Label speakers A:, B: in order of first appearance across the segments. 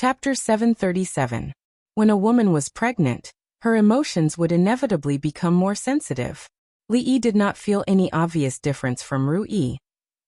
A: Chapter 737. When a woman was pregnant, her emotions would inevitably become more sensitive. Li did not feel any obvious difference from Ru,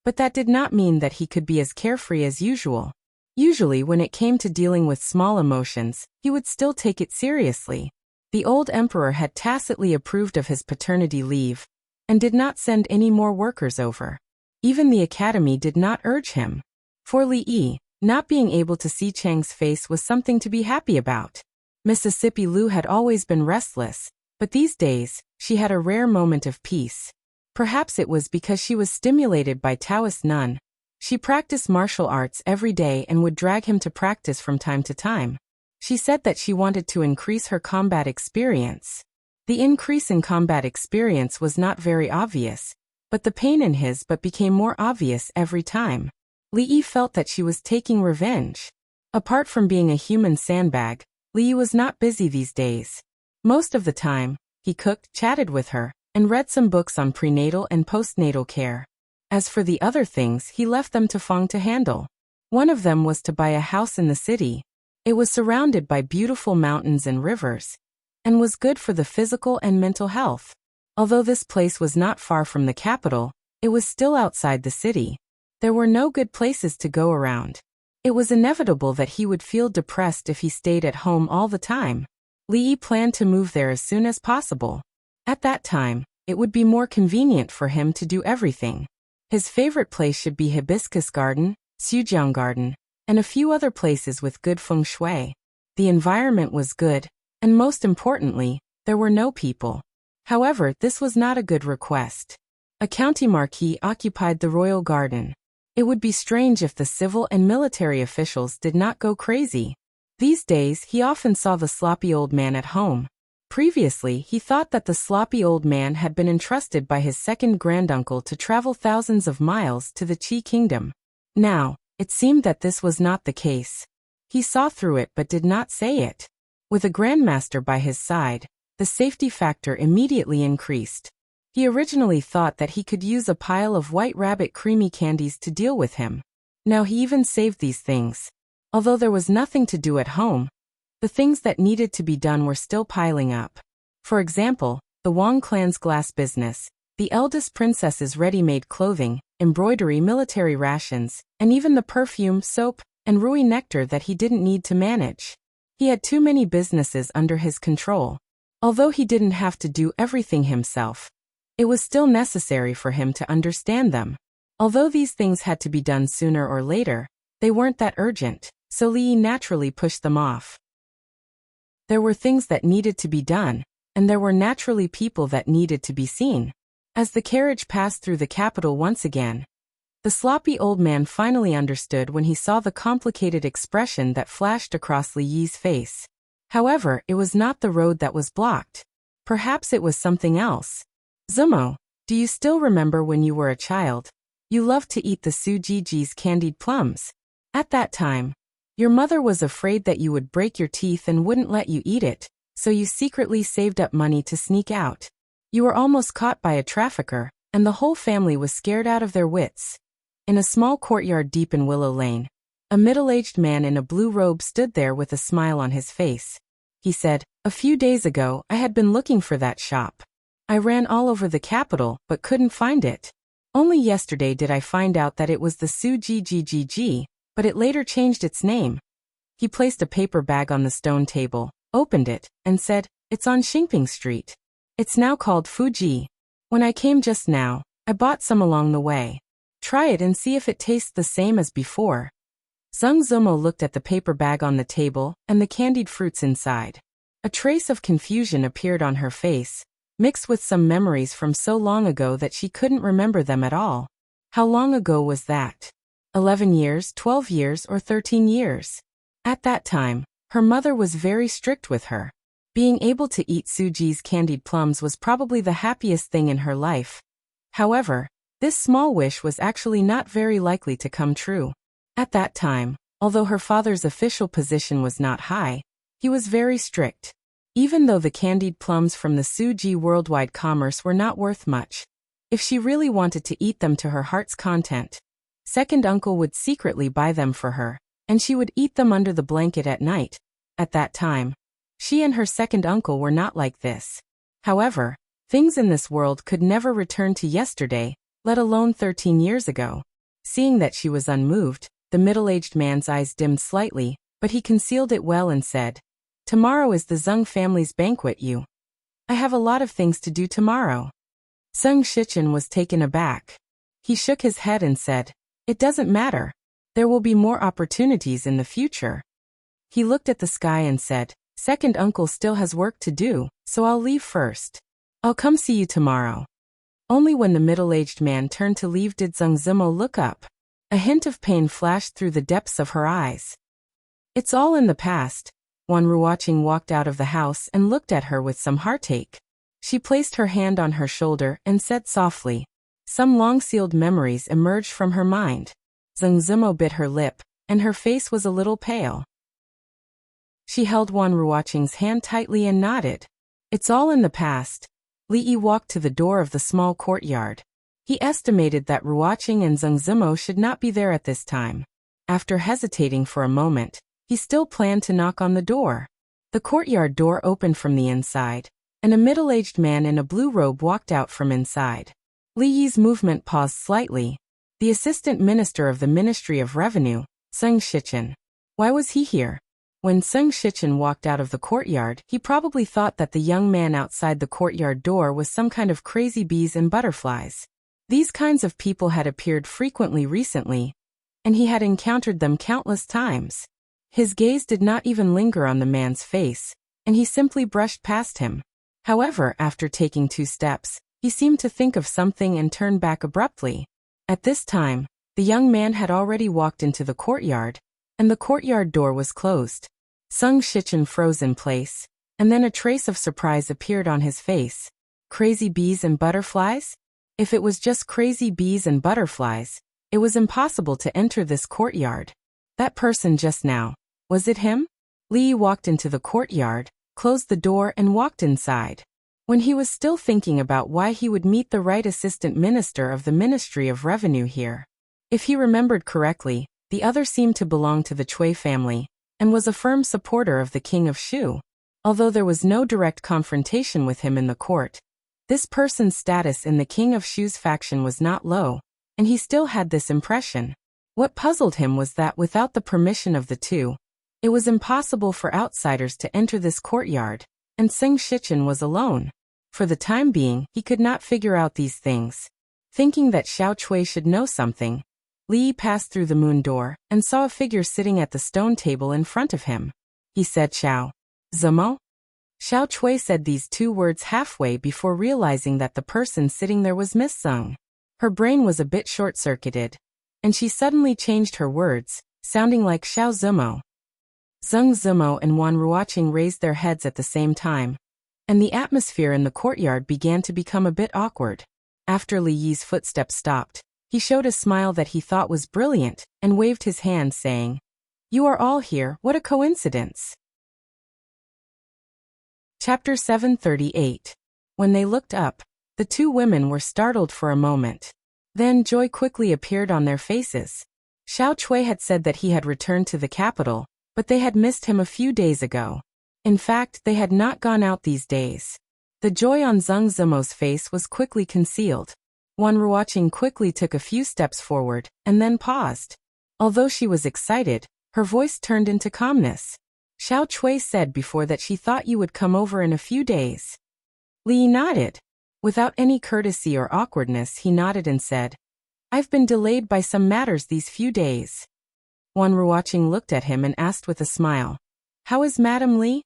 A: but that did not mean that he could be as carefree as usual. Usually when it came to dealing with small emotions, he would still take it seriously. The old emperor had tacitly approved of his paternity leave, and did not send any more workers over. Even the academy did not urge him. For Li, not being able to see Chang's face was something to be happy about. Mississippi Lu had always been restless, but these days, she had a rare moment of peace. Perhaps it was because she was stimulated by Taoist Nun. She practiced martial arts every day and would drag him to practice from time to time. She said that she wanted to increase her combat experience. The increase in combat experience was not very obvious, but the pain in his became more obvious every time. Li felt that she was taking revenge. Apart from being a human sandbag, Li was not busy these days. Most of the time, he cooked, chatted with her, and read some books on prenatal and postnatal care. As for the other things, he left them to Feng to handle. One of them was to buy a house in the city. It was surrounded by beautiful mountains and rivers, and was good for the physical and mental health. Although this place was not far from the capital, it was still outside the city. There were no good places to go around. It was inevitable that he would feel depressed if he stayed at home all the time. Li planned to move there as soon as possible. At that time, it would be more convenient for him to do everything. His favorite place should be Hibiscus Garden, Sujiang Garden, and a few other places with good feng shui. The environment was good, and most importantly, there were no people. However, this was not a good request. A county marquis occupied the royal garden. It would be strange if the civil and military officials did not go crazy. These days, he often saw the sloppy old man at home. Previously, he thought that the sloppy old man had been entrusted by his second granduncle to travel thousands of miles to the Qi kingdom. Now, it seemed that this was not the case. He saw through it but did not say it. With a grandmaster by his side, the safety factor immediately increased. He originally thought that he could use a pile of white rabbit creamy candies to deal with him. Now he even saved these things. Although there was nothing to do at home, the things that needed to be done were still piling up. For example, the Wang clan's glass business, the eldest princess's ready-made clothing, embroidery, military rations, and even the perfume, soap, and rui nectar that he didn't need to manage. He had too many businesses under his control. Although he didn't have to do everything himself, it was still necessary for him to understand them. Although these things had to be done sooner or later, they weren't that urgent, so Li naturally pushed them off. There were things that needed to be done, and there were naturally people that needed to be seen. As the carriage passed through the capital once again, the sloppy old man finally understood when he saw the complicated expression that flashed across Li Yi's face. However, it was not the road that was blocked. Perhaps it was something else. Zumo, do you still remember when you were a child? You loved to eat the Su Jiji's candied plums. At that time, your mother was afraid that you would break your teeth and wouldn't let you eat it, so you secretly saved up money to sneak out. You were almost caught by a trafficker, and the whole family was scared out of their wits. In a small courtyard deep in Willow Lane, a middle-aged man in a blue robe stood there with a smile on his face. He said, "A few days ago, I had been looking for that shop. I ran all over the capital, but couldn't find it. Only yesterday did I find out that it was the Su Ji, but it later changed its name." He placed a paper bag on the stone table, opened it, and said, "It's on Xingping Street. It's now called Fuji. When I came just now, I bought some along the way. Try it and see if it tastes the same as before." Zheng Zumo looked at the paper bag on the table and the candied fruits inside. A trace of confusion appeared on her face, mixed with some memories from so long ago that she couldn't remember them at all. How long ago was that? 11 years, 12 years, or 13 years? At that time, her mother was very strict with her. Being able to eat Suji's candied plums was probably the happiest thing in her life. However, this small wish was actually not very likely to come true. At that time, although her father's official position was not high, he was very strict. Even though the candied plums from the Suji worldwide commerce were not worth much, if she really wanted to eat them to her heart's content, second uncle would secretly buy them for her. and she would eat them under the blanket at night. At that time, she and her second uncle were not like this. However, things in this world could never return to yesterday, let alone 13 years ago. Seeing that she was unmoved, the middle-aged man's eyes dimmed slightly, but he concealed it well and said, "Tomorrow is the Zeng family's banquet. I have a lot of things to do tomorrow." Zeng Shichen was taken aback. He shook his head and said, "It doesn't matter. There will be more opportunities in the future." He looked at the sky and said, "Second uncle still has work to do, so I'll leave first. I'll come see you tomorrow." Only when the middle-aged man turned to leave did Zeng Zimo look up. A hint of pain flashed through the depths of her eyes. "It's all in the past." Wan Ruoqing walked out of the house and looked at her with some heartache. She placed her hand on her shoulder and said softly. Some long-sealed memories emerged from her mind. Zeng Zimo bit her lip, and her face was a little pale. She held Wan Ruoqing's hand tightly and nodded. "It's all in the past." Li Yi walked to the door of the small courtyard. He estimated that Ruoqing and Zeng Zimo should not be there at this time. After hesitating for a moment, he still planned to knock on the door. The courtyard door opened from the inside, and a middle-aged man in a blue robe walked out from inside. Li Yi's movement paused slightly. The assistant minister of the Ministry of Revenue, Zeng Shichen. Why was he here? When Zeng Shichen walked out of the courtyard, he probably thought that the young man outside the courtyard door was some kind of crazy bees and butterflies. These kinds of people had appeared frequently recently, and he had encountered them countless times. His gaze did not even linger on the man's face, and he simply brushed past him. However, after taking 2 steps, he seemed to think of something and turned back abruptly. At this time, the young man had already walked into the courtyard, and the courtyard door was closed. Zeng Shichen froze in place, and then a trace of surprise appeared on his face. Crazy bees and butterflies? If it was just crazy bees and butterflies, it was impossible to enter this courtyard. That person just now, was it him? Li Yi walked into the courtyard, closed the door and walked inside. When he was still thinking about why he would meet the right assistant minister of the Ministry of Revenue here. If he remembered correctly, the other seemed to belong to the Cui family, and was a firm supporter of the King of Shu. Although there was no direct confrontation with him in the court, this person's status in the King of Shu's faction was not low, and he still had this impression. What puzzled him was that without the permission of the two, it was impossible for outsiders to enter this courtyard, and Zeng Shichen was alone. For the time being, he could not figure out these things. Thinking that Xiao Cui should know something, Li Yi passed through the moon door and saw a figure sitting at the stone table in front of him. He said, "Xiao Zimo?" Xiao Cui said these 2 words halfway before realizing that the person sitting there was Miss Zeng. Her brain was a bit short-circuited, and she suddenly changed her words, sounding like Xiao Zimo. Zeng Zimo and Wan Ruoqing raised their heads at the same time, and the atmosphere in the courtyard began to become a bit awkward. After Li Yi's footsteps stopped, he showed a smile that he thought was brilliant and waved his hand saying, "You are all here, what a coincidence." Chapter 738. When they looked up, the 2 women were startled for a moment. Then joy quickly appeared on their faces. Xiao Cui had said that he had returned to the capital, but they had missed him a few days ago. In fact, they had not gone out these days. The joy on Zeng Zimo's face was quickly concealed. Wan Ruoqing quickly took a few steps forward, and then paused. Although she was excited, her voice turned into calmness. Xiao Cui said before that she thought you would come over in a few days. Li Yi nodded. Without any courtesy or awkwardness, he nodded and said, "I've been delayed by some matters these few days." Wan Ruoqing looked at him and asked with a smile, "How is Madame Li?"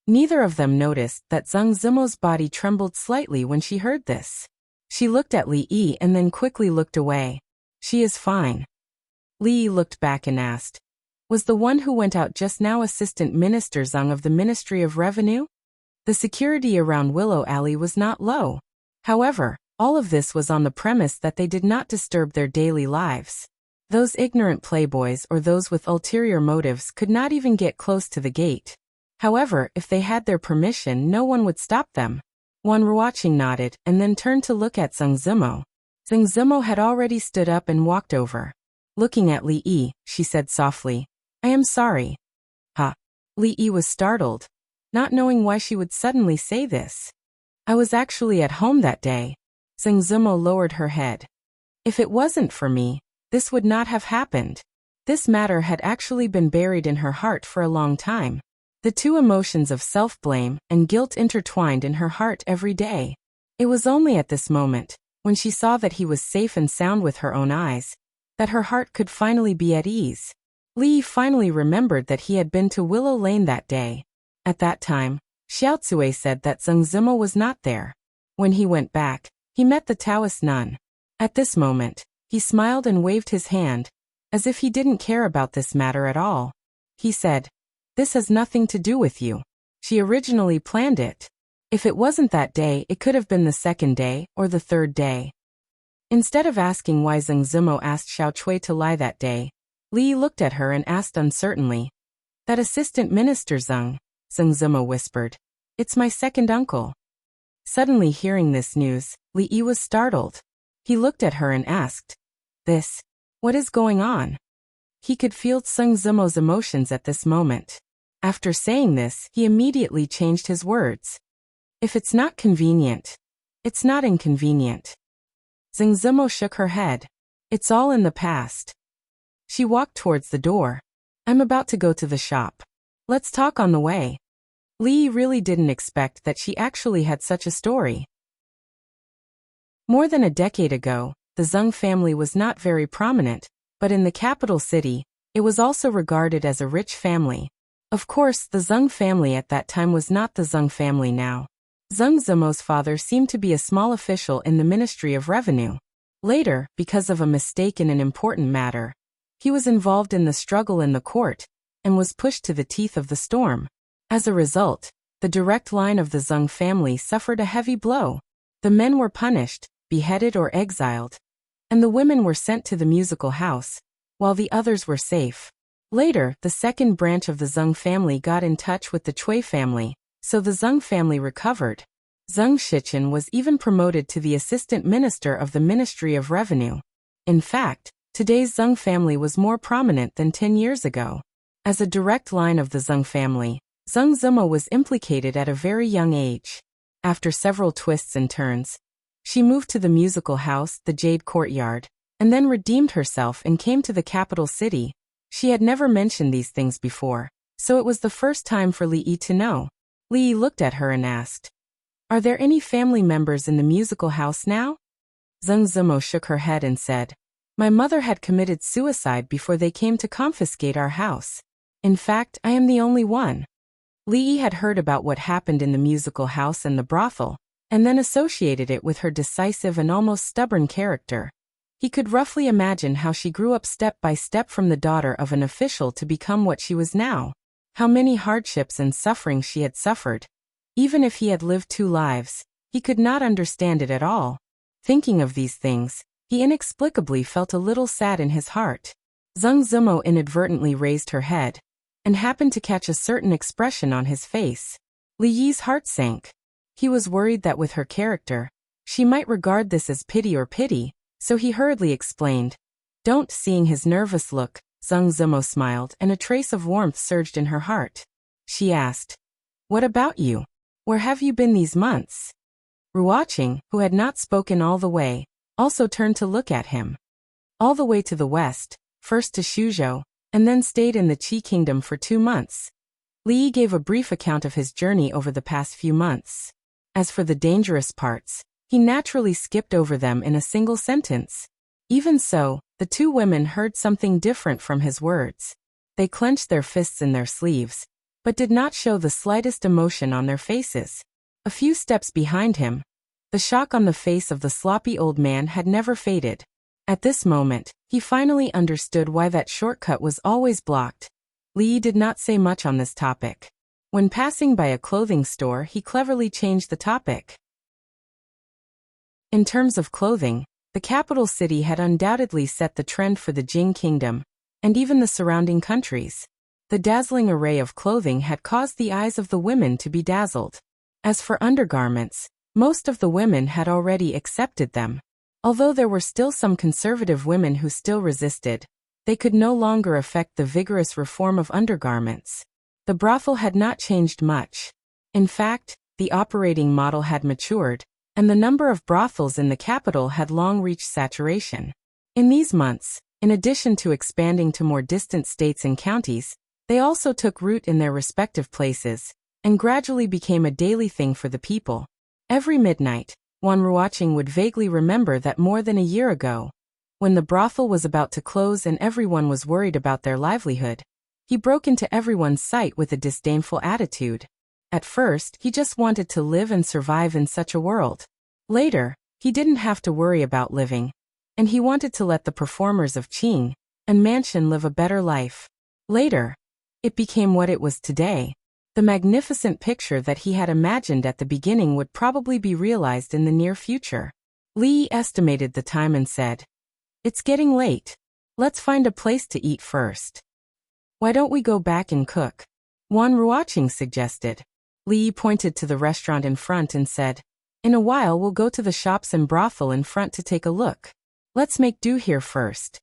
A: Neither of them noticed that Zeng Zimo's body trembled slightly when she heard this. She looked at Li Yi and then quickly looked away. "She is fine." Li Yi looked back and asked, "Was the one who went out just now Assistant Minister Zeng of the Ministry of Revenue?" The security around Willow Alley was not low. However, all of this was on the premise that they did not disturb their daily lives. Those ignorant playboys or those with ulterior motives could not even get close to the gate. However, if they had their permission, no one would stop them. Wan Ruoqing nodded and then turned to look at Zeng Zimo. Zeng Zimo had already stood up and walked over. Looking at Li Yi, she said softly, I am sorry. Ha. Li Yi was startled, not knowing why she would suddenly say this. I was actually at home that day. Zheng Zimo lowered her head. If it wasn't for me, this would not have happened. This matter had actually been buried in her heart for a long time. The two emotions of self-blame and guilt intertwined in her heart every day. It was only at this moment, when she saw that he was safe and sound with her own eyes, that her heart could finally be at ease. Li finally remembered that he had been to Willow Lane that day. At that time, Xiaotsue said that Zheng Zimo was not there. When he went back, he met the Taoist nun. At this moment, he smiled and waved his hand, as if he didn't care about this matter at all. He said, "This has nothing to do with you. She originally planned it. If it wasn't that day, it could have been the second day or the third day." Instead of asking why Zheng Zimo asked Xiaotsue to lie that day, Li looked at her and asked uncertainly. "That assistant minister Zheng Zimo whispered. "It's my second uncle." Suddenly hearing this news, Li Yi was startled. He looked at her and asked, What is going on?" He could feel Zheng Zimo's emotions at this moment. After saying this, he immediately changed his words. "If it's not convenient, it's not inconvenient." Zheng Zimo shook her head. "It's all in the past." She walked towards the door. "I'm about to go to the shop. Let's talk on the way." Li really didn't expect that she actually had such a story. More than a decade ago, the Zheng family was not very prominent, but in the capital city, it was also regarded as a rich family. Of course, the Zheng family at that time was not the Zheng family now. Zheng Zimo's father seemed to be a small official in the Ministry of Revenue. Later, because of a mistake in an important matter, he was involved in the struggle in the court, and was pushed to the teeth of the storm. As a result, the direct line of the Zheng family suffered a heavy blow. The men were punished, beheaded or exiled, and the women were sent to the musical house, while the others were safe. Later, the second branch of the Zheng family got in touch with the Cui family, so the Zheng family recovered. Zheng Shichen was even promoted to the assistant minister of the Ministry of Revenue. In fact, today's Zheng family was more prominent than 10 years ago. As a direct line of the Zheng family, Zheng Zimo was implicated at a very young age. After several twists and turns, she moved to the musical house, the Jade Courtyard, and then redeemed herself and came to the capital city. She had never mentioned these things before, so it was the first time for Li Yi to know. Li Yi looked at her and asked, "Are there any family members in the musical house now?" Zheng Zimo shook her head and said, "My mother had committed suicide before they came to confiscate our house. In fact, I am the only one." Li Yi had heard about what happened in the musical house and the brothel, and then associated it with her decisive and almost stubborn character. He could roughly imagine how she grew up step by step from the daughter of an official to become what she was now. How many hardships and suffering she had suffered. Even if he had lived 2 lives, he could not understand it at all. Thinking of these things, he inexplicably felt a little sad in his heart. Zheng Zimo inadvertently raised her head, and happened to catch a certain expression on his face. Li Yi's heart sank. He was worried that with her character, she might regard this as pity, so he hurriedly explained. "Don't." Seeing his nervous look, Zheng Zimo smiled and a trace of warmth surged in her heart. She asked, "What about you? Where have you been these months?" Ruoqing, who had not spoken all the way, also turned to look at him. "All the way to the west, first to Shuzhou, and then stayed in the Qi kingdom for 2 months. Li Yi gave a brief account of his journey over the past few months. As for the dangerous parts, he naturally skipped over them in a single sentence. Even so, the 2 women heard something different from his words. They clenched their fists in their sleeves, but did not show the slightest emotion on their faces. A few steps behind him, the shock on the face of the sloppy old man had never faded. At this moment, he finally understood why that shortcut was always blocked. Li Yi did not say much on this topic. When passing by a clothing store, he cleverly changed the topic. In terms of clothing, the capital city had undoubtedly set the trend for the Jing kingdom, and even the surrounding countries. The dazzling array of clothing had caused the eyes of the women to be dazzled. As for undergarments, most of the women had already accepted them. Although there were still some conservative women who still resisted, They could no longer affect the vigorous reform of undergarments. The brothel had not changed much. In fact, the operating model had matured, and the number of brothels in the capital had long reached saturation. In these months, in addition to expanding to more distant states and counties, they also took root in their respective places, and gradually became a daily thing for the people. Every midnight, Wan Ruoqing would vaguely remember that more than a year ago, when the brothel was about to close and everyone was worried about their livelihood, he broke into everyone's sight with a disdainful attitude. At first, he just wanted to live and survive in such a world. Later, he didn't have to worry about living, and he wanted to let the performers of Qing and Mansion live a better life. Later, it became what it was today. The magnificent picture that he had imagined at the beginning would probably be realized in the near future. Li estimated the time and said, "It's getting late. Let's find a place to eat first." "Why don't we go back and cook?" Wan Ruoqing suggested. Li pointed to the restaurant in front and said, "In a while we'll go to the shops and brothel in front to take a look. Let's make do here first."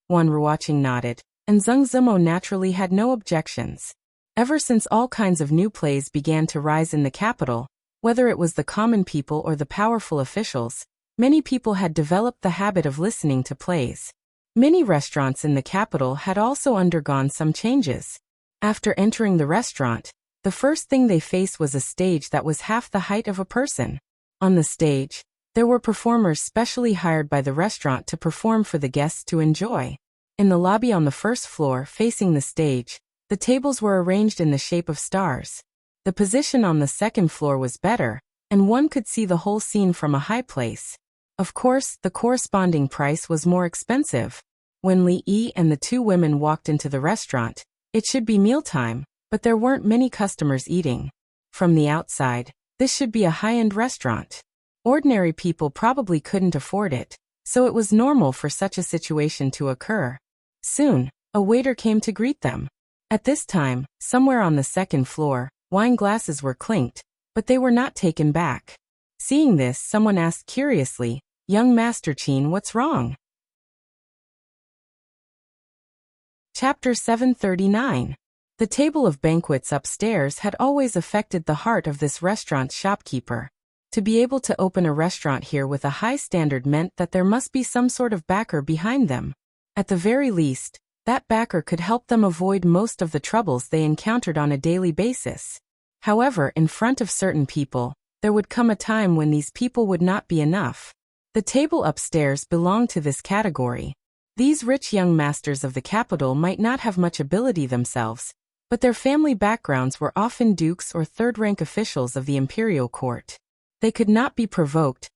A: Wan Ruoqing nodded, and Zheng Zimo naturally had no objections. Ever since all kinds of new plays began to rise in the capital, whether it was the common people or the powerful officials, many people had developed the habit of listening to plays. Many restaurants in the capital had also undergone some changes. After entering the restaurant, the first thing they faced was a stage that was half the height of a person. On the stage, there were performers specially hired by the restaurant to perform for the guests to enjoy. In the lobby on the first floor, facing the stage, the tables were arranged in the shape of stars. The position on the second floor was better, and one could see the whole scene from a high place. Of course, the corresponding price was more expensive. When Li Yi and the two women walked into the restaurant, it should be mealtime, but there weren't many customers eating. From the outside, this should be a high-end restaurant. Ordinary people probably couldn't afford it, so it was normal for such a situation to occur. Soon, a waiter came to greet them. At this time, somewhere on the second floor, wine glasses were clinked, but they were not taken back. Seeing this, someone asked curiously, "Young Master Qin, what's wrong?" Chapter 739. The table of banquets upstairs had always affected the heart of this restaurant's shopkeeper. To be able to open a restaurant here with a high standard meant that there must be some sort of backer behind them. At the very least, that backer could help them avoid most of the troubles they encountered on a daily basis. However, in front of certain people, there would come a time when these people would not be enough. The table upstairs belonged to this category. These rich young masters of the capital might not have much ability themselves, but their family backgrounds were often dukes or third-rank officials of the imperial court. They could not be provoked.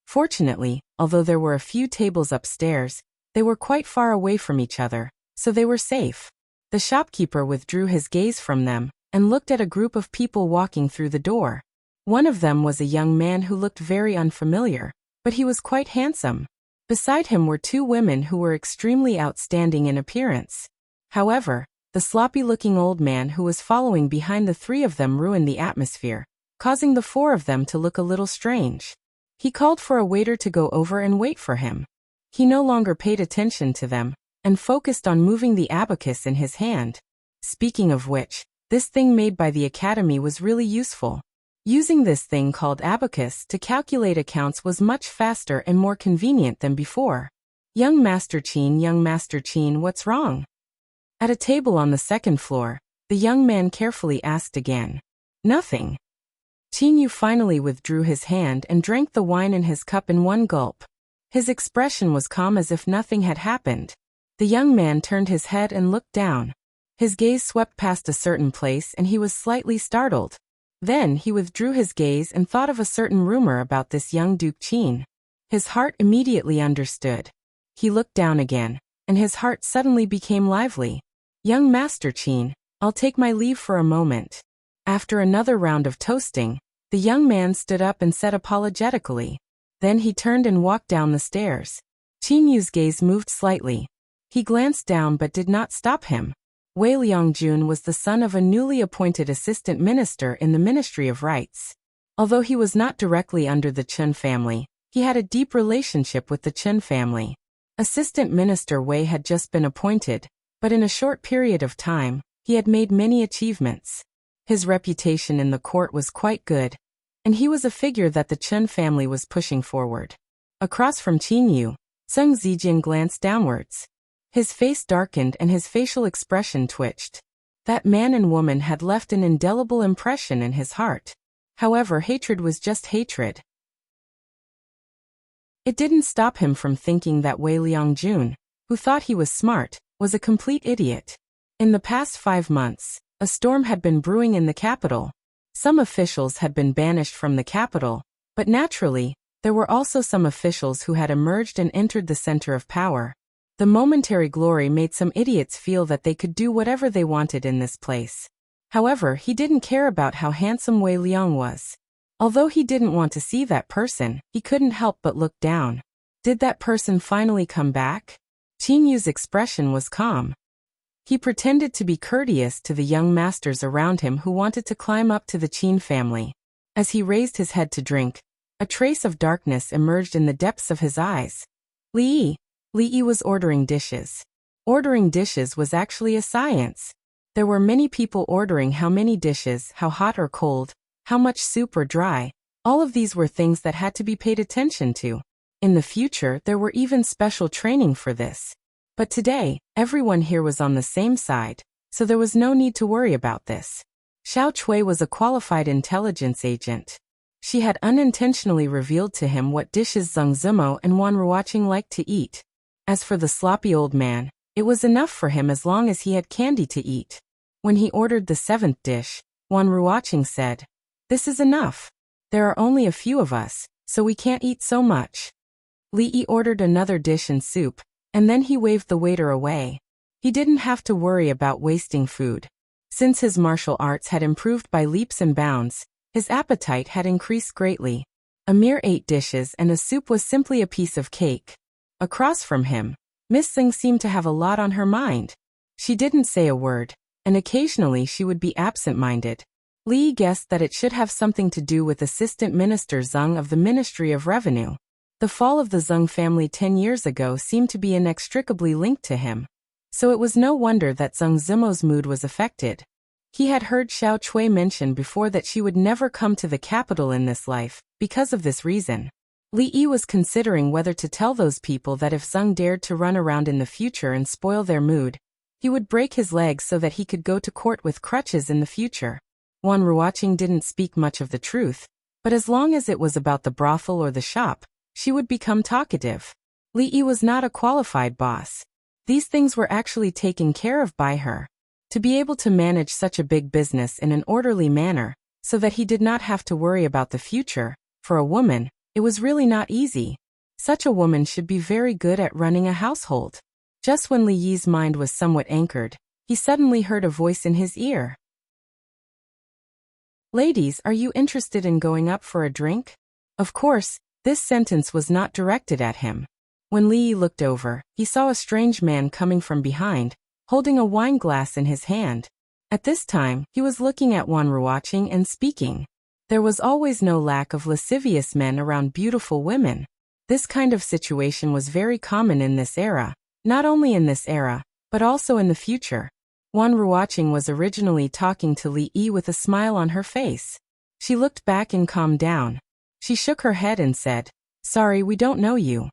A: Fortunately, although there were a few tables upstairs, they were quite far away from each other, so they were safe. The shopkeeper withdrew his gaze from them and looked at a group of people walking through the door. One of them was a young man who looked very unfamiliar, but he was quite handsome. Beside him were two women who were extremely outstanding in appearance. However, the sloppy-looking old man who was following behind the three of them ruined the atmosphere, causing the four of them to look a little strange. He called for a waiter to go over and wait for him. He no longer paid attention to them, and focused on moving the abacus in his hand. Speaking of which, this thing made by the academy was really useful. Using this thing called abacus to calculate accounts was much faster and more convenient than before. Young Master Qin, what's wrong?" At a table on the second floor, the young man carefully asked again. "Nothing." Qin Yu finally withdrew his hand and drank the wine in his cup in one gulp. His expression was calm as if nothing had happened. The young man turned his head and looked down. His gaze swept past a certain place and he was slightly startled. Then he withdrew his gaze and thought of a certain rumor about this young Duke Qin. His heart immediately understood. He looked down again, and his heart suddenly became lively. "Young Master Qin, I'll take my leave for a moment." After another round of toasting, the young man stood up and said apologetically. Then he turned and walked down the stairs. Qin Yu's gaze moved slightly. He glanced down but did not stop him. Wei Liangjun was the son of a newly appointed assistant minister in the Ministry of Rights. Although he was not directly under the Chen family, he had a deep relationship with the Chen family. Assistant Minister Wei had just been appointed, but in a short period of time, he had made many achievements. His reputation in the court was quite good, and he was a figure that the Chen family was pushing forward. Across from Qin Yu, Sung Zijin glanced downwards. His face darkened and his facial expression twitched. That man and woman had left an indelible impression in his heart. However, hatred was just hatred. It didn't stop him from thinking that Wei Liangjun, who thought he was smart, was a complete idiot. In the past 5 months, a storm had been brewing in the capital. Some officials had been banished from the capital, but naturally, there were also some officials who had emerged and entered the center of power. The momentary glory made some idiots feel that they could do whatever they wanted in this place. However, he didn't care about how handsome Wei Liang was. Although he didn't want to see that person, he couldn't help but look down. Did that person finally come back? Qin Yu's expression was calm. He pretended to be courteous to the young masters around him who wanted to climb up to the Qin family. As he raised his head to drink, a trace of darkness emerged in the depths of his eyes. Li Yi was ordering dishes. Ordering dishes was actually a science. There were many people ordering how many dishes, how hot or cold, how much soup or dry. All of these were things that had to be paid attention to. In the future, there were even special training for this. But today, everyone here was on the same side, so there was no need to worry about this. Xiao Chui was a qualified intelligence agent. She had unintentionally revealed to him what dishes Zheng Zimo and Wan Ruoqing liked to eat. As for the sloppy old man, it was enough for him as long as he had candy to eat. When he ordered the 7th dish, Wan Ruoqing said, "This is enough. There are only a few of us, so we can't eat so much." Li Yi ordered another dish and soup, and then he waved the waiter away. He didn't have to worry about wasting food. Since his martial arts had improved by leaps and bounds, his appetite had increased greatly. A mere 8 dishes and a soup was simply a piece of cake. Across from him, Miss Tsing seemed to have a lot on her mind. She didn't say a word, and occasionally she would be absent-minded. Li guessed that it should have something to do with Assistant Minister Zheng of the Ministry of Revenue. The fall of the Zheng family 10 years ago seemed to be inextricably linked to him. So it was no wonder that Zheng Zimo's mood was affected. He had heard Xiao Chui mention before that she would never come to the capital in this life, because of this reason. Li Yi was considering whether to tell those people that if Zheng dared to run around in the future and spoil their mood, he would break his legs so that he could go to court with crutches in the future. Wan Ruoqing didn't speak much of the truth, but as long as it was about the brothel or the shop, she would become talkative. Li Yi was not a qualified boss. These things were actually taken care of by her. To be able to manage such a big business in an orderly manner, so that he did not have to worry about the future, for a woman, it was really not easy. Such a woman should be very good at running a household. Just when Li Yi's mind was somewhat anchored, he suddenly heard a voice in his ear. "Ladies, are you interested in going up for a drink?" Of course, this sentence was not directed at him. When Li Yi looked over, he saw a strange man coming from behind, holding a wine glass in his hand. At this time, he was looking at Wan Ruoqing and speaking. There was always no lack of lascivious men around beautiful women. This kind of situation was very common in this era, not only in this era, but also in the future. Wan Ruoqing was originally talking to Li Yi with a smile on her face. She looked back and calmed down. She shook her head and said, "Sorry, we don't know you."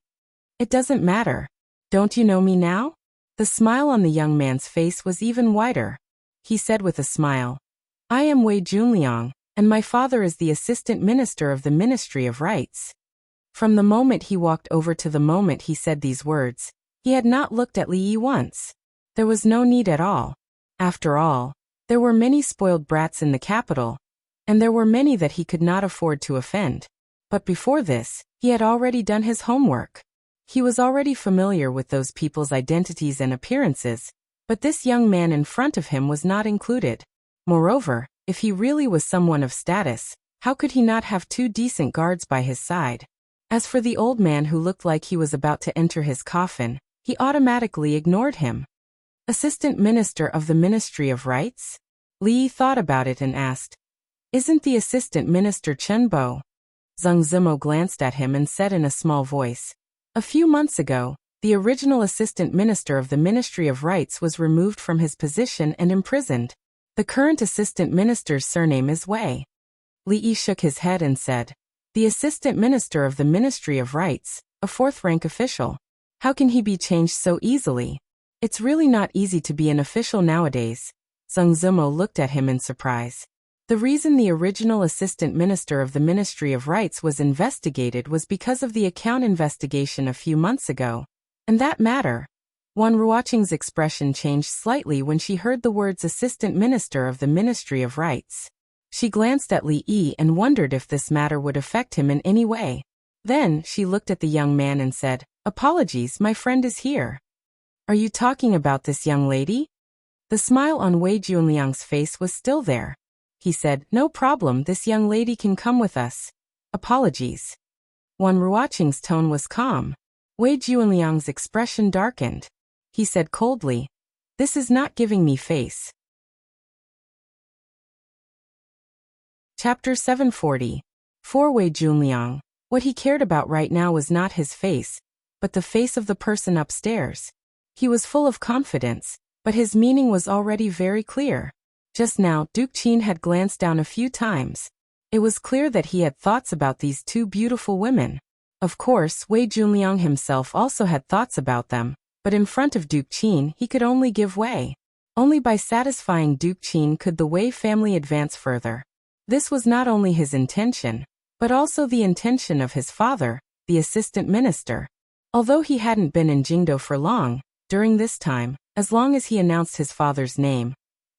A: "It doesn't matter. Don't you know me now?" The smile on the young man's face was even wider. He said with a smile, "I am Wei Junliang, and my father is the Assistant Minister of the Ministry of Rights." From the moment he walked over to the moment he said these words, he had not looked at Li Yi once. There was no need at all. After all, there were many spoiled brats in the capital, and there were many that he could not afford to offend. But before this, he had already done his homework. He was already familiar with those people's identities and appearances, but this young man in front of him was not included. Moreover, if he really was someone of status, how could he not have 2 decent guards by his side? As for the old man who looked like he was about to enter his coffin, he automatically ignored him. Assistant Minister of the Ministry of Rights? Li Yi thought about it and asked, "Isn't the Assistant Minister Chen Bo?" Zheng Zimo glanced at him and said in a small voice, "A few months ago, The original assistant minister of the Ministry of Rights was removed from his position and imprisoned. The current assistant minister's surname is Wei. Li Yi shook his head and said, "The assistant minister of the Ministry of Rights, a fourth-rank official. How can he be changed so easily? It's really not easy to be an official nowadays." Zheng Zimo looked at him in surprise. The reason the original assistant minister of the Ministry of Rights was investigated was because of the account investigation a few months ago. And that matter. Wan Ruoqing's expression changed slightly when she heard the words assistant minister of the Ministry of Rights. She glanced at Li Yi and wondered if this matter would affect him in any way. Then, she looked at the young man and said, "Apologies, my friend is here." "Are you talking about this young lady?" The smile on Wei Junliang's face was still there. He said, "No problem, this young lady can come with us." "Apologies." Wan Ruoqing's tone was calm. Wei Junliang's expression darkened. He said coldly, "This is not giving me face." Chapter 740. For Wei Junliang, what he cared about right now was not his face, but the face of the person upstairs. He was full of confidence, but his meaning was already very clear. Just now, Duke Qin had glanced down a few times. It was clear that he had thoughts about these two beautiful women. Of course, Wei Junliang himself also had thoughts about them, but in front of Duke Qin he could only give way. Only by satisfying Duke Qin could the Wei family advance further. This was not only his intention, but also the intention of his father, the assistant minister. Although he hadn't been in Jingdo for long, during this time, as long as he announced his father's name,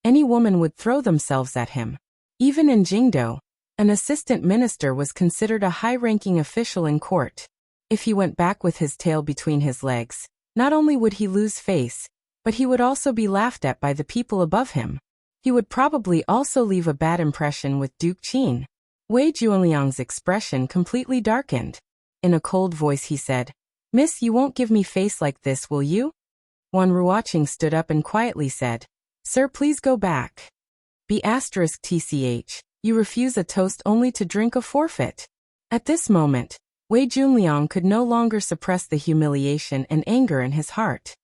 A: any woman would throw themselves at him. Even in Jingdo, an assistant minister was considered a high-ranking official in court. If he went back with his tail between his legs, not only would he lose face, but he would also be laughed at by the people above him. He would probably also leave a bad impression with Duke Qin. Wei Junliang's expression completely darkened. In a cold voice he said, "Miss, you won't give me face like this, will you?" Wan Ruoqing stood up and quietly said, "Sir, please go back." *TCH, you refuse a toast only to drink a forfeit. At this moment, Wei Junliang could no longer suppress the humiliation and anger in his heart.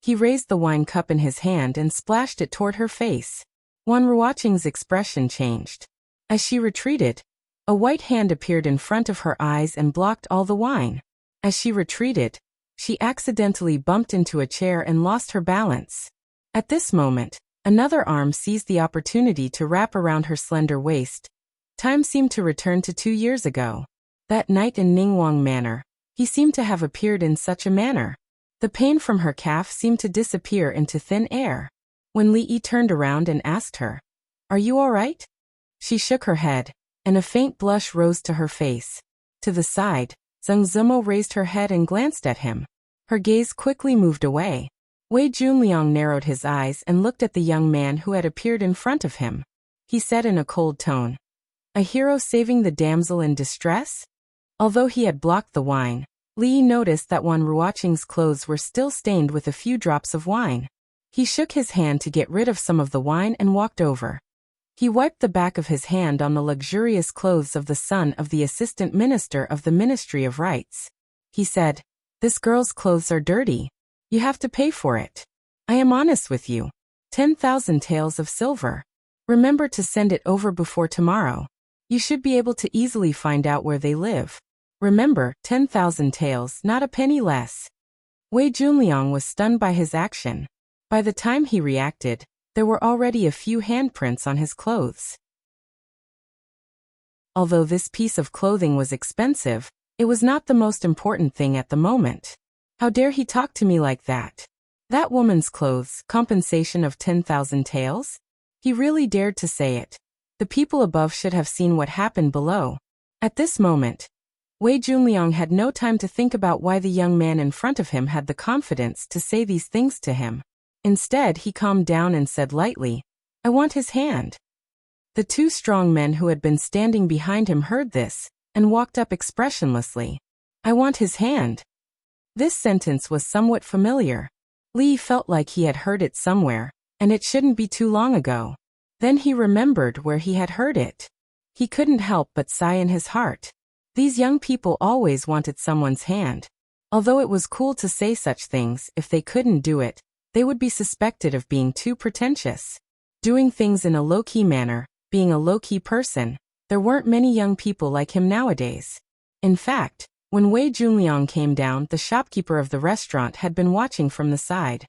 A: He raised the wine cup in his hand and splashed it toward her face. Wan Ruoqing's expression changed. As she retreated, a white hand appeared in front of her eyes and blocked all the wine. As she retreated, she accidentally bumped into a chair and lost her balance. At this moment, another arm seized the opportunity to wrap around her slender waist. Time seemed to return to 2 years ago. That night in Ningguang Manor, he seemed to have appeared in such a manner. The pain from her calf seemed to disappear into thin air. When Li Yi turned around and asked her, "Are you all right?" She shook her head, and a faint blush rose to her face. To the side, Zheng Zimo raised her head and glanced at him. Her gaze quickly moved away. Wei Junliang narrowed his eyes and looked at the young man who had appeared in front of him. He said in a cold tone, "A hero saving the damsel in distress?" Although he had blocked the wine, Li Yi noticed that Wan Ruoqing's clothes were still stained with a few drops of wine. He shook his hand to get rid of some of the wine and walked over. He wiped the back of his hand on the luxurious clothes of the son of the assistant minister of the Ministry of Rights. He said, "This girl's clothes are dirty. You have to pay for it. I am honest with you. 10,000 taels of silver. Remember to send it over before tomorrow. You should be able to easily find out where they live. Remember, 10,000 taels, not a penny less." Wei Junliang was stunned by his action. By the time he reacted, there were already a few handprints on his clothes. Although this piece of clothing was expensive, it was not the most important thing at the moment. How dare he talk to me like that? That woman's clothes, compensation of 10,000 taels? He really dared to say it. The people above should have seen what happened below. At this moment, Wei Junliang had no time to think about why the young man in front of him had the confidence to say these things to him. Instead, he calmed down and said lightly, "I want his hand." The two strong men who had been standing behind him heard this, and walked up expressionlessly. "I want his hand." This sentence was somewhat familiar. Li felt like he had heard it somewhere, and it shouldn't be too long ago. Then he remembered where he had heard it. He couldn't help but sigh in his heart. These young people always wanted someone's hand. Although it was cool to say such things, if they couldn't do it, they would be suspected of being too pretentious. Doing things in a low-key manner, being a low-key person, there weren't many young people like him nowadays. In fact, when Wei Junliang came down, the shopkeeper of the restaurant had been watching from the side.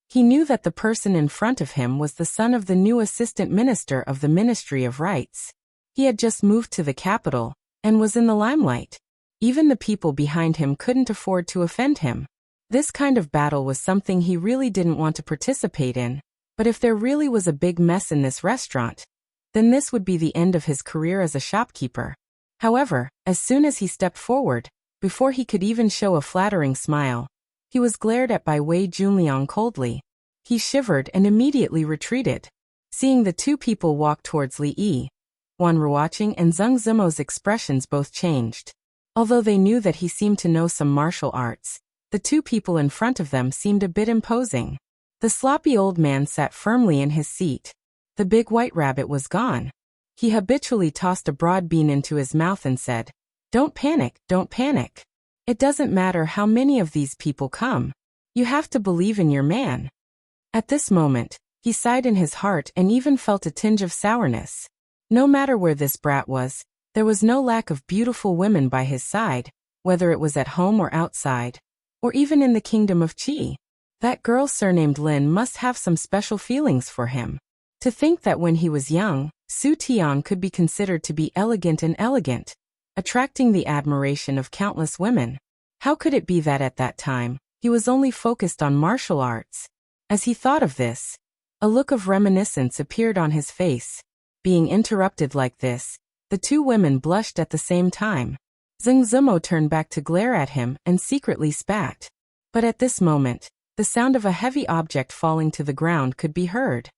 A: He knew that the person in front of him was the son of the new assistant minister of the Ministry of Rights. He had just moved to the capital, and was in the limelight. Even the people behind him couldn't afford to offend him. This kind of battle was something he really didn't want to participate in, but if there really was a big mess in this restaurant, then this would be the end of his career as a shopkeeper. However, as soon as he stepped forward, before he could even show a flattering smile, he was glared at by Wei Junliang coldly. He shivered and immediately retreated. Seeing the two people walk towards Li Yi, Wan Ruoqing and Zheng Zimo's expressions both changed. Although they knew that he seemed to know some martial arts, the two people in front of them seemed a bit imposing. The sloppy old man sat firmly in his seat. The big white rabbit was gone. He habitually tossed a broad bean into his mouth and said, "Don't panic, don't panic. It doesn't matter how many of these people come. You have to believe in your man." At this moment, he sighed in his heart and even felt a tinge of sourness. No matter where this brat was, there was no lack of beautiful women by his side, whether it was at home or outside, or even in the kingdom of Qi. That girl surnamed Lin must have some special feelings for him. To think that when he was young, Su Tian could be considered to be elegant, attracting the admiration of countless women. How could it be that at that time, he was only focused on martial arts? As he thought of this, a look of reminiscence appeared on his face. Being interrupted like this, the two women blushed at the same time. Zheng Zimo turned back to glare at him and secretly spat. But at this moment, the sound of a heavy object falling to the ground could be heard.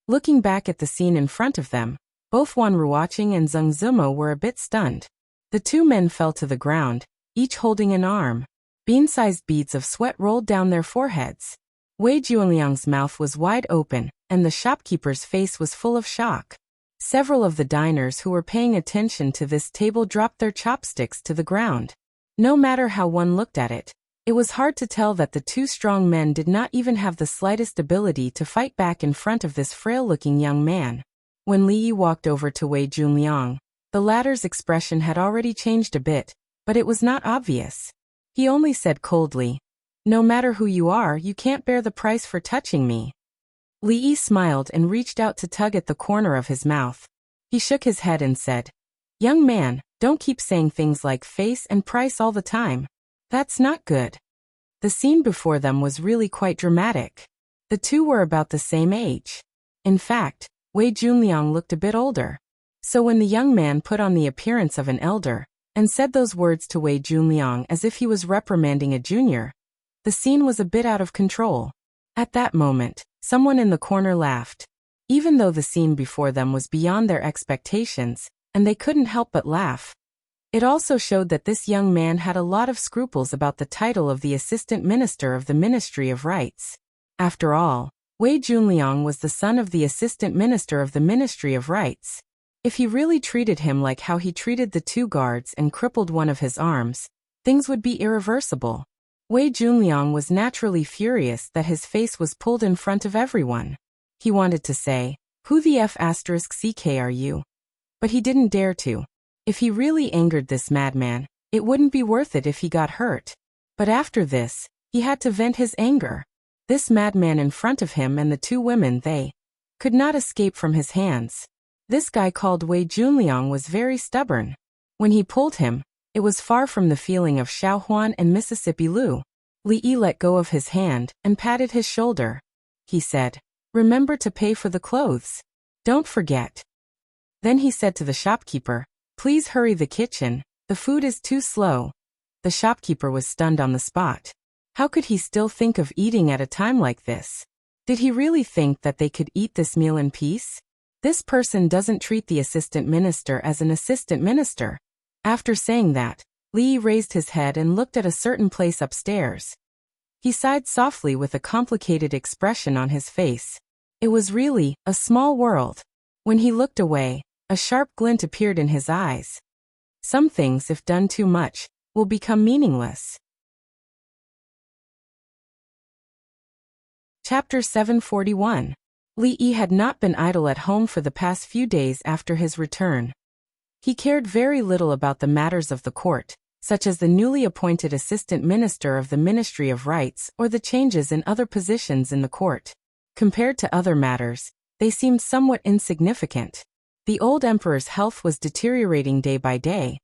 A: Looking back at the scene in front of them, both Wan Ruoqing and Zheng Zimo were a bit stunned. The two men fell to the ground, each holding an arm. Bean-sized beads of sweat rolled down their foreheads. Wei Junliang's mouth was wide open, and the shopkeeper's face was full of shock. Several of the diners who were paying attention to this table dropped their chopsticks to the ground. No matter how one looked at it, it was hard to tell that the two strong men did not even have the slightest ability to fight back in front of this frail-looking young man. When Li Yi walked over to Wei Junliang, the latter's expression had already changed a bit, but it was not obvious. He only said coldly, "No matter who you are, you can't bear the price for touching me." Li Yi smiled and reached out to tug at the corner of his mouth. He shook his head and said, "Young man, don't keep saying things like face and price all the time. That's not good." The scene before them was really quite dramatic. The two were about the same age. In fact, Wei Junliang looked a bit older. So when the young man put on the appearance of an elder, and said those words to Wei Junliang as if he was reprimanding a junior, the scene was a bit out of control. At that moment, someone in the corner laughed. Even though the scene before them was beyond their expectations, and they couldn't help but laugh, it also showed that this young man had a lot of scruples about the title of the assistant minister of the Ministry of Rights. After all, Wei Junliang was the son of the assistant minister of the Ministry of Rights. If he really treated him like how he treated the two guards and crippled one of his arms, things would be irreversible. Wei Junliang was naturally furious that his face was pulled in front of everyone. He wanted to say, "Who the F***ck are you?" But he didn't dare to. If he really angered this madman, it wouldn't be worth it if he got hurt. But after this, he had to vent his anger. This madman in front of him and the two women, they could not escape from his hands. This guy called Wei Junliang was very stubborn. When he pulled him, it was far from the feeling of Xiaohuan and Mississippi Lu. Li Yi let go of his hand and patted his shoulder. He said, "Remember to pay for the clothes. Don't forget." Then he said to the shopkeeper, "Please hurry the kitchen, the food is too slow." The shopkeeper was stunned on the spot. How could he still think of eating at a time like this? Did he really think that they could eat this meal in peace? This person doesn't treat the assistant minister as an assistant minister. After saying that, Li Yi raised his head and looked at a certain place upstairs. He sighed softly with a complicated expression on his face. It was really a small world. When he looked away, a sharp glint appeared in his eyes. Some things, if done too much, will become meaningless. Chapter 741. Li Yi had not been idle at home for the past few days after his return. He cared very little about the matters of the court, such as the newly appointed assistant minister of the Ministry of Rights or the changes in other positions in the court. Compared to other matters, they seemed somewhat insignificant. The old emperor's health was deteriorating day by day,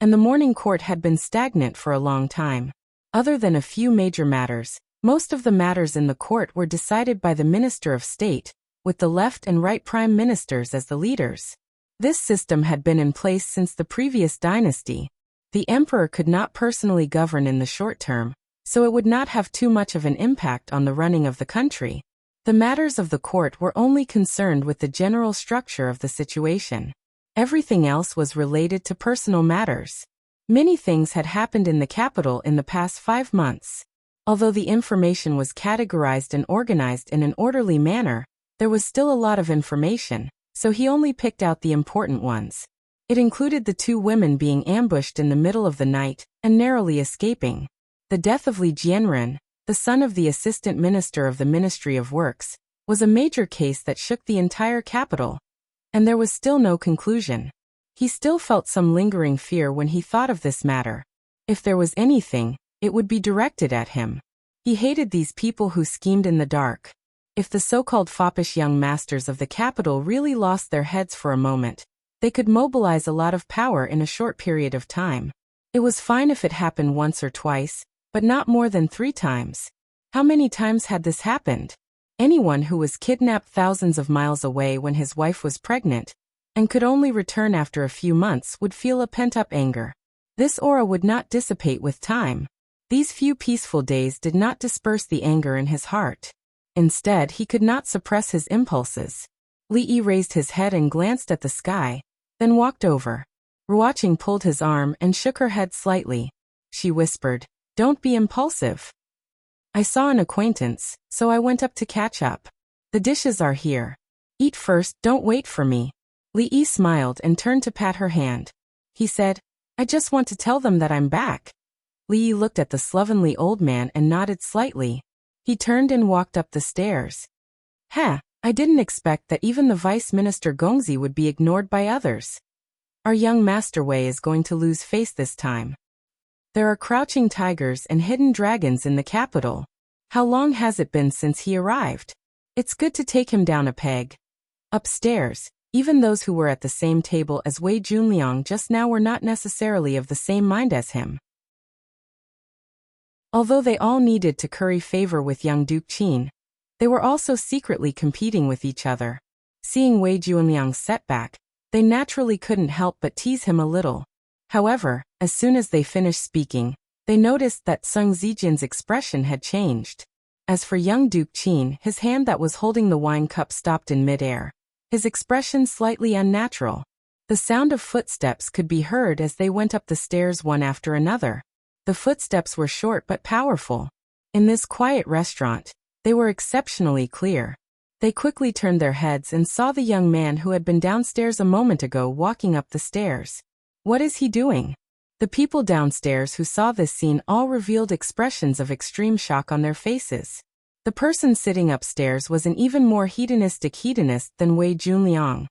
A: and the morning court had been stagnant for a long time. Other than a few major matters, most of the matters in the court were decided by the Minister of State, with the left and right prime ministers as the leaders. This system had been in place since the previous dynasty. The emperor could not personally govern in the short term, so it would not have too much of an impact on the running of the country. The matters of the court were only concerned with the general structure of the situation. Everything else was related to personal matters. Many things had happened in the capital in the past 5 months. Although the information was categorized and organized in an orderly manner, there was still a lot of information, so he only picked out the important ones. It included the 2 women being ambushed in the middle of the night and narrowly escaping. The death of Li Jianren, the son of the assistant minister of the Ministry of Works, was a major case that shook the entire capital. And there was still no conclusion. He still felt some lingering fear when he thought of this matter. If there was anything, it would be directed at him. He hated these people who schemed in the dark. If the so-called foppish young masters of the capital really lost their heads for a moment, they could mobilize a lot of power in a short period of time. It was fine if it happened once or twice, but not more than 3 times. How many times had this happened? Anyone who was kidnapped thousands of miles away when his wife was pregnant, and could only return after a few months would feel a pent-up anger. This aura would not dissipate with time. These few peaceful days did not disperse the anger in his heart. Instead, he could not suppress his impulses. Li Yi raised his head and glanced at the sky, then walked over. Ruoqing pulled his arm and shook her head slightly. She whispered, "Don't be impulsive. I saw an acquaintance, so I went up to catch up. The dishes are here. Eat first, don't wait for me." Li Yi smiled and turned to pat her hand. He said, "I just want to tell them that I'm back." Li Yi looked at the slovenly old man and nodded slightly. He turned and walked up the stairs. I didn't expect that even the Vice Minister Gongzi would be ignored by others. Our young Master Wei is going to lose face this time. There are crouching tigers and hidden dragons in the capital. How long has it been since he arrived? It's good to take him down a peg. Upstairs, even those who were at the same table as Wei Junliang just now were not necessarily of the same mind as him. Although they all needed to curry favor with young Duke Qin, they were also secretly competing with each other. Seeing Wei Junliang's setback, they naturally couldn't help but tease him a little. However, as soon as they finished speaking, they noticed that Sung Zijian's expression had changed. As for young Duke Qin, his hand that was holding the wine cup stopped in midair, his expression slightly unnatural. The sound of footsteps could be heard as they went up the stairs one after another. The footsteps were short but powerful. In this quiet restaurant, they were exceptionally clear. They quickly turned their heads and saw the young man who had been downstairs a moment ago walking up the stairs. What is he doing? The people downstairs who saw this scene all revealed expressions of extreme shock on their faces. The person sitting upstairs was an even more hedonistic hedonist than Wei Junliang.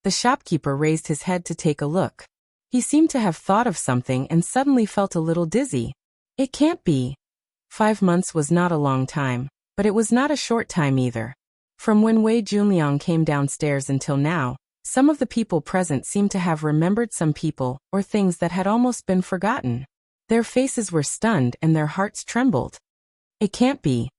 A: The shopkeeper raised his head to take a look. He seemed to have thought of something and suddenly felt a little dizzy. It can't be. 5 months was not a long time, but it was not a short time either. From when Wei Junliang came downstairs until now, some of the people present seemed to have remembered some people or things that had almost been forgotten. Their faces were stunned and their hearts trembled. It can't be.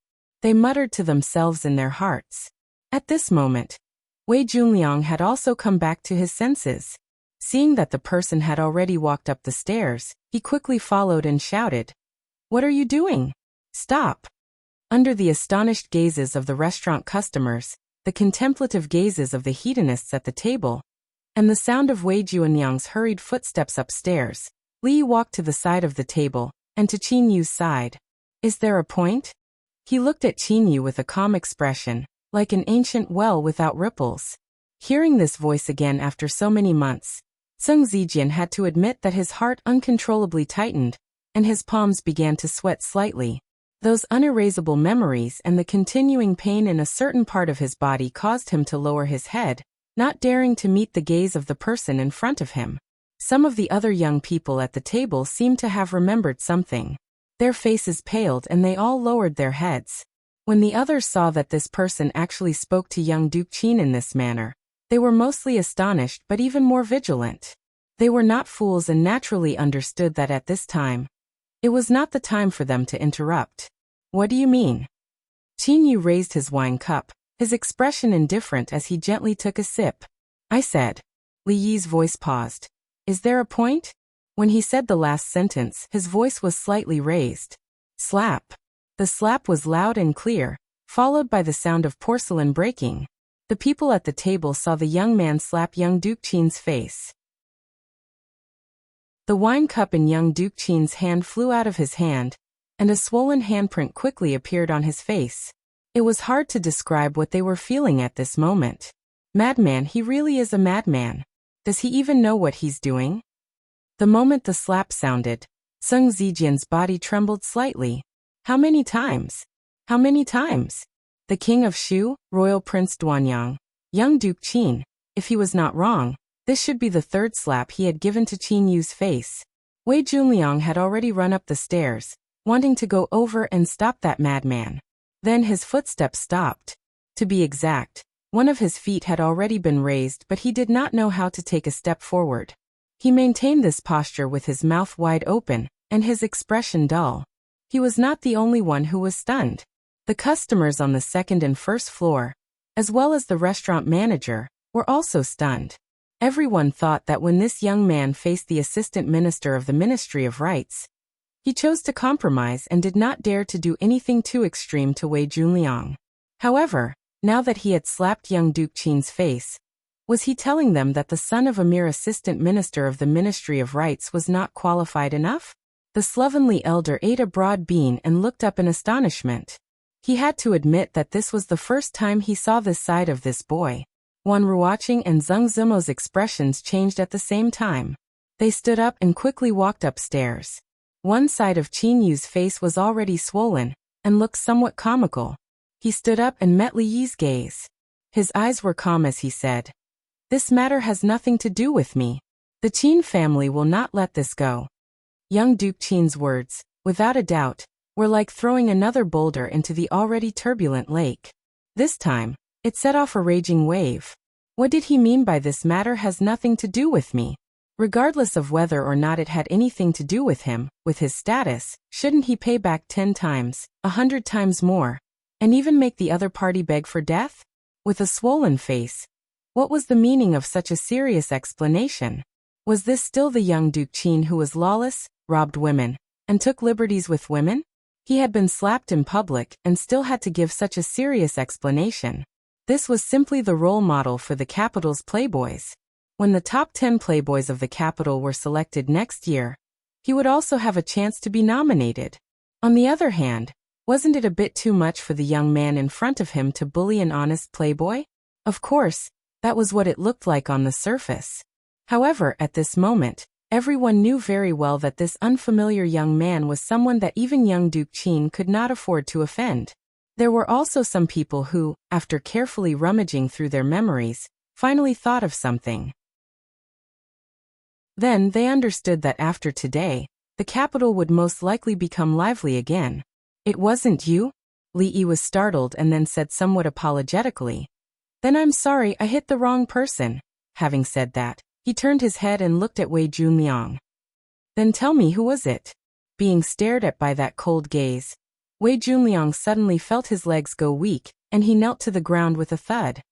A: They muttered to themselves in their hearts. At this moment, Wei Junliang had also come back to his senses. Seeing that the person had already walked up the stairs, he quickly followed and shouted, "What are you doing? Stop!" Under the astonished gazes of the restaurant customers, the contemplative gazes of the hedonists at the table, and the sound of Wei Junliang's hurried footsteps upstairs, Li Yi walked to the side of the table, and to Qin Yu's side. "Is there a point?" He looked at Qin Yu with a calm expression, like an ancient well without ripples. Hearing this voice again after so many months, Sung Zijian had to admit that his heart uncontrollably tightened, and his palms began to sweat slightly. Those unerasable memories and the continuing pain in a certain part of his body caused him to lower his head, not daring to meet the gaze of the person in front of him. Some of the other young people at the table seemed to have remembered something. Their faces paled and they all lowered their heads. When the others saw that this person actually spoke to young Duke Qin in this manner, they were mostly astonished but even more vigilant. They were not fools and naturally understood that at this time, it was not the time for them to interrupt. What do you mean? Qin Yu raised his wine cup, his expression indifferent as he gently took a sip. I said. Li Yi's voice paused. Is there a point? When he said the last sentence, his voice was slightly raised. Slap. The slap was loud and clear, followed by the sound of porcelain breaking. The people at the table saw the young man slap young Duke Qin's face. The wine cup in young Duke Qin's hand flew out of his hand, and a swollen handprint quickly appeared on his face. It was hard to describe what they were feeling at this moment. Madman, he really is a madman. Does he even know what he's doing? The moment the slap sounded, Sung Zijian's body trembled slightly. How many times? How many times? The king of Shu, royal prince Duanyang, young Duke Qin, if he was not wrong, this should be the third slap he had given to Qin Yu's face. Wei Junliang had already run up the stairs, wanting to go over and stop that madman. Then his footsteps stopped. To be exact, one of his feet had already been raised, but he did not know how to take a step forward. He maintained this posture with his mouth wide open, and his expression dull. He was not the only one who was stunned. The customers on the second and first floor, as well as the restaurant manager, were also stunned. Everyone thought that when this young man faced the assistant minister of the Ministry of Rights, he chose to compromise and did not dare to do anything too extreme to Wei Junliang. However, now that he had slapped young Duke Qin's face, was he telling them that the son of a mere assistant minister of the Ministry of Rights was not qualified enough? The slovenly elder ate a broad bean and looked up in astonishment. He had to admit that this was the first time he saw this side of this boy. Wan Ruoqing and Zheng Zimo's expressions changed at the same time. They stood up and quickly walked upstairs. One side of Qin Yu's face was already swollen, and looked somewhat comical. He stood up and met Li Yi's gaze. His eyes were calm as he said, "This matter has nothing to do with me. The Qin family will not let this go." Young Duke Qin's words, without a doubt, were like throwing another boulder into the already turbulent lake. This time, it set off a raging wave. What did he mean by "this matter has nothing to do with me"? Regardless of whether or not it had anything to do with him, with his status, shouldn't he pay back 10 times, 100 times more, and even make the other party beg for death? With a swollen face, what was the meaning of such a serious explanation? Was this still the young Duke Qin who was lawless, robbed women, and took liberties with women? He had been slapped in public and still had to give such a serious explanation. This was simply the role model for the capital's playboys. When the top 10 playboys of the capital were selected next year, he would also have a chance to be nominated. On the other hand, wasn't it a bit too much for the young man in front of him to bully an honest playboy? Of course, that was what it looked like on the surface. However, at this moment, everyone knew very well that this unfamiliar young man was someone that even young Duke Qin could not afford to offend. There were also some people who, after carefully rummaging through their memories, finally thought of something. Then they understood that after today, the capital would most likely become lively again. "It wasn't you?" Li Yi was startled and then said somewhat apologetically, "Then I'm sorry, I hit the wrong person." Having said that, he turned his head and looked at Wei Junliang. "Then tell me, who was it?" Being stared at by that cold gaze, Wei Junliang suddenly felt his legs go weak, and he knelt to the ground with a thud.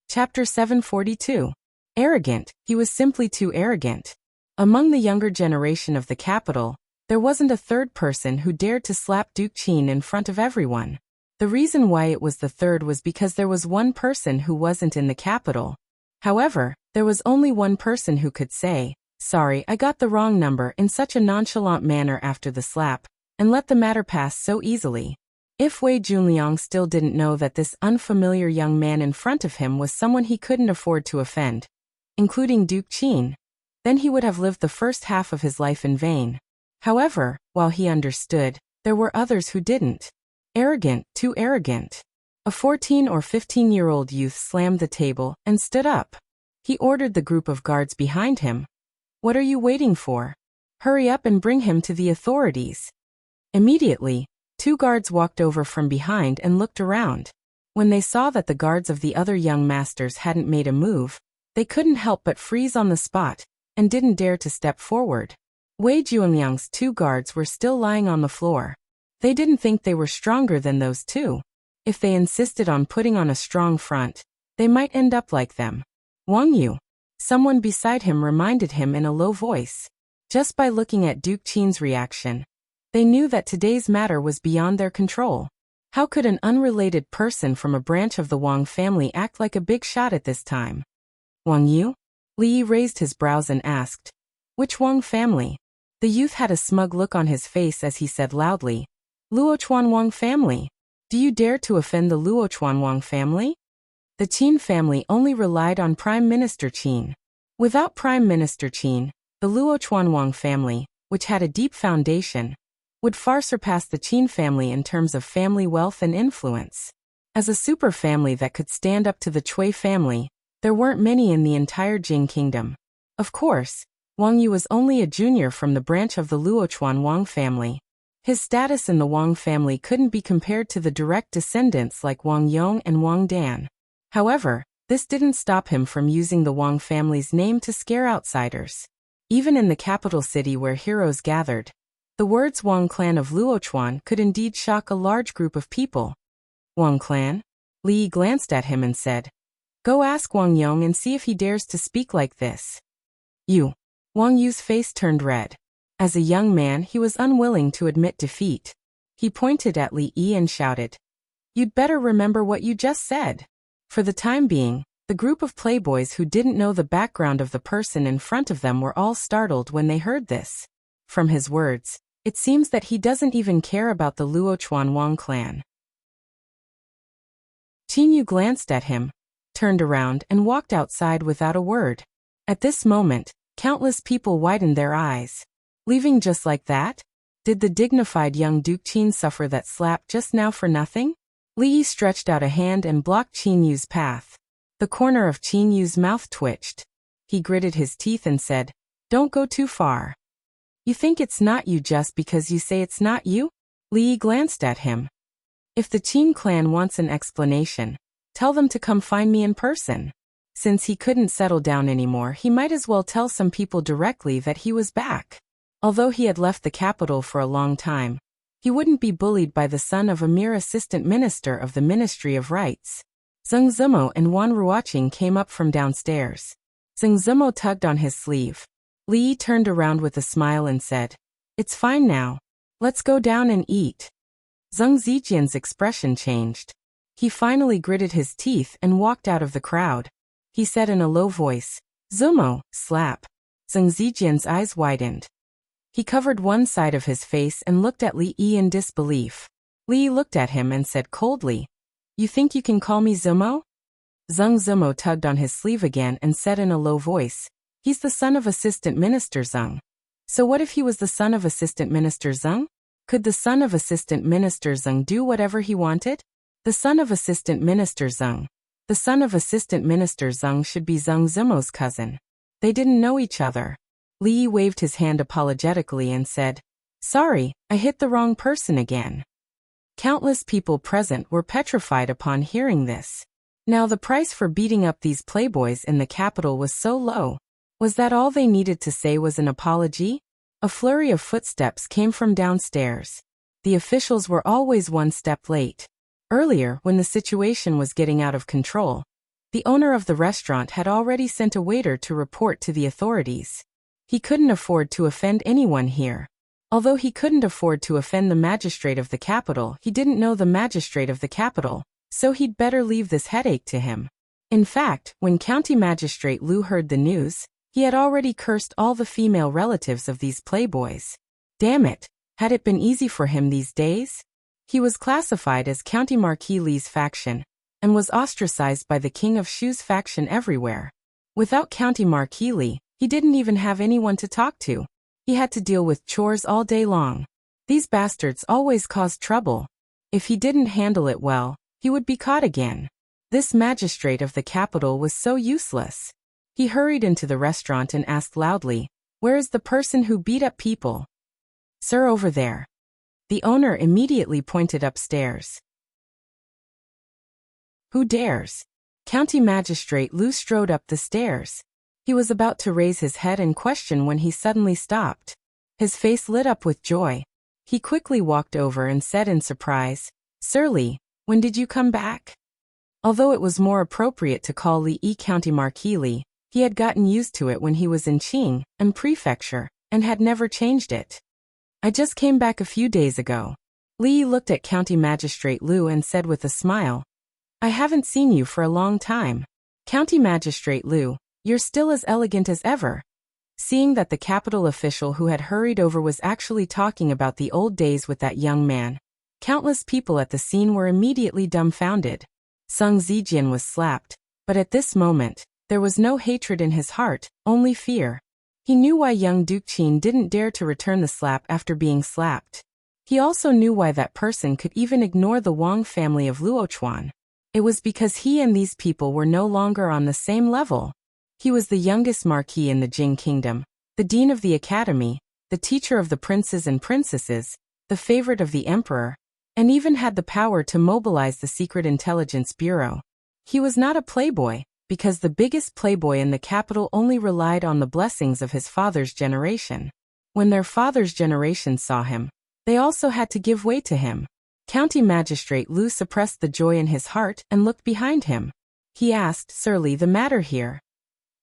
A: Chapter 742. Arrogant, he was simply too arrogant. Among the younger generation of the capital, there wasn't a third person who dared to slap Duke Qin in front of everyone. The reason why it was the third was because there was one person who wasn't in the capital. However, there was only one person who could say, "Sorry, I got the wrong number," in such a nonchalant manner after the slap, and let the matter pass so easily. If Wei Junliang still didn't know that this unfamiliar young man in front of him was someone he couldn't afford to offend, including Duke Qin, then he would have lived the first half of his life in vain. However, while he understood, there were others who didn't. Arrogant, too arrogant. A 14 or 15-year-old youth slammed the table and stood up. He ordered the group of guards behind him. "What are you waiting for? Hurry up and bring him to the authorities." Immediately, 2 guards walked over from behind and looked around. When they saw that the guards of the other young masters hadn't made a move, they couldn't help but freeze on the spot, and didn't dare to step forward. Wei Juanliang's 2 guards were still lying on the floor. They didn't think they were stronger than those 2. If they insisted on putting on a strong front, they might end up like them. "Wang Yu," someone beside him reminded him in a low voice. Just by looking at Duke Qin's reaction, they knew that today's matter was beyond their control. How could an unrelated person from a branch of the Wang family act like a big shot at this time? "Wang Yu?" Li Yi raised his brows and asked. "Which Wang family?" The youth had a smug look on his face as he said loudly, "Luochuan Wang family. Do you dare to offend the Luochuan Wang family?" The Qin family only relied on Prime Minister Qin. Without Prime Minister Qin, the Luochuan Wang family, which had a deep foundation, would far surpass the Qin family in terms of family wealth and influence. As a super family that could stand up to the Cui family, there weren't many in the entire Jing kingdom. Of course, Wang Yu was only a junior from the branch of the Luochuan Wang family. His status in the Wang family couldn't be compared to the direct descendants like Wang Yong and Wang Dan. However, this didn't stop him from using the Wang family's name to scare outsiders. Even in the capital city where heroes gathered, the words Wang clan of Luochuan could indeed shock a large group of people. "Wang clan?" Li Yi glanced at him and said, "Go ask Wang Yong and see if he dares to speak like this." "You." Wang Yu's face turned red. As a young man, he was unwilling to admit defeat. He pointed at Li Yi and shouted, "You'd better remember what you just said." For the time being, the group of playboys who didn't know the background of the person in front of them were all startled when they heard this. From his words, it seems that he doesn't even care about the Luochuan Wang clan. Qin Yu glanced at him, turned around and walked outside without a word. At this moment, countless people widened their eyes. Leaving just like that? Did the dignified young Duke Qin suffer that slap just now for nothing? Li Yi stretched out a hand and blocked Qin Yu's path. The corner of Qin Yu's mouth twitched. He gritted his teeth and said, "Don't go too far." "You think it's not you just because you say it's not you?" Li Yi glanced at him. "If the Qin clan wants an explanation, tell them to come find me in person." Since he couldn't settle down anymore, he might as well tell some people directly that he was back. Although he had left the capital for a long time, he wouldn't be bullied by the son of a mere assistant minister of the Ministry of Rights. Zheng Zimo and Wan Ruoqing came up from downstairs. Zheng Zimo tugged on his sleeve. Li Yi turned around with a smile and said, "It's fine now. Let's go down and eat." Zheng Zijian's expression changed. He finally gritted his teeth and walked out of the crowd. He said in a low voice, "Zumo, slap." Zheng Zijian's eyes widened. He covered one side of his face and looked at Li Yi in disbelief. Li Yi looked at him and said coldly, "You think you can call me Zumo?" Zheng Zumo tugged on his sleeve again and said in a low voice, "He's the son of Assistant Minister Zheng." So what if he was the son of Assistant Minister Zheng? Could the son of Assistant Minister Zheng do whatever he wanted? The son of Assistant Minister Zheng. The son of Assistant Minister Zheng should be Zheng Zimo's cousin. They didn't know each other. Li Yi waved his hand apologetically and said, "Sorry, I hit the wrong person again." Countless people present were petrified upon hearing this. Now the price for beating up these playboys in the capital was so low. Was that all they needed to say was an apology? A flurry of footsteps came from downstairs. The officials were always one step late. Earlier, when the situation was getting out of control, the owner of the restaurant had already sent a waiter to report to the authorities. He couldn't afford to offend anyone here. Although he couldn't afford to offend the magistrate of the capital, he didn't know the magistrate of the capital, so he'd better leave this headache to him. In fact, when County Magistrate Liu heard the news, he had already cursed all the female relatives of these playboys. Damn it, had it been easy for him these days? He was classified as County Marquis Li's faction, and was ostracized by the King of Shu's faction everywhere. Without County Marquis Li, He didn't even have anyone to talk to. He had to deal with chores all day long. These bastards always caused trouble. If he didn't handle it well, he would be caught again. This magistrate of the capital was so useless. He hurried into the restaurant and asked loudly, "Where is the person who beat up people?" "Sir, over there." The owner immediately pointed upstairs. "Who dares?" County Magistrate Lu strode up the stairs. He was about to raise his head and question when he suddenly stopped. His face lit up with joy. He quickly walked over and said in surprise, "Sir Li, when did you come back?" Although it was more appropriate to call Li County Marquis Li, he had gotten used to it when he was in Qing and Prefecture, and had never changed it. "I just came back a few days ago." Li looked at County Magistrate Lu and said with a smile, "I haven't seen you for a long time. County Magistrate Lu, you're still as elegant as ever." Seeing that the capital official who had hurried over was actually talking about the old days with that young man, countless people at the scene were immediately dumbfounded. Sung Zijian was slapped, but at this moment, there was no hatred in his heart, only fear. He knew why young Duke Qin didn't dare to return the slap after being slapped. He also knew why that person could even ignore the Wang family of Luochuan. It was because he and these people were no longer on the same level. He was the youngest marquis in the Jing kingdom, the dean of the academy, the teacher of the princes and princesses, the favorite of the emperor, and even had the power to mobilize the Secret Intelligence Bureau. He was not a playboy, because the biggest playboy in the capital only relied on the blessings of his father's generation. When their father's generation saw him, they also had to give way to him. County Magistrate Lu suppressed the joy in his heart and looked behind him. He asked, "Sir Li, the matter here?"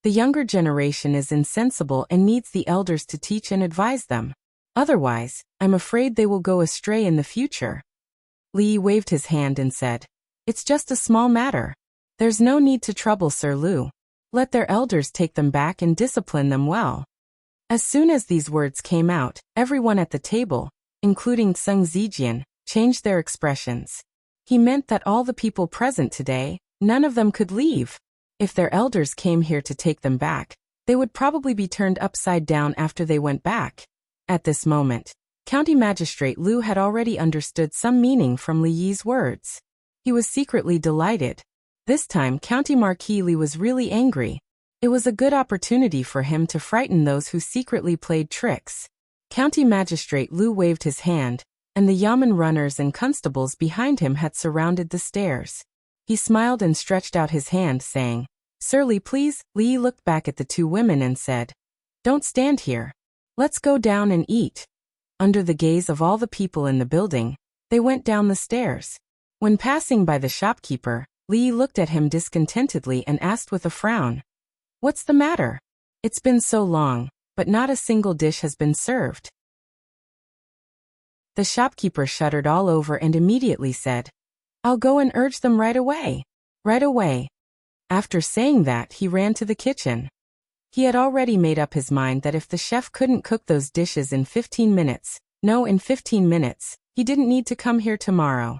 A: "The younger generation is insensible and needs the elders to teach and advise them. Otherwise, I'm afraid they will go astray in the future." Li waved his hand and said, "It's just a small matter. There's no need to trouble Sir Lu. Let their elders take them back and discipline them well." As soon as these words came out, everyone at the table, including Sung Zijian, changed their expressions. He meant that all the people present today, none of them could leave. If their elders came here to take them back, they would probably be turned upside down after they went back. At this moment, County Magistrate Lu had already understood some meaning from Li Yi's words. He was secretly delighted. This time County Marquis Li was really angry. It was a good opportunity for him to frighten those who secretly played tricks. County Magistrate Lu waved his hand, and the yamen runners and constables behind him had surrounded the stairs. He smiled and stretched out his hand, saying, "Sir Li, please." Li looked back at the two women and said, "Don't stand here. Let's go down and eat." Under the gaze of all the people in the building, they went down the stairs. When passing by the shopkeeper, Li looked at him discontentedly and asked with a frown, "What's the matter? It's been so long, but not a single dish has been served." The shopkeeper shuddered all over and immediately said, "I'll go and urge them right away. Right away." After saying that, he ran to the kitchen. He had already made up his mind that if the chef couldn't cook those dishes in 15 minutes, in 15 minutes, he didn't need to come here tomorrow.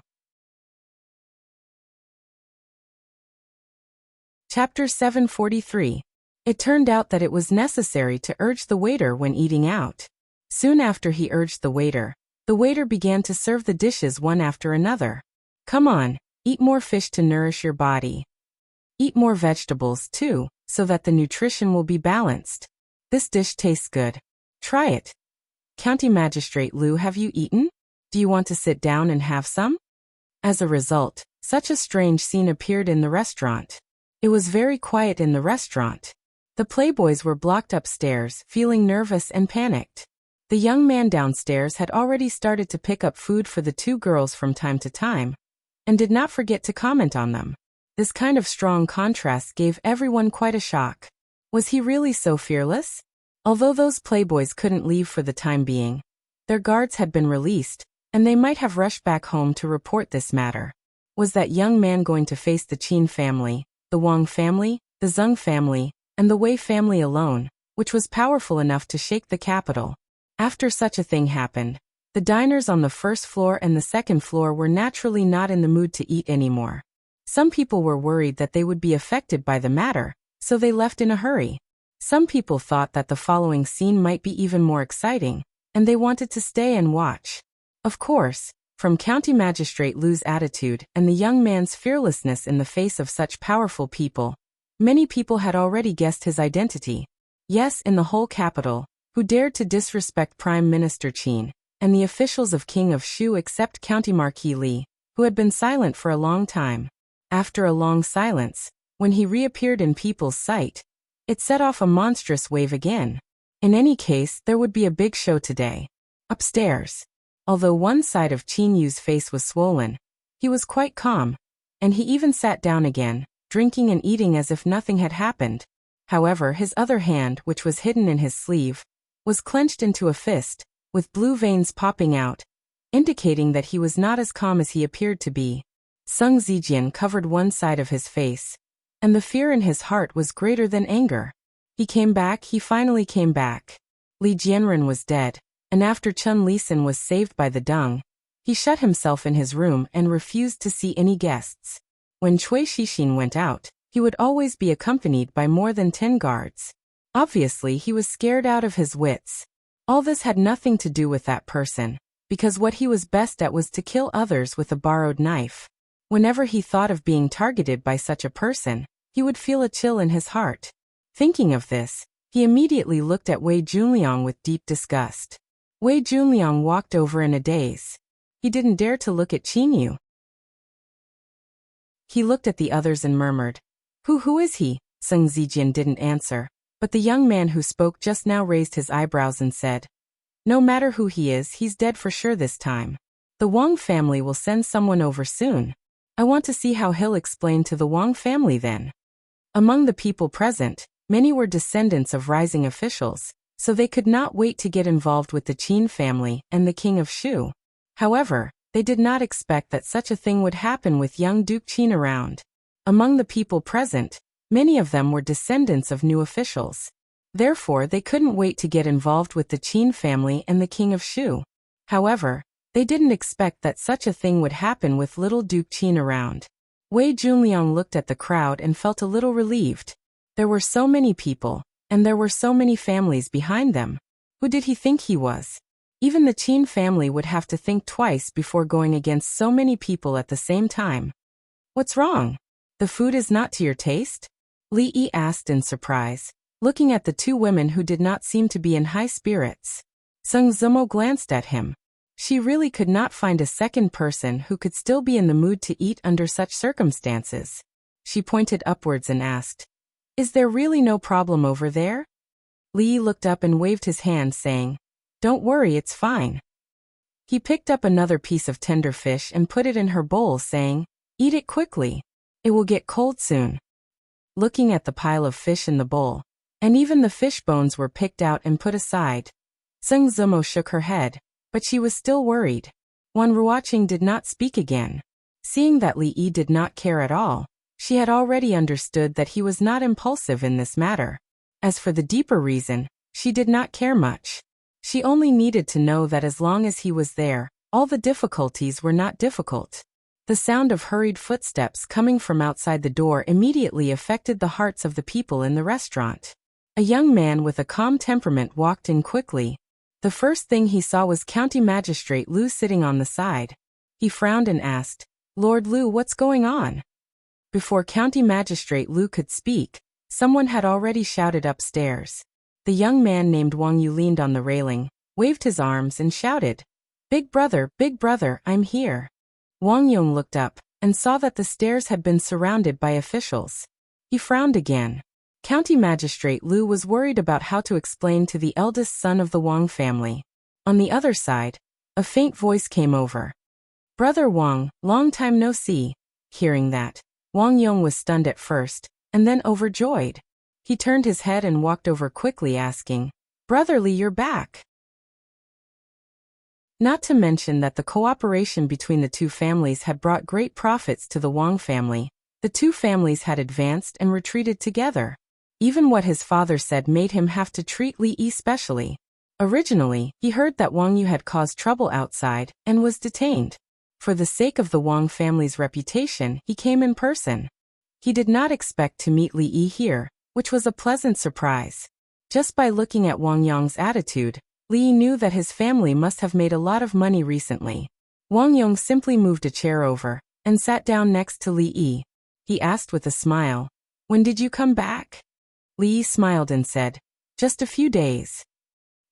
A: Chapter 743. It turned out that it was necessary to urge the waiter when eating out. Soon after he urged the waiter began to serve the dishes one after another. "Come on, eat more fish to nourish your body. Eat more vegetables too, so that the nutrition will be balanced. This dish tastes good. Try it." "County Magistrate Lu, have you eaten? Do you want to sit down and have some?" As a result, such a strange scene appeared in the restaurant. It was very quiet in the restaurant. The playboys were blocked upstairs, feeling nervous and panicked. The young man downstairs had already started to pick up food for the two girls from time to time, and did not forget to comment on them. This kind of strong contrast gave everyone quite a shock. Was he really so fearless? Although those playboys couldn't leave for the time being, their guards had been released, and they might have rushed back home to report this matter. Was that young man going to face the Qin family, the Wang family, the Zheng family, and the Wei family alone, which was powerful enough to shake the capital? After such a thing happened, the diners on the first floor and the second floor were naturally not in the mood to eat anymore. Some people were worried that they would be affected by the matter, so they left in a hurry. Some people thought that the following scene might be even more exciting, and they wanted to stay and watch. Of course, from County Magistrate Lu's attitude and the young man's fearlessness in the face of such powerful people, many people had already guessed his identity. Yes, in the whole capital, who dared to disrespect Prime Minister Qin and the officials of King of Shu except County Marquis Li, who had been silent for a long time. After a long silence, when he reappeared in people's sight, it set off a monstrous wave again. In any case, there would be a big show today. Upstairs. Although one side of Qin Yu's face was swollen, he was quite calm, and he even sat down again, drinking and eating as if nothing had happened. However, his other hand, which was hidden in his sleeve, was clenched into a fist, with blue veins popping out, indicating that he was not as calm as he appeared to be. Sung Zijian covered one side of his face, and the fear in his heart was greater than anger. He finally came back. Li Jianren was dead, and after Chun Lisan was saved by the dung, he shut himself in his room and refused to see any guests. When Cui Shixin went out, he would always be accompanied by more than 10 guards. Obviously, he was scared out of his wits. All this had nothing to do with that person, because what he was best at was to kill others with a borrowed knife. Whenever he thought of being targeted by such a person, he would feel a chill in his heart. Thinking of this, he immediately looked at Wei Junliang with deep disgust. Wei Junliang walked over in a daze. He didn't dare to look at Qin Yu. He looked at the others and murmured, Who is he?" Sung Zijian didn't answer, but the young man who spoke just now raised his eyebrows and said, "No matter who he is, he's dead for sure this time. The Wang family will send someone over soon. I want to see how he'll explain to the Wang family then." Among the people present, many were descendants of rising officials, so they could not wait to get involved with the Qin family and the King of Shu. However, they did not expect that such a thing would happen with young Duke Qin around. Among the people present, many of them were descendants of new officials. Therefore, they couldn't wait to get involved with the Qin family and the King of Shu. However, they didn't expect that such a thing would happen with little Duke Qin around. Wei Junliang looked at the crowd and felt a little relieved. There were so many people, and there were so many families behind them. Who did he think he was? Even the Qin family would have to think twice before going against so many people at the same time. "What's wrong? The food is not to your taste?" Li Yi asked in surprise, looking at the two women who did not seem to be in high spirits. Sung Zumo glanced at him. She really could not find a second person who could still be in the mood to eat under such circumstances. She pointed upwards and asked, "Is there really no problem over there?" Li Yi looked up and waved his hand, saying, "Don't worry, it's fine." He picked up another piece of tender fish and put it in her bowl, saying, "Eat it quickly. It will get cold soon." Looking at the pile of fish in the bowl, and even the fish bones were picked out and put aside, Sung Zumo shook her head, but she was still worried. Wan Ruoqing did not speak again. Seeing that Li Yi did not care at all, she had already understood that he was not impulsive in this matter. As for the deeper reason, she did not care much. She only needed to know that as long as he was there, all the difficulties were not difficult. The sound of hurried footsteps coming from outside the door immediately affected the hearts of the people in the restaurant. A young man with a calm temperament walked in quickly. The first thing he saw was County Magistrate Lu sitting on the side. He frowned and asked, "Lord Lu, what's going on?" Before County Magistrate Lu could speak, someone had already shouted upstairs. The young man named Wang Yu leaned on the railing, waved his arms and shouted, Big brother, I'm here." Wang Yong looked up and saw that the stairs had been surrounded by officials. He frowned again. County Magistrate Lu was worried about how to explain to the eldest son of the Wang family. On the other side, a faint voice came over. "Brother Wang, long time no see." Hearing that, Wang Yong was stunned at first, and then overjoyed. He turned his head and walked over quickly, asking, "Brother Li, you're back." Not to mention that the cooperation between the two families had brought great profits to the Wang family. The two families had advanced and retreated together. Even what his father said made him have to treat Li Yi specially. Originally, he heard that Wang Yu had caused trouble outside and was detained. For the sake of the Wang family's reputation, he came in person. He did not expect to meet Li Yi here, which was a pleasant surprise. Just by looking at Wang Yong's attitude, Li Yi knew that his family must have made a lot of money recently. Wang Yong simply moved a chair over and sat down next to Li Yi. He asked with a smile, "When did you come back?" Li Yi smiled and said, "Just a few days."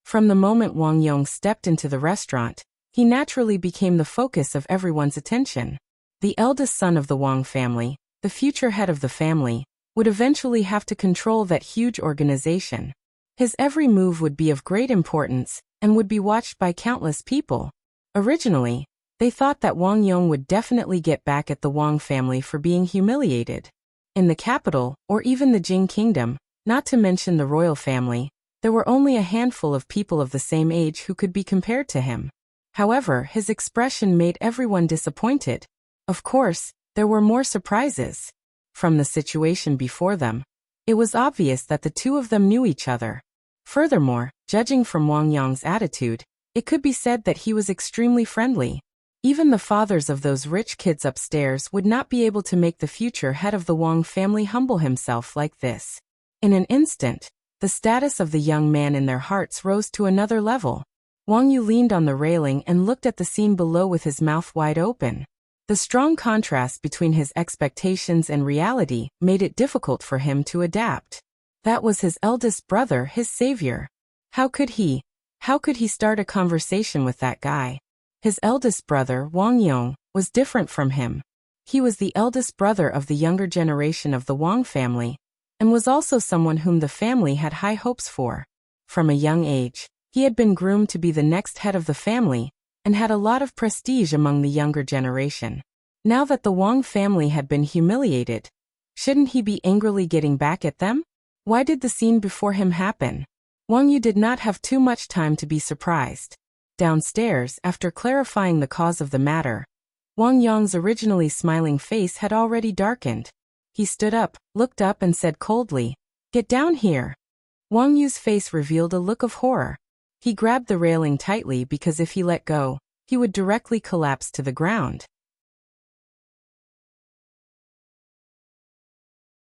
A: From the moment Wang Yong stepped into the restaurant, he naturally became the focus of everyone's attention. The eldest son of the Wang family, the future head of the family, would eventually have to control that huge organization. His every move would be of great importance and would be watched by countless people. Originally, they thought that Wang Yong would definitely get back at the Wang family for being humiliated. In the capital, or even the Jing kingdom, not to mention the royal family, there were only a handful of people of the same age who could be compared to him. However, his expression made everyone disappointed. Of course, there were more surprises. From the situation before them, it was obvious that the two of them knew each other. Furthermore, judging from Wang Yong's attitude, it could be said that he was extremely friendly. Even the fathers of those rich kids upstairs would not be able to make the future head of the Wang family humble himself like this. In an instant, the status of the young man in their hearts rose to another level. Wang Yu leaned on the railing and looked at the scene below with his mouth wide open. The strong contrast between his expectations and reality made it difficult for him to adapt. That was his eldest brother, his savior. How could he start a conversation with that guy? His eldest brother, Wang Yong, was different from him. He was the eldest brother of the younger generation of the Wang family, and was also someone whom the family had high hopes for. From a young age, he had been groomed to be the next head of the family, and had a lot of prestige among the younger generation. Now that the Wang family had been humiliated, shouldn't he be angrily getting back at them? Why did the scene before him happen? Wang Yu did not have too much time to be surprised. Downstairs, after clarifying the cause of the matter, Wang Yong's originally smiling face had already darkened. He stood up, looked up and said coldly, "Get down here." Wang Yu's face revealed a look of horror. He grabbed the railing tightly because if he let go, he would directly collapse to the ground.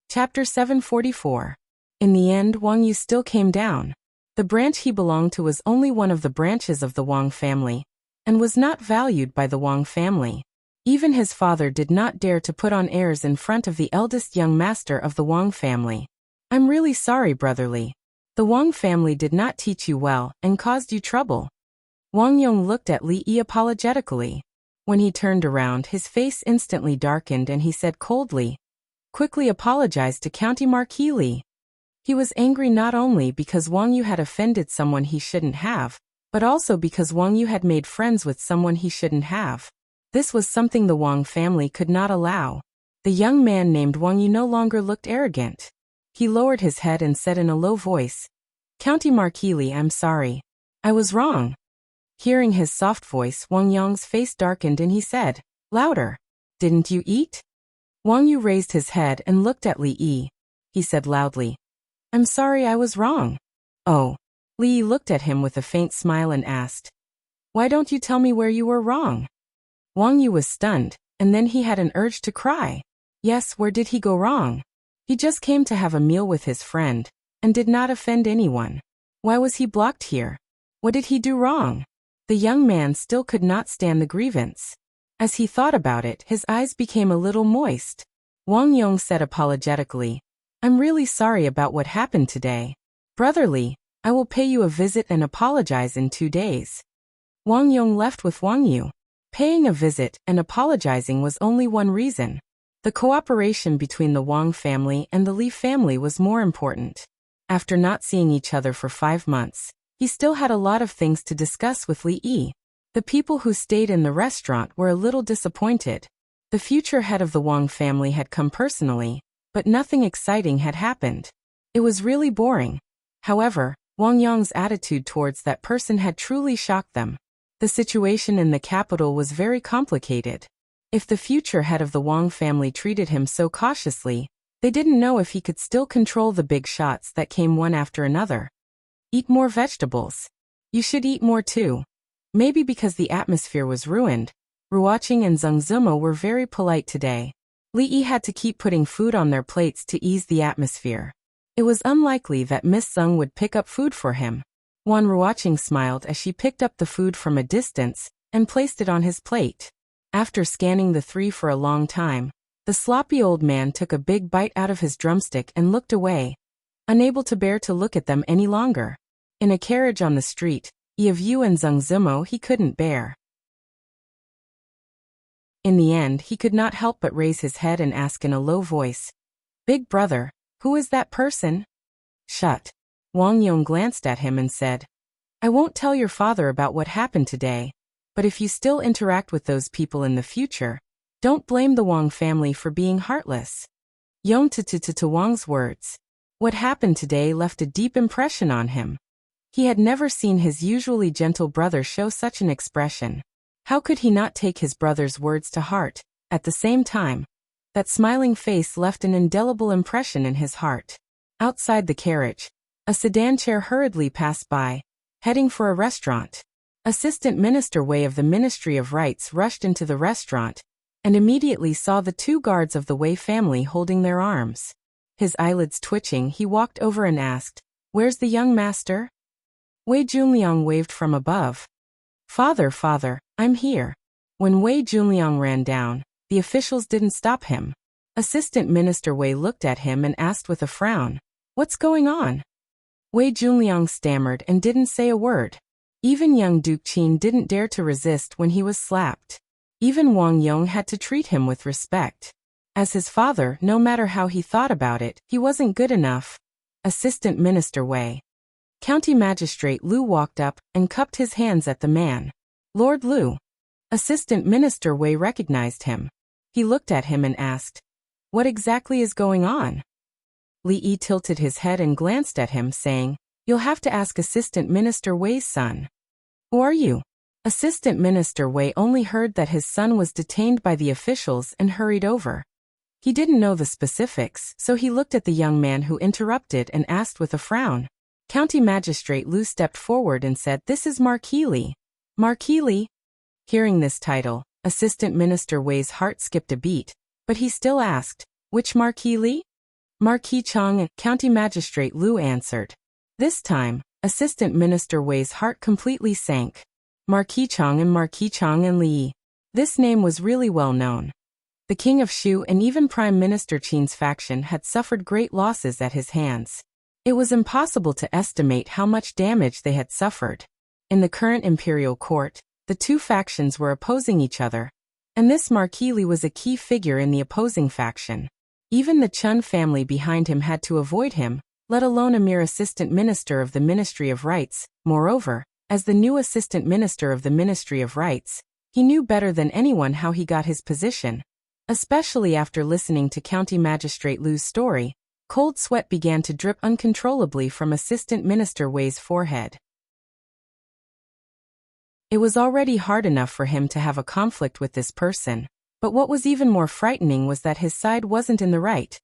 A: Chapter 744. In the end, Wang Yu still came down. The branch he belonged to was only one of the branches of the Wang family, and was not valued by the Wang family. Even his father did not dare to put on airs in front of the eldest young master of the Wang family. "I'm really sorry, brotherly. The Wang family did not teach you well and caused you trouble." Wang Yong looked at Li Yi apologetically. When he turned around, his face instantly darkened and he said coldly, "Quickly apologize to County Marquis Li." He was angry not only because Wang Yu had offended someone he shouldn't have, but also because Wang Yu had made friends with someone he shouldn't have. This was something the Wang family could not allow. The young man named Wang Yu no longer looked arrogant. He lowered his head and said in a low voice, "County Marquis Li, I'm sorry. I was wrong." Hearing his soft voice, Wang Yong's face darkened and he said, louder, "Didn't you eat?" Wang Yu raised his head and looked at Li Yi. He said loudly, "I'm sorry, I was wrong." "Oh." Li Yi looked at him with a faint smile and asked, "Why don't you tell me where you were wrong?" Wang Yu was stunned, and then he had an urge to cry. Yes, where did he go wrong? He just came to have a meal with his friend, and did not offend anyone. Why was he blocked here? What did he do wrong? The young man still could not stand the grievance. As he thought about it, his eyes became a little moist. Wang Yong said apologetically, "I'm really sorry about what happened today. Brotherly, I will pay you a visit and apologize in 2 days." Wang Yong left with Wang Yu. Paying a visit and apologizing was only one reason. The cooperation between the Wang family and the Li family was more important. After not seeing each other for 5 months, he still had a lot of things to discuss with Li Yi. The people who stayed in the restaurant were a little disappointed. The future head of the Wang family had come personally, but nothing exciting had happened. It was really boring. However, Wang Yong's attitude towards that person had truly shocked them. The situation in the capital was very complicated. If the future head of the Wang family treated him so cautiously, they didn't know if he could still control the big shots that came one after another. Eat more vegetables. You should eat more too. Maybe because the atmosphere was ruined, Ruoqing and Zheng Zimo were very polite today. Li Yi had to keep putting food on their plates to ease the atmosphere. It was unlikely that Miss Sung would pick up food for him. Wan Ruoqing smiled as she picked up the food from a distance and placed it on his plate. After scanning the three for a long time, the sloppy old man took a big bite out of his drumstick and looked away, unable to bear to look at them any longer. In a carriage on the street, Ye Yu and Zheng Zimo he couldn't bear. In the end, he could not help but raise his head and ask in a low voice, "Big brother, who is that person?" "Shut." Wang Yong glanced at him and said, "I won't tell your father about what happened today, but if you still interact with those people in the future, don't blame the Wang family for being heartless." Yong to Wang's words. What happened today left a deep impression on him. He had never seen his usually gentle brother show such an expression. How could he not take his brother's words to heart? At the same time, that smiling face left an indelible impression in his heart. Outside the carriage, a sedan chair hurriedly passed by, heading for a restaurant. Assistant Minister Wei of the Ministry of Rights rushed into the restaurant and immediately saw the two guards of the Wei family holding their arms. His eyelids twitching, he walked over and asked, "Where's the young master?" Wei Junliang waved from above. Father, I'm here." When Wei Junliang ran down, the officials didn't stop him. Assistant Minister Wei looked at him and asked with a frown, "What's going on?" Wei Junliang stammered and didn't say a word. Even young Duke Qin didn't dare to resist when he was slapped. Even Wang Yong had to treat him with respect. As his father, no matter how he thought about it, he wasn't good enough. Assistant Minister Wei. County Magistrate Liu walked up and cupped his hands at the man. "Lord Liu." Assistant Minister Wei recognized him. He looked at him and asked, "What exactly is going on?" Li Yi tilted his head and glanced at him, saying, "You'll have to ask Assistant Minister Wei's son." "Who are you?" Assistant Minister Wei only heard that his son was detained by the officials and hurried over. He didn't know the specifics, so he looked at the young man who interrupted and asked with a frown. County Magistrate Liu stepped forward and said, "This is Marquis Li." Marquis Li? Hearing this title, Assistant Minister Wei's heart skipped a beat, but he still asked, "Which Marquis Li?" "Marquis Chang," County Magistrate Liu answered. This time, Assistant Minister Wei's heart completely sank. Marquis Chang and Li Yi. This name was really well known. The King of Shu and even Prime Minister Qin's faction had suffered great losses at his hands. It was impossible to estimate how much damage they had suffered. In the current imperial court, the two factions were opposing each other, and this Marquis Li was a key figure in the opposing faction. Even the Chun family behind him had to avoid him, let alone a mere assistant minister of the Ministry of Rights. Moreover, as the new assistant minister of the Ministry of Rights, he knew better than anyone how he got his position. Especially after listening to County Magistrate Liu's story, cold sweat began to drip uncontrollably from Assistant Minister Wei's forehead. It was already hard enough for him to have a conflict with this person, but what was even more frightening was that his side wasn't in the right.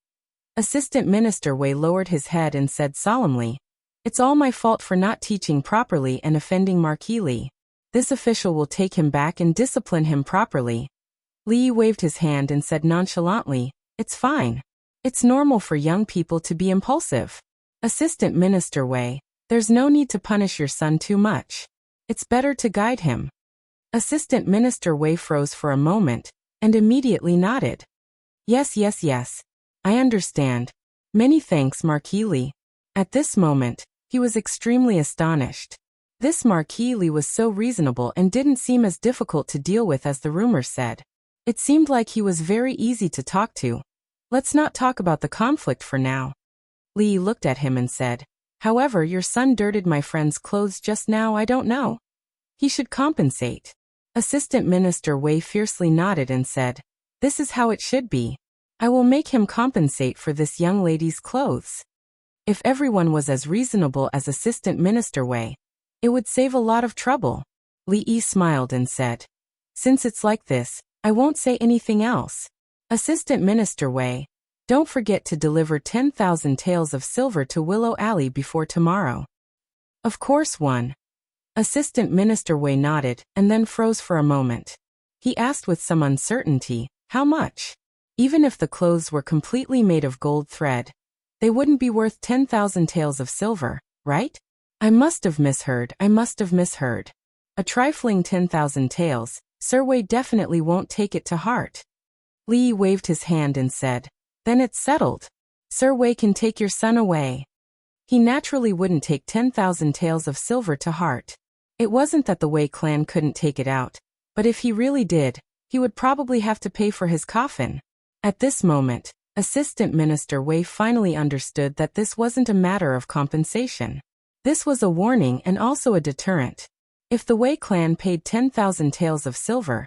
A: Assistant Minister Wei lowered his head and said solemnly, "It's all my fault for not teaching properly and offending Marquis Li. This official will take him back and discipline him properly." Li waved his hand and said nonchalantly, "It's fine. It's normal for young people to be impulsive. Assistant Minister Wei, there's no need to punish your son too much. It's better to guide him." Assistant Minister Wei froze for a moment and immediately nodded. Yes. I understand. Many thanks, Marquis Li." At this moment, he was extremely astonished. This Marquis Li was so reasonable and didn't seem as difficult to deal with as the rumors said. It seemed like he was very easy to talk to. "Let's not talk about the conflict for now." Li looked at him and said, "However, your son dirtied my friend's clothes just now. I don't know. He should compensate." Assistant Minister Wei fiercely nodded and said, "This is how it should be. I will make him compensate for this young lady's clothes." If everyone was as reasonable as Assistant Minister Wei, it would save a lot of trouble. Li Yi smiled and said, "Since it's like this, I won't say anything else. Assistant Minister Wei, don't forget to deliver 10,000 taels of silver to Willow Alley before tomorrow." "Of course, one." Assistant Minister Wei nodded and then froze for a moment. He asked with some uncertainty, "How much?" Even if the clothes were completely made of gold thread, They wouldn't be worth 10,000 taels of silver, right? I must have misheard. A trifling 10,000 taels, Sir Wei definitely won't take it to heart. Li Yi waved his hand and said, then it's settled. Sir Wei can take your son away. He naturally wouldn't take 10,000 taels of silver to heart. It wasn't that the Wei clan couldn't take it out, but if he really did, he would probably have to pay for his coffin. At this moment, Assistant Minister Wei finally understood that this wasn't a matter of compensation. This was a warning and also a deterrent. If the Wei clan paid 10,000 taels of silver,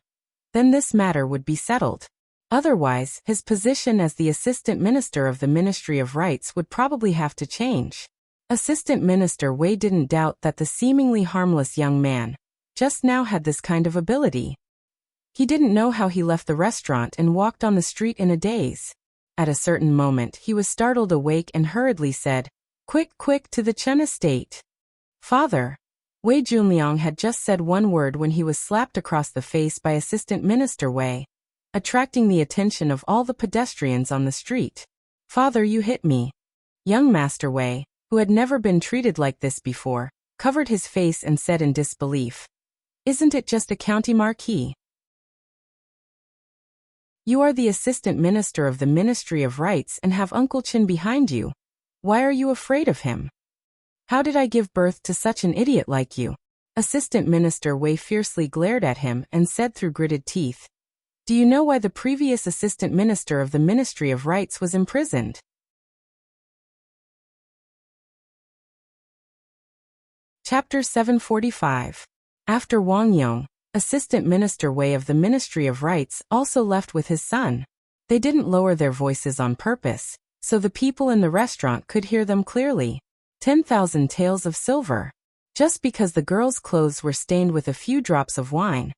A: then this matter would be settled. Otherwise, his position as the Assistant Minister of the Ministry of Rights would probably have to change. Assistant Minister Wei didn't doubt that the seemingly harmless young man just now had this kind of ability. He didn't know how he left the restaurant and walked on the street in a daze. At a certain moment, he was startled awake and hurriedly said, quick, to the Chen estate. Father. Wei Junliang had just said one word when he was slapped across the face by Assistant Minister Wei, attracting the attention of all the pedestrians on the street. Father, you hit me. Young Master Wei, who had never been treated like this before, covered his face and said in disbelief, isn't it just a county marquis? You are the Assistant Minister of the Ministry of Rights and have Uncle Chen behind you. Why are you afraid of him? How did I give birth to such an idiot like you? Assistant Minister Wei fiercely glared at him and said through gritted teeth, do you know why the previous Assistant Minister of the Ministry of Rights was imprisoned? Chapter 745. After Wang Yong, Assistant Minister Wei of the Ministry of Rights also left with his son. They didn't lower their voices on purpose, so the people in the restaurant could hear them clearly. 10,000 taels of silver. Just because the girls' clothes were stained with a few drops of wine,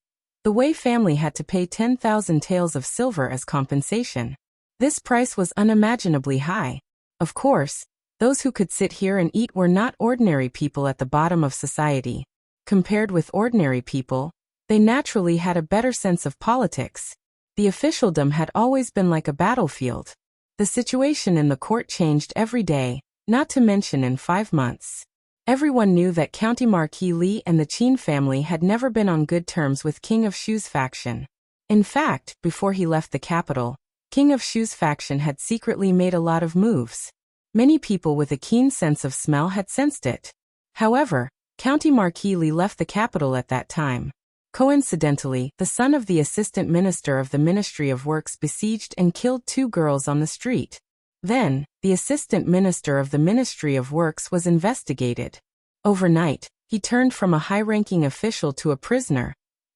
A: the Wei family had to pay 10,000 taels of silver as compensation. This price was unimaginably high. Of course, those who could sit here and eat were not ordinary people at the bottom of society. Compared with ordinary people, they naturally had a better sense of politics. The officialdom had always been like a battlefield. The situation in the court changed every day, not to mention in 5 months. Everyone knew that County Marquis Li and the Qin family had never been on good terms with King of Shu's faction. In fact, before he left the capital, King of Shu's faction had secretly made a lot of moves. Many people with a keen sense of smell had sensed it. However, County Marquis Li left the capital at that time. Coincidentally, the son of the Assistant Minister of the Ministry of Works besieged and killed 2 girls on the street. Then, the Assistant Minister of the Ministry of Works was investigated. Overnight, he turned from a high-ranking official to a prisoner.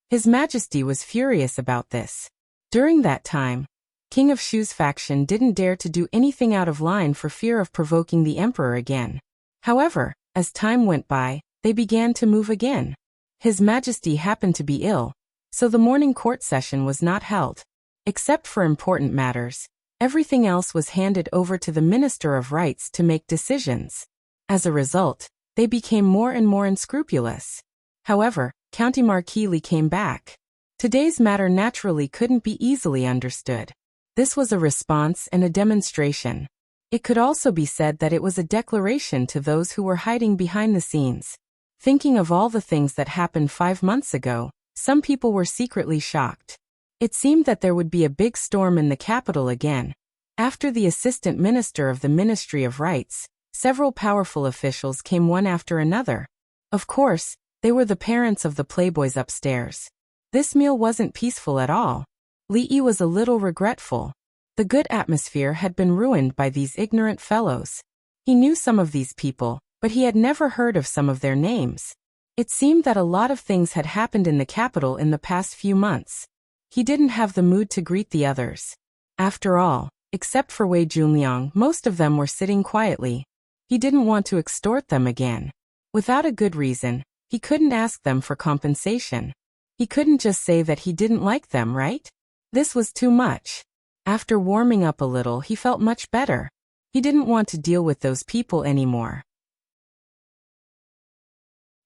A: His Majesty was furious about this. During that time, King of Shu's faction didn't dare to do anything out of line for fear of provoking the emperor again. However, as time went by, they began to move again. His Majesty happened to be ill, so the morning court session was not held. Except for important matters, everything else was handed over to the Minister of Rights to make decisions. As a result, they became more and more unscrupulous. However, County Marquis Li came back. Today's matter naturally couldn't be easily understood. This was a response and a demonstration. It could also be said that it was a declaration to those who were hiding behind the scenes. Thinking of all the things that happened 5 months ago, some people were secretly shocked. It seemed that there would be a big storm in the capital again. After the Assistant Minister of the Ministry of Rights, several powerful officials came one after another. Of course, they were the parents of the playboys upstairs. This meal wasn't peaceful at all. Li Yi was a little regretful. The good atmosphere had been ruined by these ignorant fellows. He knew some of these people, but he had never heard of some of their names. It seemed that a lot of things had happened in the capital in the past few months. He didn't have the mood to greet the others. After all, except for Wei Junliang, most of them were sitting quietly. He didn't want to extort them again. Without a good reason, he couldn't ask them for compensation. He couldn't just say that he didn't like them, right? This was too much. After warming up a little, he felt much better. He didn't want to deal with those people anymore.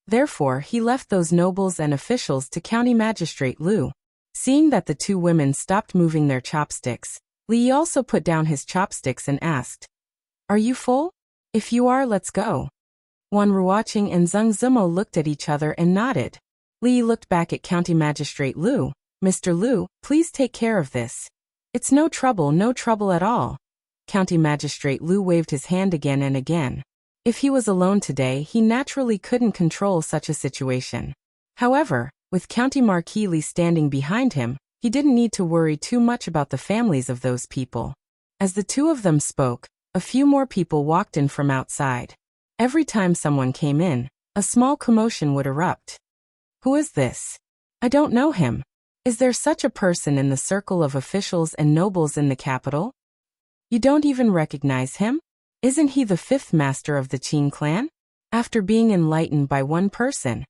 A: Therefore, he left those nobles and officials to County Magistrate Liu. Seeing that the 2 women stopped moving their chopsticks, Li Yi also put down his chopsticks and asked, Are you full? If you are, let's go. Wan Ruoqing and Zheng Zimo looked at each other and nodded. Li looked back at County Magistrate Lu. Mr. Lu, please take care of this. It's no trouble at all. County Magistrate Lu waved his hand again and again. If he was alone today, he naturally couldn't control such a situation. However, with County Marquis Li standing behind him, he didn't need to worry too much about the families of those people. As the two of them spoke, a few more people walked in from outside. Every time someone came in, a small commotion would erupt. Who is this? I don't know him. Is there such a person in the circle of officials and nobles in the capital? You don't even recognize him? Isn't he the fifth master of the Qin clan? After being enlightened by one person,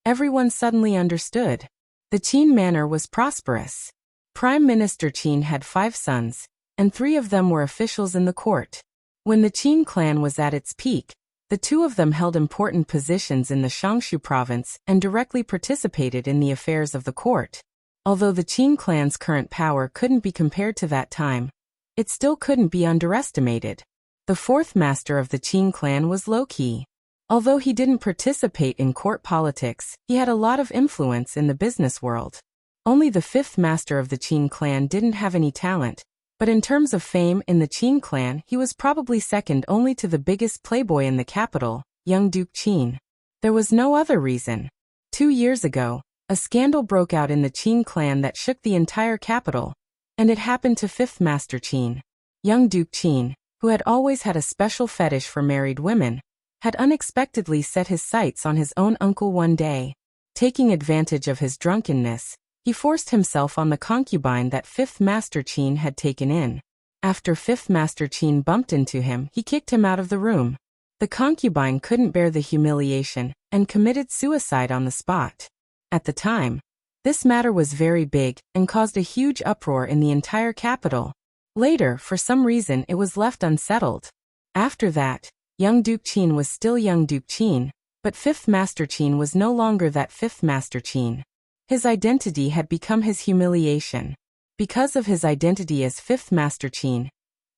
A: everyone suddenly understood. The Qin manor was prosperous. Prime Minister Qin had 5 sons, and 3 of them were officials in the court. When the Qin clan was at its peak, the 2 of them held important positions in the Shangshu province and directly participated in the affairs of the court. Although the Qin clan's current power couldn't be compared to that time, it still couldn't be underestimated. The 4th master of the Qin clan was low-key. Although he didn't participate in court politics, he had a lot of influence in the business world. Only the 5th master of the Qin clan didn't have any talent, but in terms of fame in the Qin clan, he was probably second only to the biggest playboy in the capital, young Duke Qin. There was no other reason. 2 years ago, a scandal broke out in the Qin clan that shook the entire capital, and it happened to 5th master Qin. Young Duke Qin, who had always had a special fetish for married women, had unexpectedly set his sights on his own uncle one day. Taking advantage of his drunkenness, he forced himself on the concubine that 5th Master Qin had taken in. After 5th Master Qin bumped into him, he kicked him out of the room. The concubine couldn't bear the humiliation and committed suicide on the spot. At the time, this matter was very big and caused a huge uproar in the entire capital. Later, for some reason, it was left unsettled. After that, young Duke Qin was still young Duke Qin, but 5th Master Qin was no longer that 5th Master Qin. His identity had become his humiliation. Because of his identity as 5th Master Qin,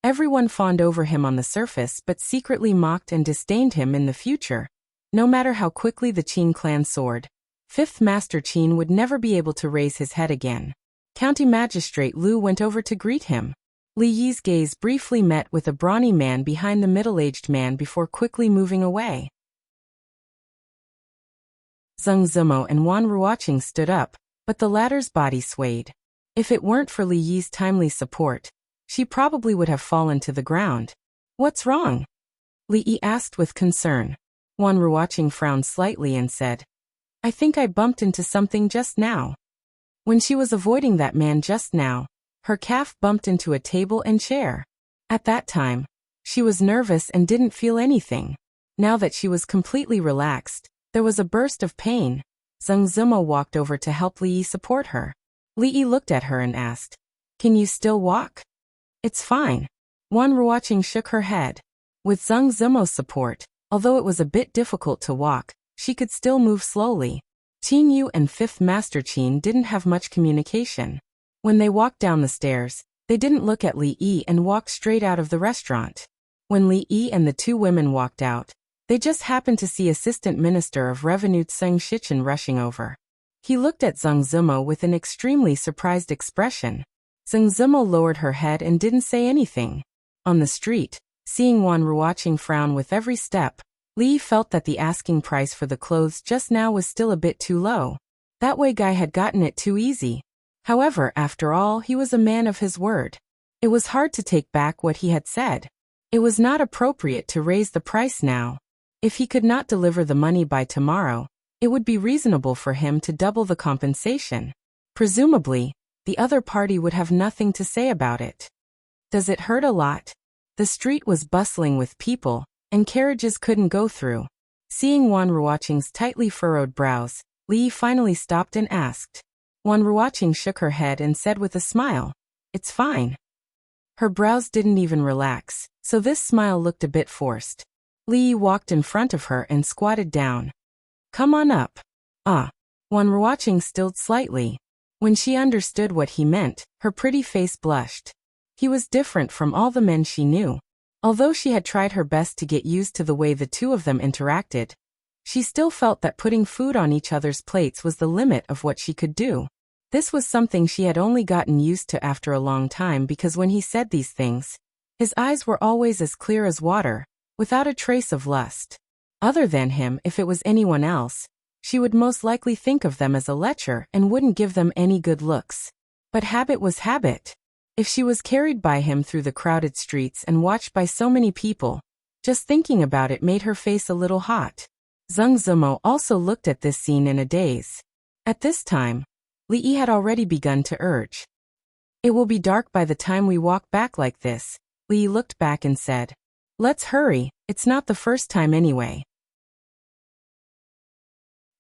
A: everyone fawned over him on the surface but secretly mocked and disdained him in the future. No matter how quickly the Qin clan soared, 5th Master Qin would never be able to raise his head again. County Magistrate Lu went over to greet him. Li Yi's gaze briefly met with a brawny man behind the middle-aged man before quickly moving away. Zheng Zimo and Wan Ruoqing stood up, but the latter's body swayed. If it weren't for Li Yi's timely support, she probably would have fallen to the ground. What's wrong? Li Yi asked with concern. Wan Ruoqing frowned slightly and said, I think I bumped into something just now. When she was avoiding that man just now, her calf bumped into a table and chair. At that time, she was nervous and didn't feel anything. Now that she was completely relaxed, there was a burst of pain. Zheng Zimo walked over to help Li Yi support her. Li Yi looked at her and asked, Can you still walk? It's fine. Wan Ruoqing shook her head. With Zheng Zimo's support, although it was a bit difficult to walk, she could still move slowly. Qin Yu and 5th Master Qin didn't have much communication. When they walked down the stairs, they didn't look at Li Yi and walked straight out of the restaurant. When Li Yi and the 2 women walked out, they just happened to see Assistant Minister of Revenue Tseng Shichen rushing over. He looked at Zheng Zimo with an extremely surprised expression. Zheng Zimo lowered her head and didn't say anything. On the street, seeing Wan Ruoqing frown with every step, Li felt that the asking price for the clothes just now was still a bit too low. That Wei guy had gotten it too easy. However, after all, he was a man of his word. It was hard to take back what he had said. It was not appropriate to raise the price now. If he could not deliver the money by tomorrow, it would be reasonable for him to double the compensation. Presumably, the other party would have nothing to say about it. Does it hurt a lot? The street was bustling with people, and carriages couldn't go through. Seeing Wan Ruoqing's tightly furrowed brows, Li finally stopped and asked. Wan Ruoqing shook her head and said with a smile, It's fine. Her brows didn't even relax, so this smile looked a bit forced. Li walked in front of her and squatted down. Come on up. Ah. Wan Ruoqing stilled slightly. When she understood what he meant, her pretty face blushed. He was different from all the men she knew. Although she had tried her best to get used to the way the two of them interacted, she still felt that putting food on each other's plates was the limit of what she could do. This was something she had only gotten used to after a long time, because when he said these things, his eyes were always as clear as water, without a trace of lust. Other than him, if it was anyone else, she would most likely think of them as a lecher and wouldn't give them any good looks. But habit was habit. If she was carried by him through the crowded streets and watched by so many people, just thinking about it made her face a little hot. Zheng Zibo also looked at this scene in a daze. At this time, Li Yi had already begun to urge. "It will be dark by the time we walk back like this." Li Yi looked back and said, "Let's hurry, it's not the first time anyway."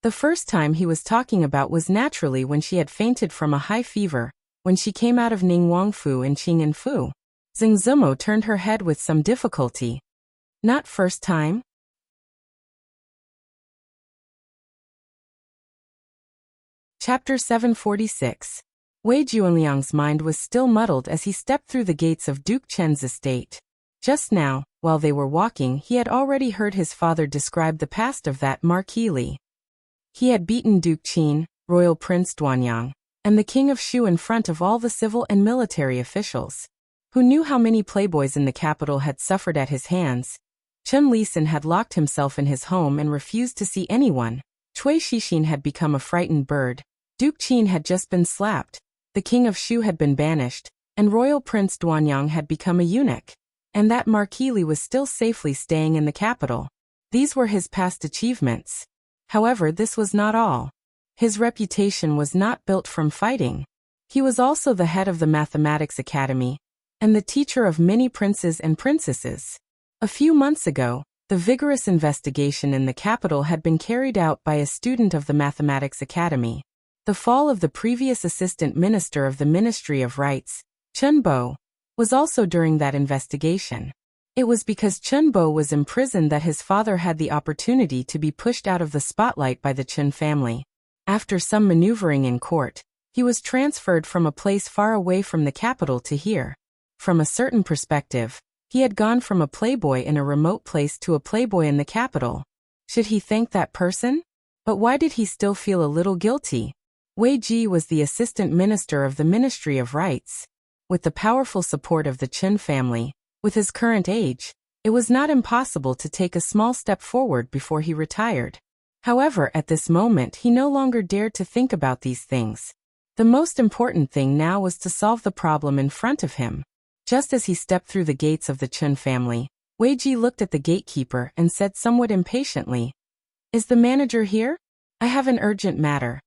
A: The first time he was talking about was naturally when she had fainted from a high fever, when she came out of Ningguangfu and Qing'anfu. Zheng Zibo turned her head with some difficulty. "Not first time?" Chapter 746. Wei Juanliang's mind was still muddled as he stepped through the gates of Duke Chen's estate. Just now, while they were walking, he had already heard his father describe the past of that Marquis Li. He had beaten Duke Qin, Royal Prince Duanyang, and the King of Shu in front of all the civil and military officials. Who knew how many playboys in the capital had suffered at his hands? Chen Lisan had locked himself in his home and refused to see anyone. Cui Shixin had become a frightened bird. Duke Qin had just been slapped. The King of Shu had been banished, and Royal Prince Duanyang had become a eunuch. And that Marquis Li was still safely staying in the capital. These were his past achievements. However, this was not all. His reputation was not built from fighting. He was also the head of the Mathematics Academy, and the teacher of many princes and princesses. A few months ago, the vigorous investigation in the capital had been carried out by a student of the Mathematics Academy. The fall of the previous assistant minister of the Ministry of Rights, Chen Bo, was also during that investigation. It was because Chen Bo was imprisoned that his father had the opportunity to be pushed out of the spotlight by the Chen family. After some maneuvering in court, he was transferred from a place far away from the capital to here. From a certain perspective, he had gone from a playboy in a remote place to a playboy in the capital. Should he thank that person? But why did he still feel a little guilty? Wei Ji was the assistant minister of the Ministry of Rights. With the powerful support of the Chen family, with his current age, it was not impossible to take a small step forward before he retired. However, at this moment he no longer dared to think about these things. The most important thing now was to solve the problem in front of him. Just as he stepped through the gates of the Chen family, Wei Ji looked at the gatekeeper and said somewhat impatiently, "Is the manager here? I have an urgent matter."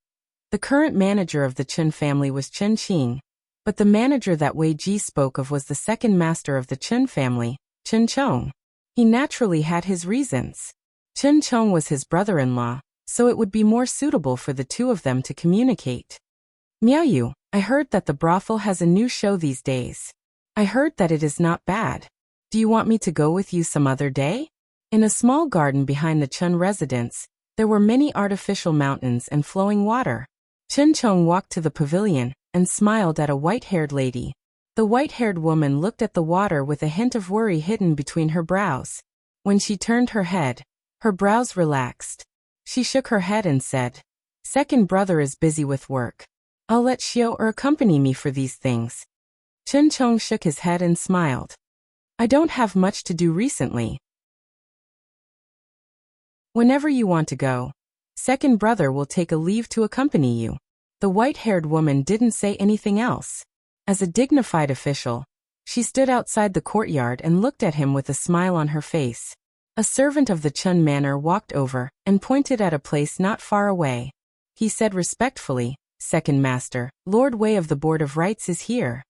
A: The current manager of the Chen family was Chen Qing, but the manager that Wei Ji spoke of was the second master of the Chen family, Chen Chong. He naturally had his reasons. Chen Chong was his brother-in-law, so it would be more suitable for the two of them to communicate. "Miaoyu, I heard that the brothel has a new show these days. I heard that it is not bad. Do you want me to go with you some other day?" In a small garden behind the Chen residence, there were many artificial mountains and flowing water. Chen Chong walked to the pavilion and smiled at a white-haired lady. The white-haired woman looked at the water with a hint of worry hidden between her brows. When she turned her head, her brows relaxed. She shook her head and said, "Second brother is busy with work. I'll let Xiao accompany me for these things." Chen Chong shook his head and smiled. "I don't have much to do recently. Whenever you want to go, second brother will take a leave to accompany you." The white-haired woman didn't say anything else. As a dignified official, she stood outside the courtyard and looked at him with a smile on her face. A servant of the Chen manor walked over and pointed at a place not far away. He said respectfully, "Second master, Lord Wei of the Board of Rights is here."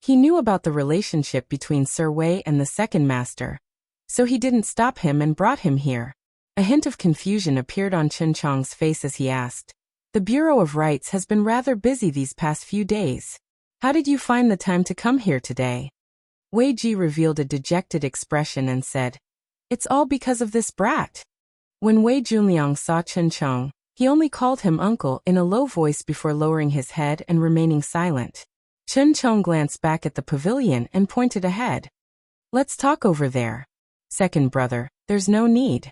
A: He knew about the relationship between Sir Wei and the second master, so he didn't stop him and brought him here. A hint of confusion appeared on Chen Chong's face as he asked, "The Bureau of Rights has been rather busy these past few days. How did you find the time to come here today?" Wei Ji revealed a dejected expression and said, "It's all because of this brat." When Wei Junliang saw Chen Chong, he only called him uncle in a low voice before lowering his head and remaining silent. Chen Chong glanced back at the pavilion and pointed ahead. Let's talk over there. Second brother, there's no need.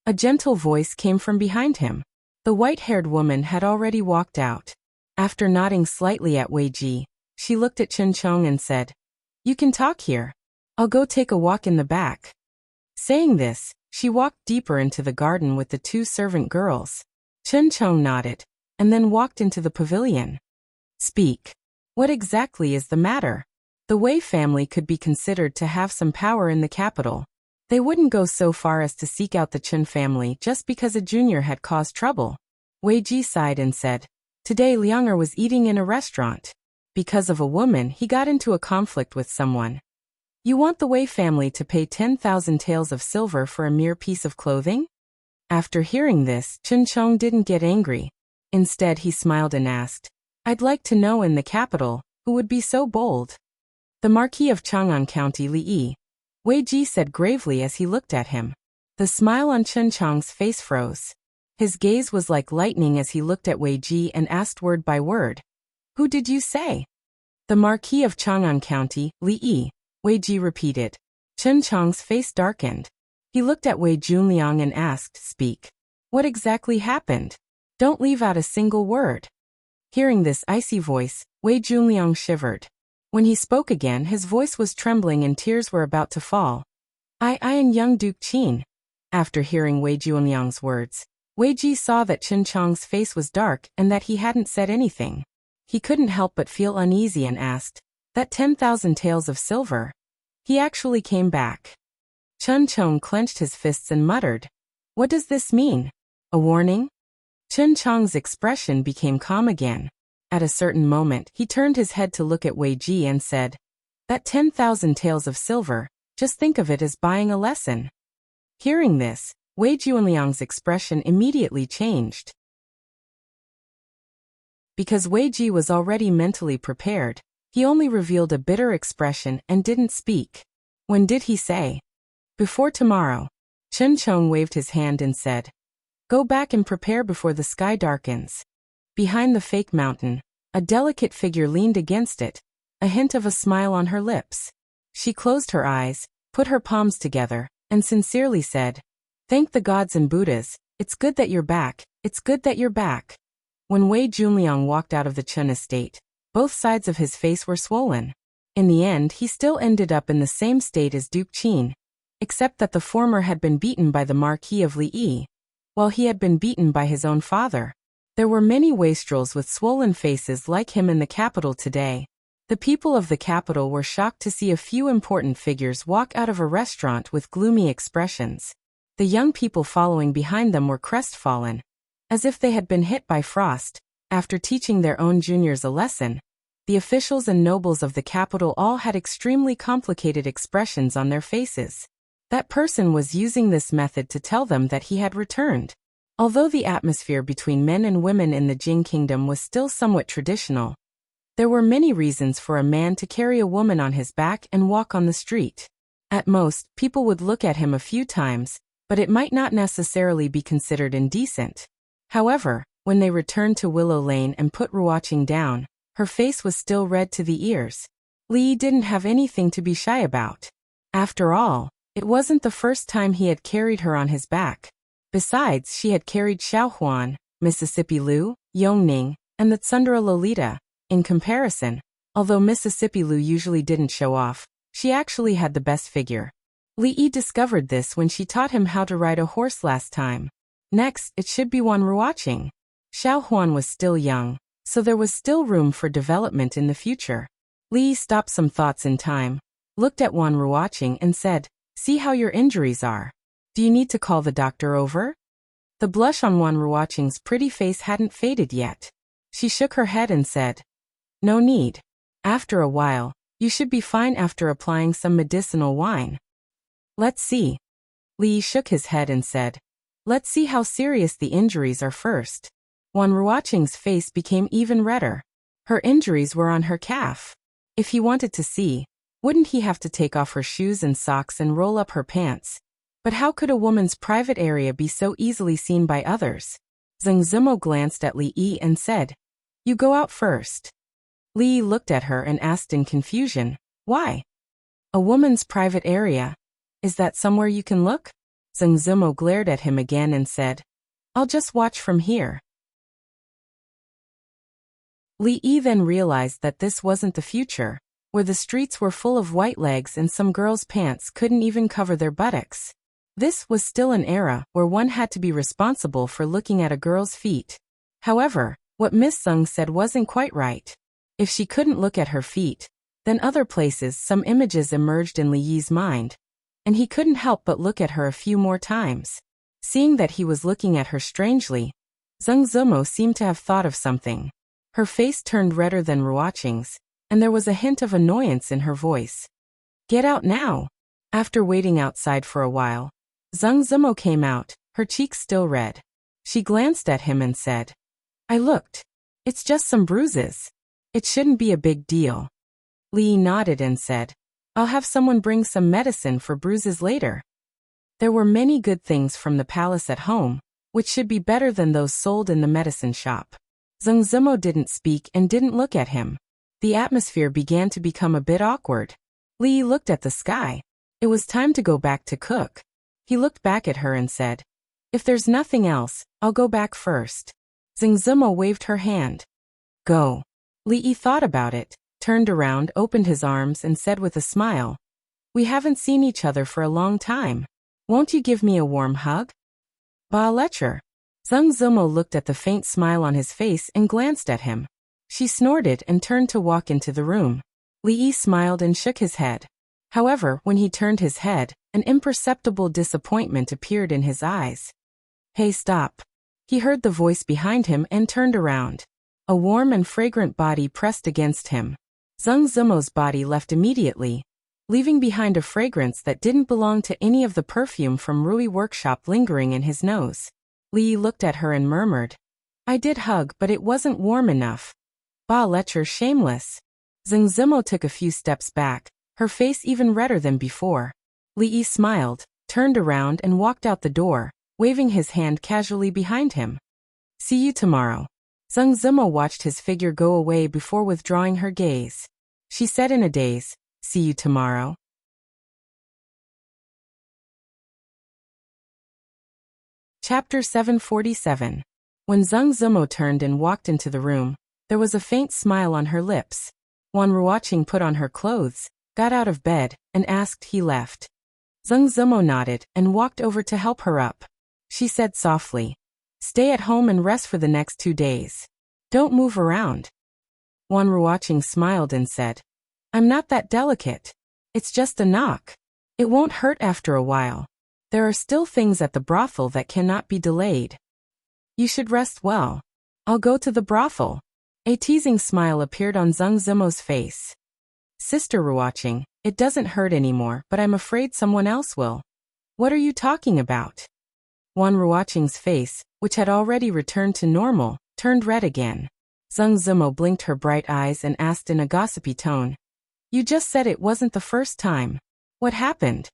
A: A gentle voice came from behind him. The white-haired woman had already walked out. After nodding slightly at Wei Ji, she looked at Chen Chong and said, "You can talk here. I'll go take a walk in the back." Saying this, she walked deeper into the garden with the two servant girls. Chen Chong nodded, and then walked into the pavilion. "Speak. What exactly is the matter?" The Wei family could be considered to have some power in the capital. They wouldn't go so far as to seek out the Chen family just because a junior had caused trouble. Wei Ji sighed and said, "Today Lianger was eating in a restaurant. Because of a woman, he got into a conflict with someone. You want the Wei family to pay 10,000 taels of silver for a mere piece of clothing?" After hearing this, Chen Chong didn't get angry. Instead, he smiled and asked, "I'd like to know in the capital, who would be so bold?" "The Marquis of Chang'an County Li." Wei Ji said gravely as he looked at him. The smile on Chen Chong's face froze. His gaze was like lightning as he looked at Wei Ji and asked word by word, "Who did you say?" "The Marquis of Chang'an County, Li," Wei Ji repeated. Chen Chong's face darkened. He looked at Wei Junliang and asked, "Speak. What exactly happened? Don't leave out a single word." Hearing this icy voice, Wei Junliang shivered. When he spoke again, his voice was trembling and tears were about to fall. I and young Duke Qin." After hearing Wei Junliang's words, Wei Ji saw that Chen Chong's face was dark and that he hadn't said anything. He couldn't help but feel uneasy and asked, "That 10,000 taels of silver?" He actually came back. Chen Chong clenched his fists and muttered, "What does this mean? A warning?" Chen Chong's expression became calm again. At a certain moment, he turned his head to look at Wei Ji and said, "That 10,000 taels of silver, just think of it as buying a lesson." Hearing this, Wei Junliang's expression immediately changed. Because Wei Ji was already mentally prepared, he only revealed a bitter expression and didn't speak. When did he say? "Before tomorrow." Chen Chong waved his hand and said, "Go back and prepare before the sky darkens." Behind the fake mountain, a delicate figure leaned against it, a hint of a smile on her lips. She closed her eyes, put her palms together, and sincerely said, "Thank the gods and Buddhas, it's good that you're back, it's good that you're back." When Wei Junliang walked out of the Chen estate, both sides of his face were swollen. In the end, he still ended up in the same state as Duke Qin, except that the former had been beaten by the Marquis of Li, while he had been beaten by his own father. There were many wastrels with swollen faces like him in the capital today. The people of the capital were shocked to see a few important figures walk out of a restaurant with gloomy expressions. The young people following behind them were crestfallen, as if they had been hit by frost. After teaching their own juniors a lesson, the officials and nobles of the capital all had extremely complicated expressions on their faces. That person was using this method to tell them that he had returned. Although the atmosphere between men and women in the Jing kingdom was still somewhat traditional, there were many reasons for a man to carry a woman on his back and walk on the street. At most, people would look at him a few times, but it might not necessarily be considered indecent. However, when they returned to Willow Lane and put Ruoqing down, her face was still red to the ears. Li didn't have anything to be shy about. After all, it wasn't the first time he had carried her on his back. Besides, she had carried Xiaohuan, Mississippi Lu, Yongning, and the Tsundere Lolita. In comparison, although Mississippi Lu usually didn't show off, she actually had the best figure. Li discovered this when she taught him how to ride a horse last time. Next, it should be Wan Ruoqing. Xiaohuan was still young, so there was still room for development in the future. Li stopped some thoughts in time, looked at Wan Ruoqing and said, "See how your injuries are. Do you need to call the doctor over?" The blush on Wan Ruoqing's pretty face hadn't faded yet. She shook her head and said, "No need. After a while, you should be fine after applying some medicinal wine." "Let's see." Li shook his head and said, "Let's see how serious the injuries are first." Wan Ruoqing's face became even redder. Her injuries were on her calf. If he wanted to see, wouldn't he have to take off her shoes and socks and roll up her pants? But how could a woman's private area be so easily seen by others? Zheng Zimo glanced at Li Yi and said, "You go out first." Li looked at her and asked in confusion, "Why?" A woman's private area? Is that somewhere you can look? Zhang Zimo glared at him again and said, I'll just watch from here. Li Yi then realized that this wasn't the future, where the streets were full of white legs and some girls' pants couldn't even cover their buttocks. This was still an era where one had to be responsible for looking at a girl's feet. However, what Miss Zhang said wasn't quite right. If she couldn't look at her feet, then other places some images emerged in Li Yi's mind, and he couldn't help but look at her a few more times. Seeing that he was looking at her strangely, Zhang Zimo seemed to have thought of something. Her face turned redder than Ruoqing's, and there was a hint of annoyance in her voice. Get out now! After waiting outside for a while, Zhang Zimo came out, her cheeks still red. She glanced at him and said, I looked. It's just some bruises. It shouldn't be a big deal. Li Yi nodded and said, I'll have someone bring some medicine for bruises later. There were many good things from the palace at home, which should be better than those sold in the medicine shop. Zhang Zimo didn't speak and didn't look at him. The atmosphere began to become a bit awkward. Li Yi looked at the sky. It was time to go back to cook. He looked back at her and said, If there's nothing else, I'll go back first. Zhang Zimo waved her hand. Go. Li Yi thought about it, turned around, opened his arms and said with a smile, We haven't seen each other for a long time. Won't you give me a warm hug? Ba lecture. Zhang Zimo looked at the faint smile on his face and glanced at him. She snorted and turned to walk into the room. Li Yi smiled and shook his head. However, when he turned his head, an imperceptible disappointment appeared in his eyes. Hey, stop. He heard the voice behind him and turned around. A warm and fragrant body pressed against him. Zhang Zimo's body left immediately, leaving behind a fragrance that didn't belong to any of the perfume from Rui workshop lingering in his nose. Li Yi looked at her and murmured, I did hug, but it wasn't warm enough. Ba lecture shameless. Zhang Zimo took a few steps back, her face even redder than before. Li Yi smiled, turned around and walked out the door, waving his hand casually behind him. See you tomorrow. Zhang Zimo watched his figure go away before withdrawing her gaze. She said in a daze, See you tomorrow. Chapter 747. When Zhang Zimo turned and walked into the room, there was a faint smile on her lips. Wan Ruoqing put on her clothes, got out of bed, and asked he left. Zhang Zimo nodded and walked over to help her up. She said softly, Stay at home and rest for the next 2 days. Don't move around. Wan Ruoqing smiled and said, I'm not that delicate. It's just a knock. It won't hurt after a while. There are still things at the brothel that cannot be delayed. You should rest well. I'll go to the brothel. A teasing smile appeared on Zhang Zimo's face. Sister Ruoqing, it doesn't hurt anymore, but I'm afraid someone else will. What are you talking about? Wan Ruoqing's face, which had already returned to normal, turned red again. Zhang Zimo blinked her bright eyes and asked in a gossipy tone, You just said it wasn't the first time. What happened?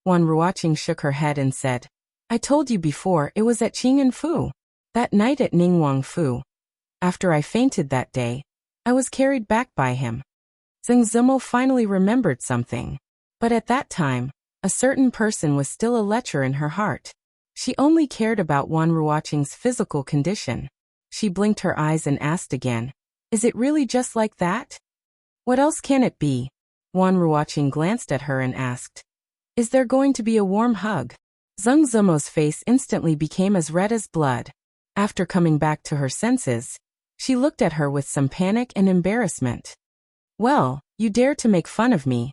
A: Wan Ruoqing shook her head and said, I told you before it was at Qing'an Fu. That night at Ningguang Fu. After I fainted that day, I was carried back by him. Zhang Zimo finally remembered something. But at that time, a certain person was still a lecher in her heart. She only cared about Wan Ruoqing's physical condition. She blinked her eyes and asked again, Is it really just like that? What else can it be? Wan Ruoqing glanced at her and asked, Is there going to be a warm hug? Zhang Zimo's face instantly became as red as blood. After coming back to her senses, she looked at her with some panic and embarrassment. Well, you dare to make fun of me.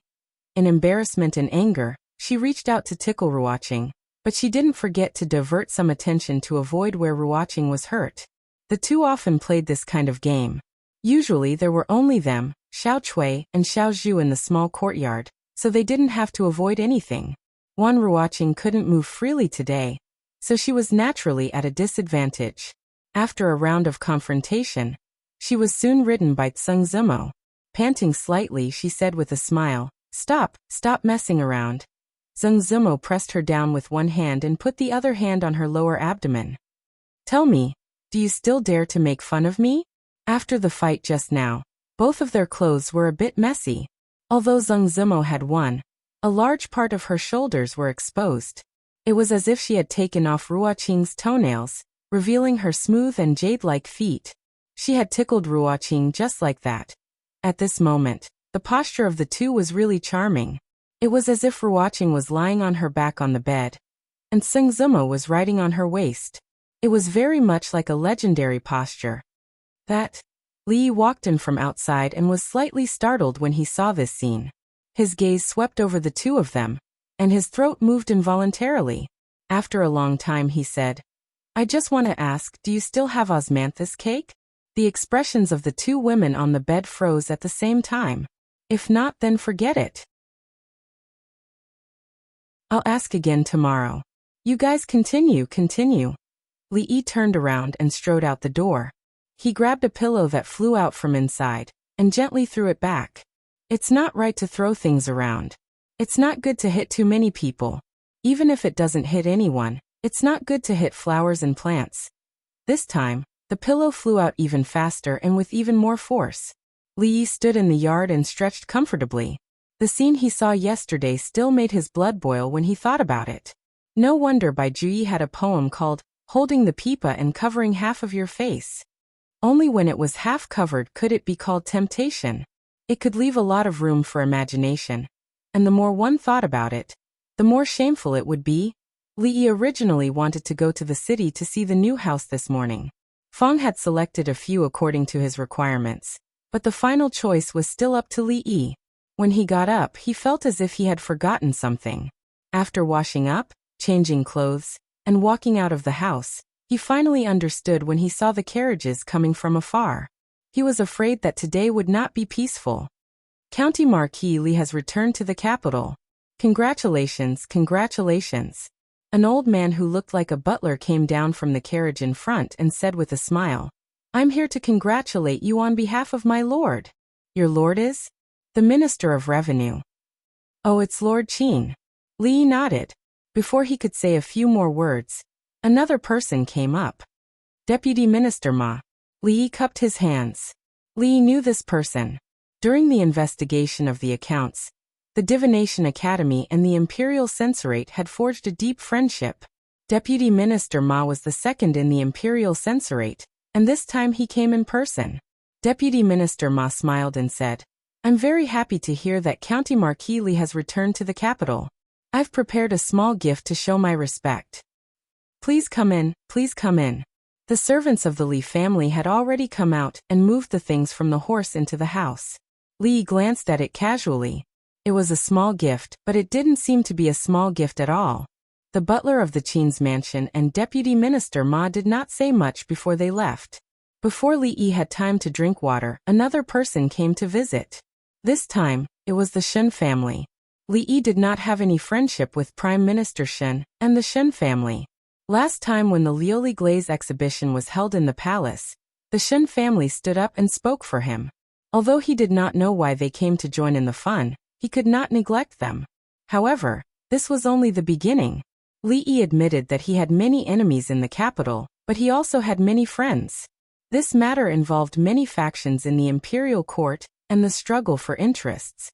A: In embarrassment and anger, she reached out to tickle Ruoqing, but she didn't forget to divert some attention to avoid where Ruoqing was hurt. The two often played this kind of game. Usually there were only them, Xiao Chui and Xiao Zhu in the small courtyard, so they didn't have to avoid anything. Wan Ruoqing couldn't move freely today, so she was naturally at a disadvantage. After a round of confrontation, she was soon ridden by Zhang Zimo. Panting slightly, she said with a smile, Stop messing around. Zhang Zimo pressed her down with one hand and put the other hand on her lower abdomen. Tell me, do you still dare to make fun of me? After the fight just now, both of their clothes were a bit messy. Although Zheng Zimo had won, a large part of her shoulders were exposed. It was as if she had taken off Ruoqing's toenails, revealing her smooth and jade-like feet. She had tickled Ruoqing just like that. At this moment, the posture of the two was really charming. It was as if Ruoqing was lying on her back on the bed, and Zheng Zimo was riding on her waist. It was very much like a legendary posture. Li Yi walked in from outside and was slightly startled when he saw this scene. His gaze swept over the two of them, and his throat moved involuntarily. After a long time he said, "I just want to ask, do you still have osmanthus cake?" The expressions of the two women on the bed froze at the same time. If not, then forget it. I'll ask again tomorrow. You guys continue. Li Yi turned around and strode out the door. He grabbed a pillow that flew out from inside, and gently threw it back. It's not right to throw things around. It's not good to hit too many people. Even if it doesn't hit anyone, it's not good to hit flowers and plants. This time, the pillow flew out even faster and with even more force. Li Yi stood in the yard and stretched comfortably. The scene he saw yesterday still made his blood boil when he thought about it. No wonder Bai Juyi had a poem called Holding the Pipa and Covering Half of Your Face. Only when it was half covered could it be called temptation. It could leave a lot of room for imagination. And the more one thought about it, the more shameful it would be. Li Yi originally wanted to go to the city to see the new house this morning. Feng had selected a few according to his requirements, but the final choice was still up to Li Yi. When he got up, he felt as if he had forgotten something. After washing up, changing clothes, and walking out of the house, he finally understood when he saw the carriages coming from afar. He was afraid that today would not be peaceful. County Marquis Li has returned to the capital. Congratulations. An old man who looked like a butler came down from the carriage in front and said with a smile, "I'm here to congratulate you on behalf of my lord." "Your lord is?" "The Minister of Revenue." "Oh, it's Lord Qin." Li Yi nodded. Before he could say a few more words, another person came up. "Deputy Minister Ma." Li Yi cupped his hands. Li Yi knew this person. During the investigation of the accounts, the Divination Academy and the Imperial Censorate had forged a deep friendship. Deputy Minister Ma was the second in the Imperial Censorate, and this time he came in person. Deputy Minister Ma smiled and said, "I'm very happy to hear that County Marquis Li has returned to the capital. I've prepared a small gift to show my respect. Please come in." The servants of the Li family had already come out and moved the things from the horse into the house. Li glanced at it casually. It was a small gift, but it didn't seem to be a small gift at all. The butler of the Qin's mansion and Deputy Minister Ma did not say much before they left. Before Li Yi had time to drink water, another person came to visit. This time, it was the Shen family. Li Yi did not have any friendship with Prime Minister Shen and the Shen family. Last time when the Lioli Glaze exhibition was held in the palace, the Shen family stood up and spoke for him. Although he did not know why they came to join in the fun, he could not neglect them. However, this was only the beginning. Li Yi admitted that he had many enemies in the capital, but he also had many friends. This matter involved many factions in the imperial court and the struggle for interests.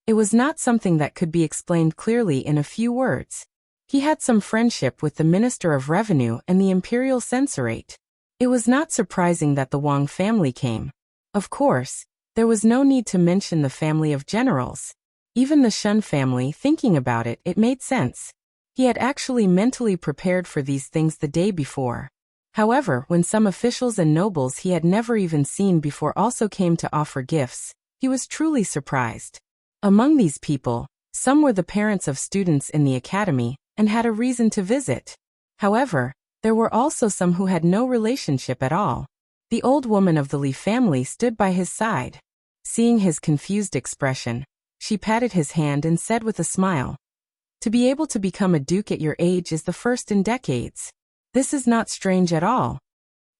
A: It was not something that could be explained clearly in a few words. He had some friendship with the Minister of Revenue and the Imperial Censorate. It was not surprising that the Wang family came. Of course, there was no need to mention the family of generals. Even the Shen family, thinking about it, it made sense. He had actually mentally prepared for these things the day before. However, when some officials and nobles he had never even seen before also came to offer gifts, he was truly surprised. Among these people, some were the parents of students in the academy and had a reason to visit. However, there were also some who had no relationship at all. The old woman of the Li family stood by his side. Seeing his confused expression, she patted his hand and said with a smile, "To be able to become a duke at your age is the first in decades. This is not strange at all.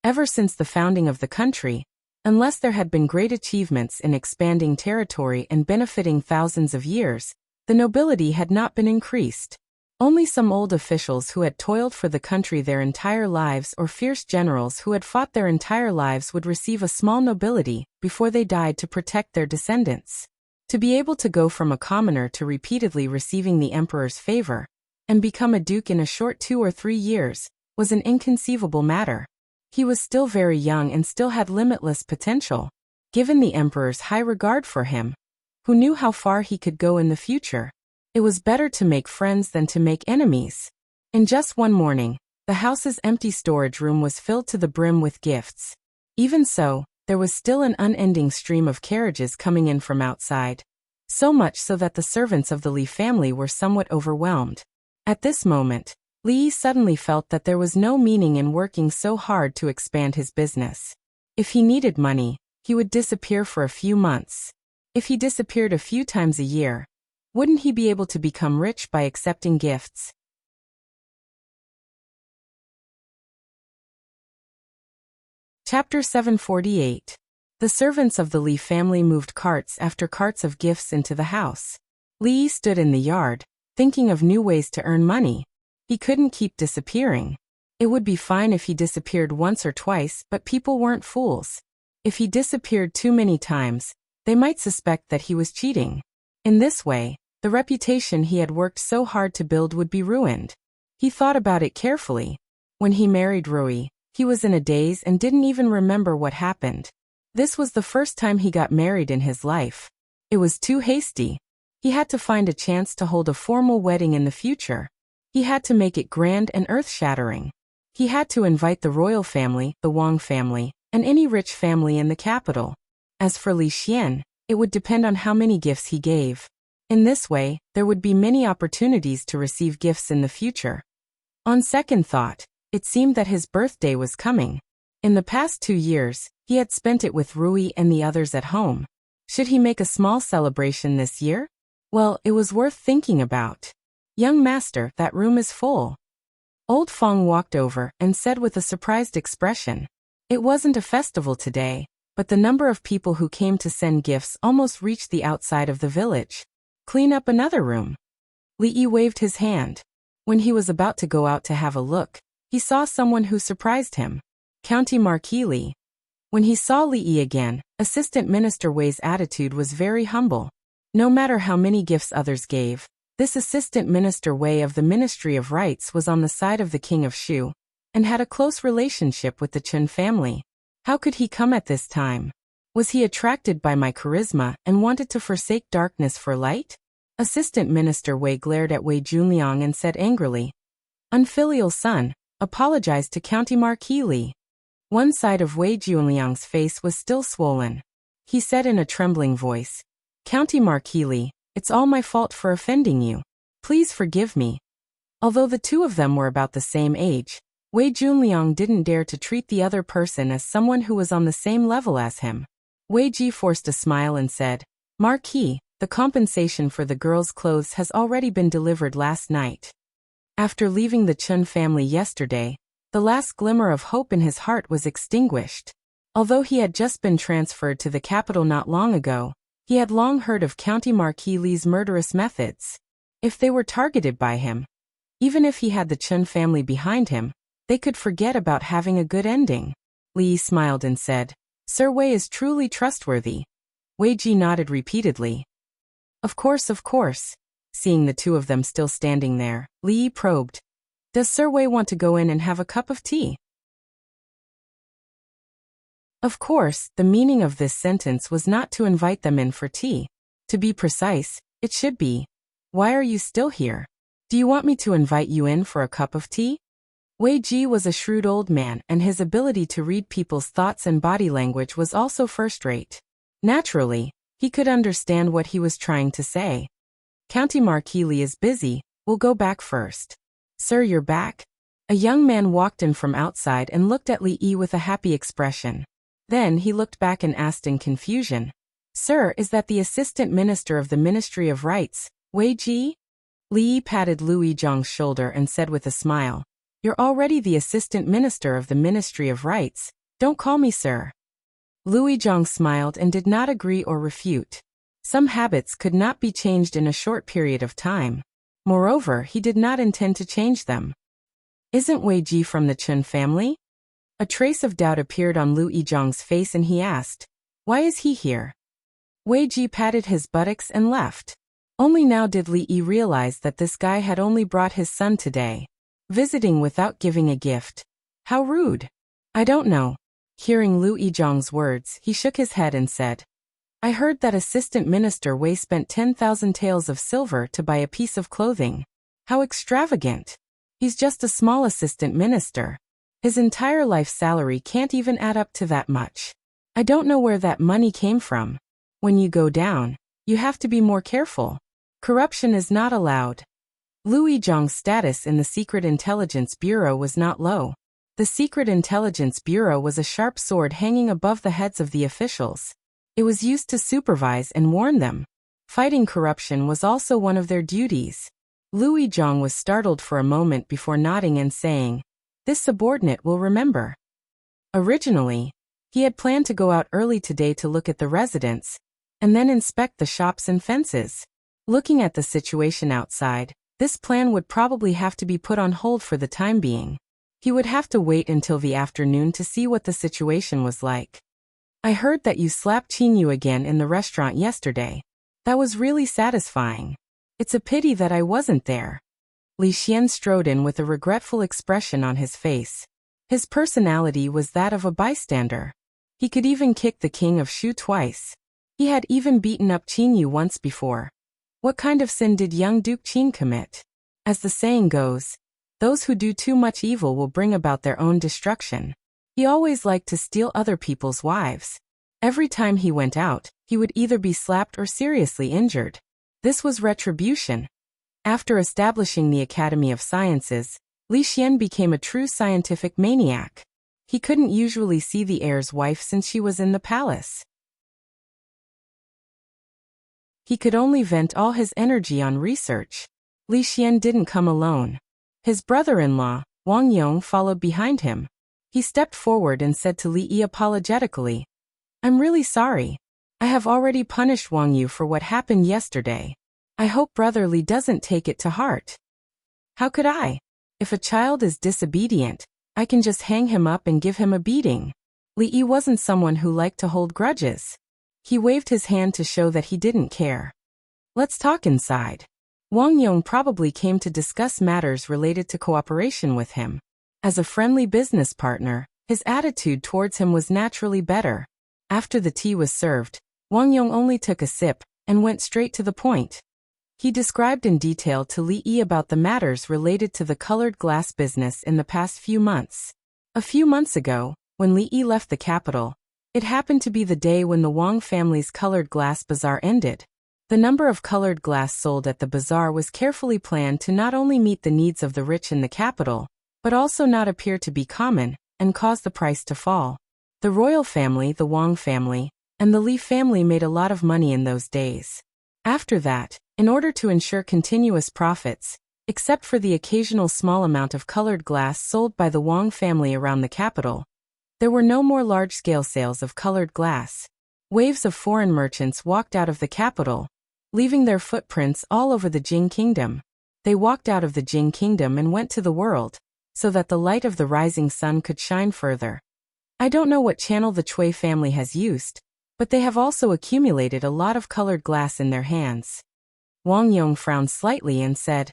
A: Ever since the founding of the country, unless there had been great achievements in expanding territory and benefiting thousands of years, the nobility had not been increased. Only some old officials who had toiled for the country their entire lives or fierce generals who had fought their entire lives would receive a small nobility before they died to protect their descendants. To be able to go from a commoner to repeatedly receiving the emperor's favor and become a duke in a short 2 or 3 years was an inconceivable matter. He was still very young and still had limitless potential. Given the emperor's high regard for him, who knew how far he could go in the future, it was better to make friends than to make enemies. In just one morning, the house's empty storage room was filled to the brim with gifts. Even so, there was still an unending stream of carriages coming in from outside. So much so that the servants of the Li family were somewhat overwhelmed. At this moment, Li suddenly felt that there was no meaning in working so hard to expand his business. If he needed money, he would disappear for a few months. If he disappeared a few times a year, wouldn't he be able to become rich by accepting gifts? Chapter 748. The servants of the Li family moved carts after carts of gifts into the house. Li stood in the yard, thinking of new ways to earn money. He couldn't keep disappearing. It would be fine if he disappeared once or twice, but people weren't fools. If he disappeared too many times, they might suspect that he was cheating. In this way, the reputation he had worked so hard to build would be ruined. He thought about it carefully. When he married Rui, he was in a daze and didn't even remember what happened. This was the first time he got married in his life. It was too hasty. He had to find a chance to hold a formal wedding in the future. He had to make it grand and earth-shattering. He had to invite the royal family, the Wang family, and any rich family in the capital. As for Li Xian, it would depend on how many gifts he gave. In this way, there would be many opportunities to receive gifts in the future. On second thought, it seemed that his birthday was coming. In the past 2 years, he had spent it with Rui and the others at home. Should he make a small celebration this year? Well, it was worth thinking about. Young master, that room is full. Old Feng walked over and said with a surprised expression. It wasn't a festival today, but the number of people who came to send gifts almost reached the outside of the village. Clean up another room. Li Yi waved his hand. When he was about to go out to have a look, he saw someone who surprised him. County Marquis Li. When he saw Li Yi again, Assistant Minister Wei's attitude was very humble. No matter how many gifts others gave, this Assistant Minister Wei of the Ministry of Rights was on the side of the King of Shu, and had a close relationship with the Chen family. How could he come at this time? Was he attracted by my charisma and wanted to forsake darkness for light? Assistant Minister Wei glared at Wei Junliang and said angrily, Unfilial son, apologize to County Marquis Li. One side of Wei Junliang's face was still swollen. He said in a trembling voice, County Marquis Li, it's all my fault for offending you. Please forgive me. Although the two of them were about the same age, Wei Junliang didn't dare to treat the other person as someone who was on the same level as him. Wei Ji forced a smile and said, Marquis, the compensation for the girl's clothes has already been delivered last night. After leaving the Chen family yesterday, the last glimmer of hope in his heart was extinguished. Although he had just been transferred to the capital not long ago, he had long heard of County Marquis Li's murderous methods. If they were targeted by him, even if he had the Chen family behind him, they could forget about having a good ending. Li smiled and said, Sir Wei is truly trustworthy. Wei Ji nodded repeatedly. Of course. Seeing the two of them still standing there, Li probed. Does Sir Wei want to go in and have a cup of tea? Of course, the meaning of this sentence was not to invite them in for tea. To be precise, it should be, why are you still here? Do you want me to invite you in for a cup of tea? Wei Ji was a shrewd old man, and his ability to read people's thoughts and body language was also first-rate. Naturally, he could understand what he was trying to say. County Marquis Li is busy, we'll go back first. Sir, you're back? A young man walked in from outside and looked at Li Yi with a happy expression. Then he looked back and asked in confusion, Sir, is that the Assistant Minister of the Ministry of Rights, Wei Ji? Li Yi patted Lu Yizhang's shoulder and said with a smile, You're already the Assistant Minister of the Ministry of Rights, don't call me sir. Lu Yizhang smiled and did not agree or refute. Some habits could not be changed in a short period of time. Moreover, he did not intend to change them. Isn't Wei Ji from the Chun family? A trace of doubt appeared on Lu Yizhang's face and he asked, "Why is he here?" Wei Ji patted his buttocks and left. Only now did Li Yi realize that this guy had only brought his son today, visiting without giving a gift. How rude. I don't know. Hearing Lu Yizhang's words, he shook his head and said, "I heard that Assistant Minister Wei spent 10,000 taels of silver to buy a piece of clothing. How extravagant. He's just a small assistant minister. His entire life salary can't even add up to that much. I don't know where that money came from. When you go down, you have to be more careful. Corruption is not allowed." Lu Yizhang's status in the Secret Intelligence Bureau was not low. The Secret Intelligence Bureau was a sharp sword hanging above the heads of the officials. It was used to supervise and warn them. Fighting corruption was also one of their duties. Lu Yizhang was startled for a moment before nodding and saying, "This subordinate will remember." Originally, he had planned to go out early today to look at the residence, and then inspect the shops and fences. Looking at the situation outside, this plan would probably have to be put on hold for the time being. He would have to wait until the afternoon to see what the situation was like. "I heard that you slapped Qingyu again in the restaurant yesterday. That was really satisfying. It's a pity that I wasn't there." Li Xian strode in with a regretful expression on his face. His personality was that of a bystander. He could even kick the king of Shu twice. He had even beaten up Qingyu once before. What kind of sin did young Duke Qin commit? As the saying goes, those who do too much evil will bring about their own destruction. He always liked to steal other people's wives. Every time he went out, he would either be slapped or seriously injured. This was retribution. After establishing the Academy of Sciences, Li Xian became a true scientific maniac. He couldn't usually see the heir's wife since she was in the palace. He could only vent all his energy on research. Li Xian didn't come alone. His brother-in-law, Wang Yong, followed behind him. He stepped forward and said to Li Yi apologetically, "I'm really sorry. I have already punished Wang Yu for what happened yesterday. I hope Brother Li doesn't take it to heart." "How could I? If a child is disobedient, I can just hang him up and give him a beating." Li Yi wasn't someone who liked to hold grudges. He waved his hand to show that he didn't care. "Let's talk inside." Wang Yong probably came to discuss matters related to cooperation with him. As a friendly business partner, his attitude towards him was naturally better. After the tea was served, Wang Yong only took a sip and went straight to the point. He described in detail to Li Yi about the matters related to the colored glass business in the past few months. A few months ago, when Li Yi left the capital, it happened to be the day when the Wang family's colored glass bazaar ended. The number of colored glass sold at the bazaar was carefully planned to not only meet the needs of the rich in the capital, but also not appear to be common and cause the price to fall. The royal family, the Wang family, and the Li family made a lot of money in those days. After that, in order to ensure continuous profits, except for the occasional small amount of colored glass sold by the Wang family around the capital, there were no more large-scale sales of colored glass. Waves of foreign merchants walked out of the capital, leaving their footprints all over the Jing Kingdom. They walked out of the Jing Kingdom and went to the world, so that the light of the rising sun could shine further. I don't know what channel the Cui family has used, but they have also accumulated a lot of colored glass in their hands. Wang Yong frowned slightly and said,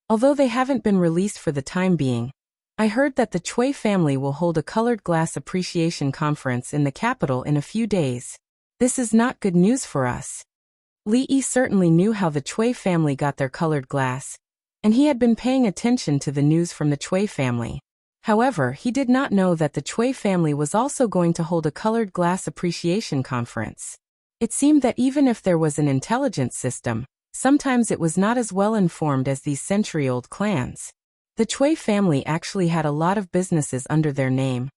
A: "Although they haven't been released for the time being, I heard that the Cui family will hold a colored glass appreciation conference in the capital in a few days. This is not good news for us." Li Yi certainly knew how the Cui family got their colored glass, and he had been paying attention to the news from the Cui family. However, he did not know that the Cui family was also going to hold a colored glass appreciation conference. It seemed that even if there was an intelligence system, sometimes it was not as well informed as these century-old clans. The Cui family actually had a lot of businesses under their name,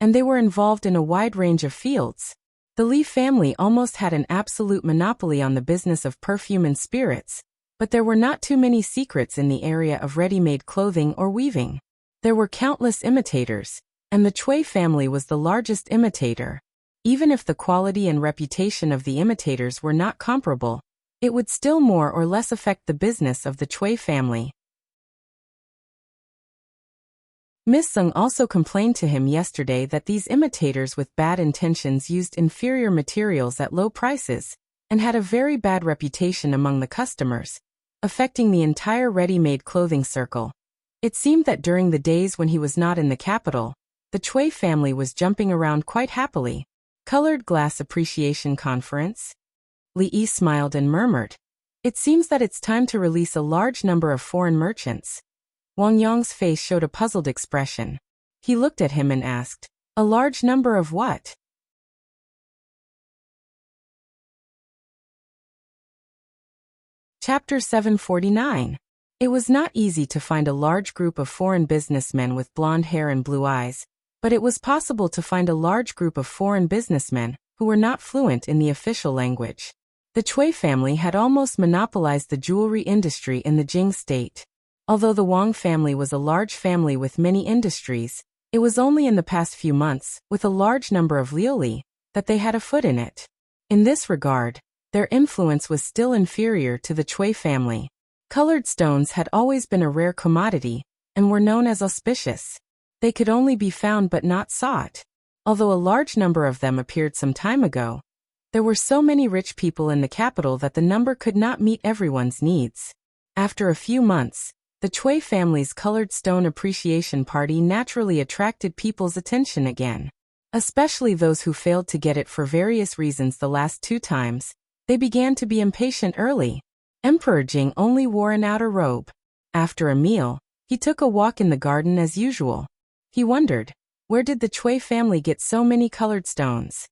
A: and they were involved in a wide range of fields. The Li family almost had an absolute monopoly on the business of perfume and spirits, but there were not too many secrets in the area of ready-made clothing or weaving. There were countless imitators, and the Cui family was the largest imitator. Even if the quality and reputation of the imitators were not comparable, it would still more or less affect the business of the Cui family. Miss Sung also complained to him yesterday that these imitators with bad intentions used inferior materials at low prices, and had a very bad reputation among the customers, affecting the entire ready-made clothing circle. It seemed that during the days when he was not in the capital, the Cui family was jumping around quite happily. Colored glass appreciation conference? Li Yi smiled and murmured, "It seems that it's time to release a large number of foreign merchants." Wang Yong's face showed a puzzled expression. He looked at him and asked, "A large number of what?" Chapter 749. It was not easy to find a large group of foreign businessmen with blonde hair and blue eyes, but it was possible to find a large group of foreign businessmen who were not fluent in the official language. The Cui family had almost monopolized the jewelry industry in the Jing state. Although the Wang family was a large family with many industries, it was only in the past few months, with a large number of liuli, that they had a foot in it. In this regard, their influence was still inferior to the Cui family. Colored stones had always been a rare commodity, and were known as auspicious. They could only be found but not sought. Although a large number of them appeared some time ago, there were so many rich people in the capital that the number could not meet everyone's needs. After a few months, the Cui family's colored stone appreciation party naturally attracted people's attention again. Especially those who failed to get it for various reasons the last 2 times, they began to be impatient early. Emperor Jing only wore an outer robe. After a meal, he took a walk in the garden as usual. He wondered, where did the Cui family get so many colored stones?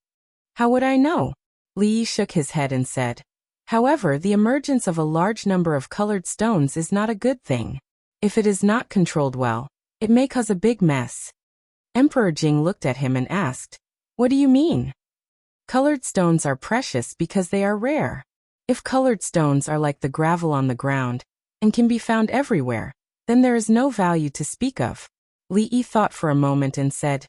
A: How would I know? Li Yi shook his head and said, "However, the emergence of a large number of colored stones is not a good thing. If it is not controlled well, it may cause a big mess." Emperor Jing looked at him and asked, "What do you mean?" "Colored stones are precious because they are rare. If colored stones are like the gravel on the ground, and can be found everywhere, then there is no value to speak of." Li Yi thought for a moment and said,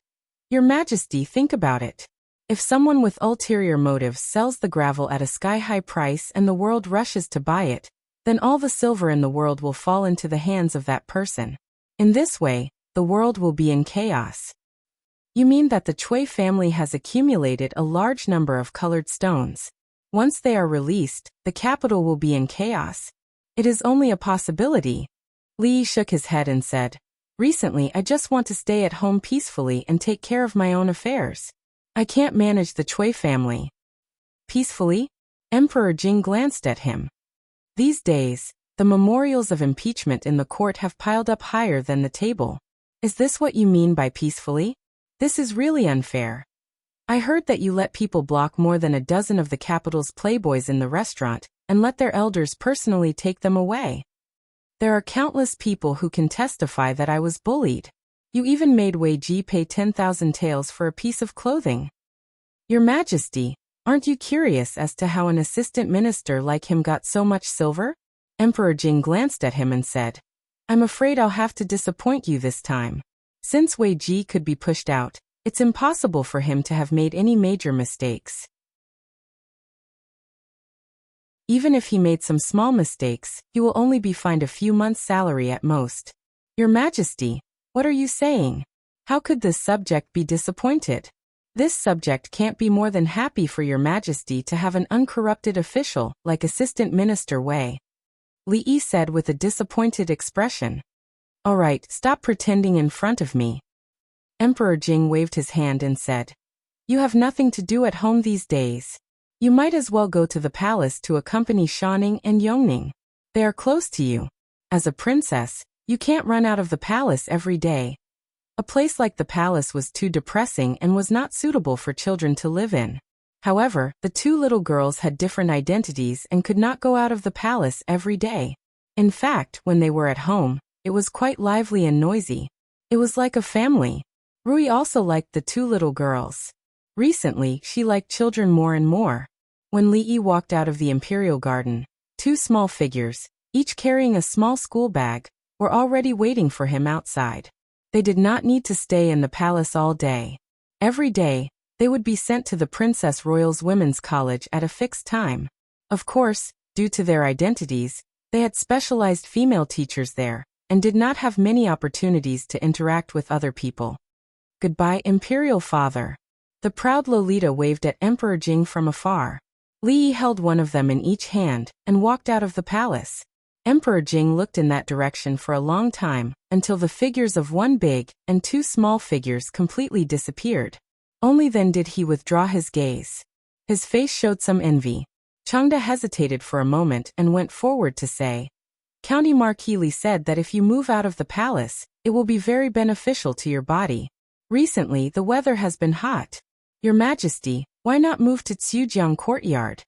A: "Your Majesty, think about it. If someone with ulterior motives sells the gravel at a sky-high price and the world rushes to buy it, then all the silver in the world will fall into the hands of that person. In this way, the world will be in chaos." "You mean that the Cui family has accumulated a large number of colored stones. Once they are released, the capital will be in chaos. It is only a possibility." Li Yi shook his head and said, "Recently I just want to stay at home peacefully and take care of my own affairs. I can't manage the Cui family." "Peacefully?" Emperor Jing glanced at him. These days, the memorials of impeachment in the court have piled up higher than the table. Is this what you mean by peacefully? This is really unfair. I heard that you let people block more than a dozen of the capital's playboys in the restaurant, and let their elders personally take them away. There are countless people who can testify that I was bullied. You even made Wei Ji pay 10,000 taels for a piece of clothing. Your Majesty, aren't you curious as to how an assistant minister like him got so much silver? Emperor Jing glanced at him and said, "I'm afraid I'll have to disappoint you this time. Since Wei Ji could be pushed out, it's impossible for him to have made any major mistakes. Even if he made some small mistakes, he will only be fined a few months' salary at most." Your Majesty, what are you saying? How could this subject be disappointed? This subject can't be more than happy for your Majesty to have an uncorrupted official like Assistant Minister Wei. Li Yi said with a disappointed expression. "All right, stop pretending in front of me." Emperor Jing waved his hand and said, "You have nothing to do at home these days. You might as well go to the palace to accompany Shaning and Yongning. They are close to you. As a princess, you can't run out of the palace every day." A place like the palace was too depressing and was not suitable for children to live in. However, the 2 little girls had different identities and could not go out of the palace every day. In fact, when they were at home, it was quite lively and noisy. It was like a family. Rui also liked the 2 little girls. Recently, she liked children more and more. When Li Yi walked out of the imperial garden, 2 small figures, each carrying a small school bag, were already waiting for him outside. They did not need to stay in the palace all day. Every day, they would be sent to the Princess Royal's Women's College at a fixed time. Of course, Due to their identities, they had specialized female teachers there, and did not have many opportunities to interact with other people. Goodbye, Imperial Father. The proud Lolita waved at Emperor Jing from afar. Li Yi held one of them in each hand, and walked out of the palace. Emperor Jing looked in that direction for a long time, until the figures of one big and two small figures completely disappeared. Only then did he withdraw his gaze. His face showed some envy. Changda hesitated for a moment and went forward to say, County Marquis Li said that if you move out of the palace, it will be very beneficial to your body. Recently, the weather has been hot. Your Majesty, why not move to Xiujiang Courtyard?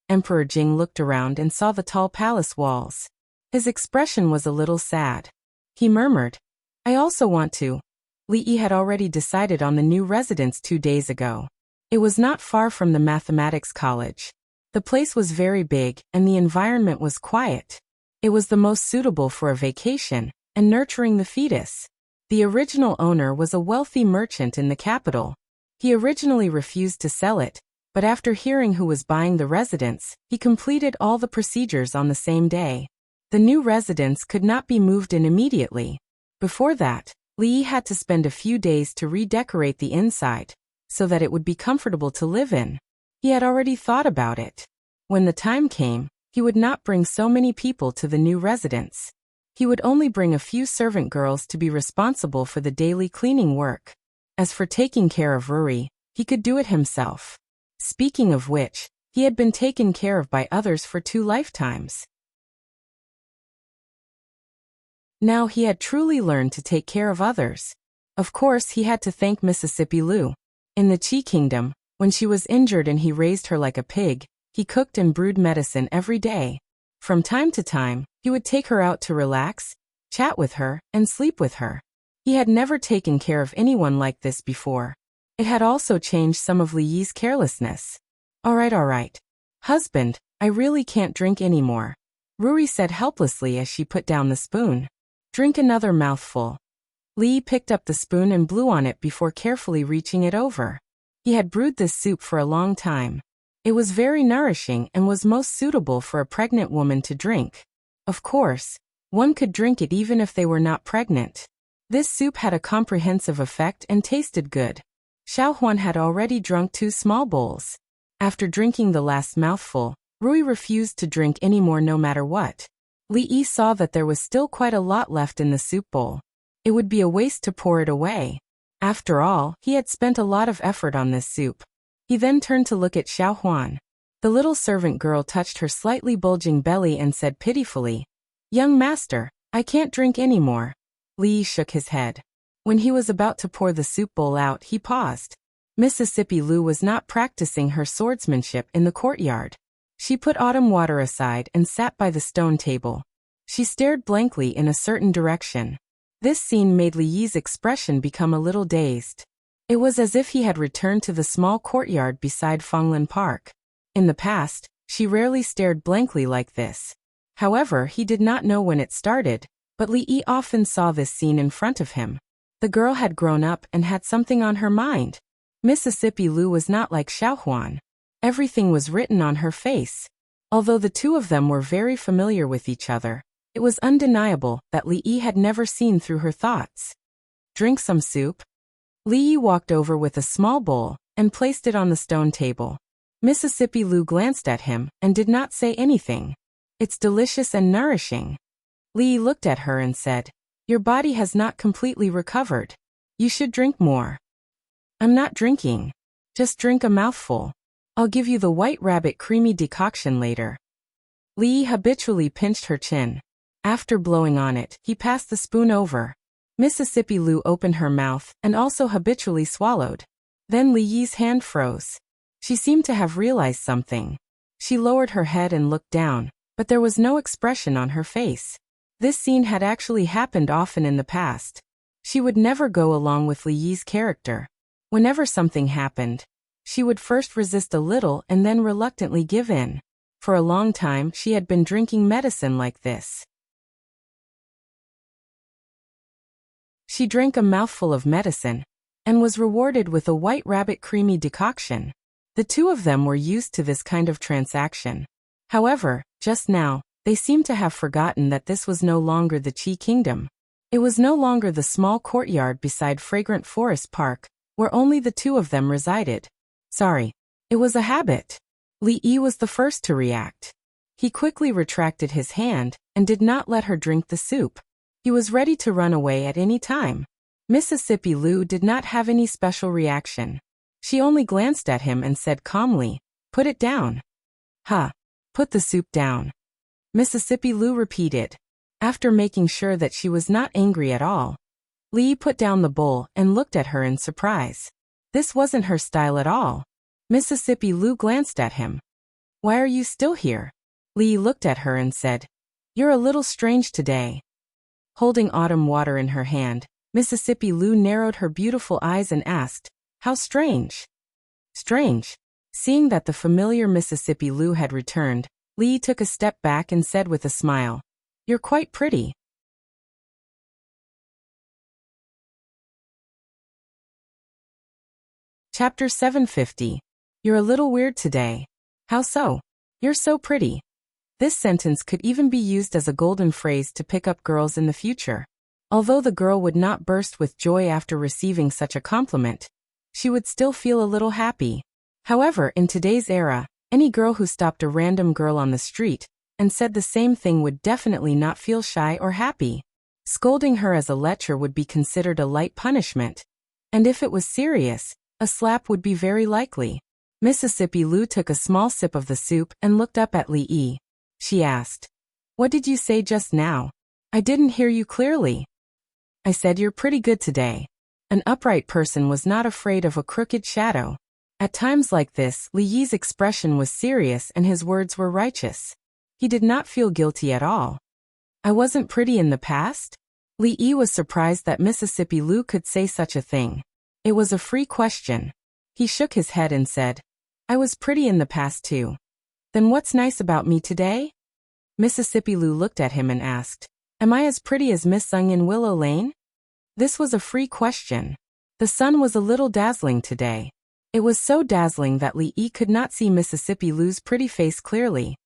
A: Emperor Jing looked around and saw the tall palace walls. His expression was a little sad. He murmured, I also want to. Li Yi had already decided on the new residence 2 days ago. It was not far from the mathematics college. The place was very big, and the environment was quiet. It was the most suitable for a vacation, and nurturing the fetus. The original owner was a wealthy merchant in the capital. He originally refused to sell it, but after hearing who was buying the residence, he completed all the procedures on the same day. The new residence could not be moved in immediately. Before that, Li Yi had to spend a few days to redecorate the inside, so that it would be comfortable to live in. He had already thought about it. When the time came, he would not bring so many people to the new residence. He would only bring a few servant girls to be responsible for the daily cleaning work. As for taking care of Ruri, he could do it himself. Speaking of which, he had been taken care of by others for 2 lifetimes. Now he had truly learned to take care of others. Of course, he had to thank Mississippi Lu. In the Qi Kingdom, when she was injured and he raised her like a pig, he cooked and brewed medicine every day. From time to time, he would take her out to relax, chat with her, and sleep with her. He had never taken care of anyone like this before. It had also changed some of Li Yi's carelessness. All right. Husband, I really can't drink anymore. Ruri said helplessly as she put down the spoon. Drink another mouthful. Li Yi picked up the spoon and blew on it before carefully reaching it over. He had brewed this soup for a long time. It was very nourishing and was most suitable for a pregnant woman to drink. Of course, one could drink it even if they were not pregnant. This soup had a comprehensive effect and tasted good. Xiao Huan had already drunk 2 small bowls. After drinking the last mouthful, Rui refused to drink any more no matter what. Li Yi saw that there was still quite a lot left in the soup bowl. It would be a waste to pour it away. After all, he had spent a lot of effort on this soup. He then turned to look at Xiao Huan. The little servant girl touched her slightly bulging belly and said pitifully, Young master, I can't drink any more. Li Yi shook his head. When he was about to pour the soup bowl out, he paused. Mississippi Lu was not practicing her swordsmanship in the courtyard. She put autumn water aside and sat by the stone table. She stared blankly in a certain direction. This scene made Li Yi's expression become a little dazed. It was as if he had returned to the small courtyard beside Fenglin Park. In the past, she rarely stared blankly like this. However, he did not know when it started, but Li Yi often saw this scene in front of him. The girl had grown up and had something on her mind. Mississippi Lu was not like Xiao Huan. Everything was written on her face. Although the two of them were very familiar with each other, it was undeniable that Li Yi had never seen through her thoughts. Drink some soup? Li Yi walked over with a small bowl and placed it on the stone table. Mississippi Lu glanced at him and did not say anything. It's delicious and nourishing. Li Yi looked at her and said, Your body has not completely recovered. You should drink more. I'm not drinking. Just drink a mouthful. I'll give you the white rabbit creamy decoction later. Li Yi habitually pinched her chin. After blowing on it, he passed the spoon over. Mississippi Lu opened her mouth and also habitually swallowed. Then Li Yi's hand froze. She seemed to have realized something. She lowered her head and looked down, but there was no expression on her face. This scene had actually happened often in the past. She would never go along with Li Yi's character. Whenever something happened, she would first resist a little and then reluctantly give in. For a long time, she had been drinking medicine like this. She drank a mouthful of medicine and was rewarded with a white rabbit creamy decoction. The two of them were used to this kind of transaction. However, just now, they seemed to have forgotten that this was no longer the Qi Kingdom. It was no longer the small courtyard beside Fragrant Forest Park, where only the two of them resided. Sorry. It was a habit. Li Yi was the first to react. He quickly retracted his hand and did not let her drink the soup. He was ready to run away at any time. Mississippi Lu did not have any special reaction. She only glanced at him and said calmly, "Put it down." "Huh. Put the soup down." Mississippi Lu repeated. After making sure that she was not angry at all, Li put down the bowl and looked at her in surprise. This wasn't her style at all. Mississippi Lu glanced at him. "Why are you still here?" Li looked at her and said, "You're a little strange today." Holding autumn water in her hand, Mississippi Lu narrowed her beautiful eyes and asked, "How strange?" "Strange?" Seeing that the familiar Mississippi Lu had returned, Li took a step back and said with a smile, "You're quite pretty." Chapter 750. You're a little weird today. How so? You're so pretty. This sentence could even be used as a golden phrase to pick up girls in the future. Although the girl would not burst with joy after receiving such a compliment, she would still feel a little happy. However, in today's era, any girl who stopped a random girl on the street and said the same thing would definitely not feel shy or happy. Scolding her as a lecher would be considered a light punishment, and if it was serious, a slap would be very likely. Mississippi Lu took a small sip of the soup and looked up at Li Yi. She asked, "What did you say just now? I didn't hear you clearly." "I said you're pretty good today." An upright person was not afraid of a crooked shadow. At times like this, Li Yi's expression was serious and his words were righteous. He did not feel guilty at all. "I wasn't pretty in the past?" Li Yi was surprised that Mississippi Lu could say such a thing. It was a free question. He shook his head and said, "I was pretty in the past too." "Then what's nice about me today?" Mississippi Lu looked at him and asked, "Am I as pretty as Miss Sung in Willow Lane?" This was a free question. The sun was a little dazzling today. It was so dazzling that Li Yi could not see Mississippi Lu's pretty face clearly.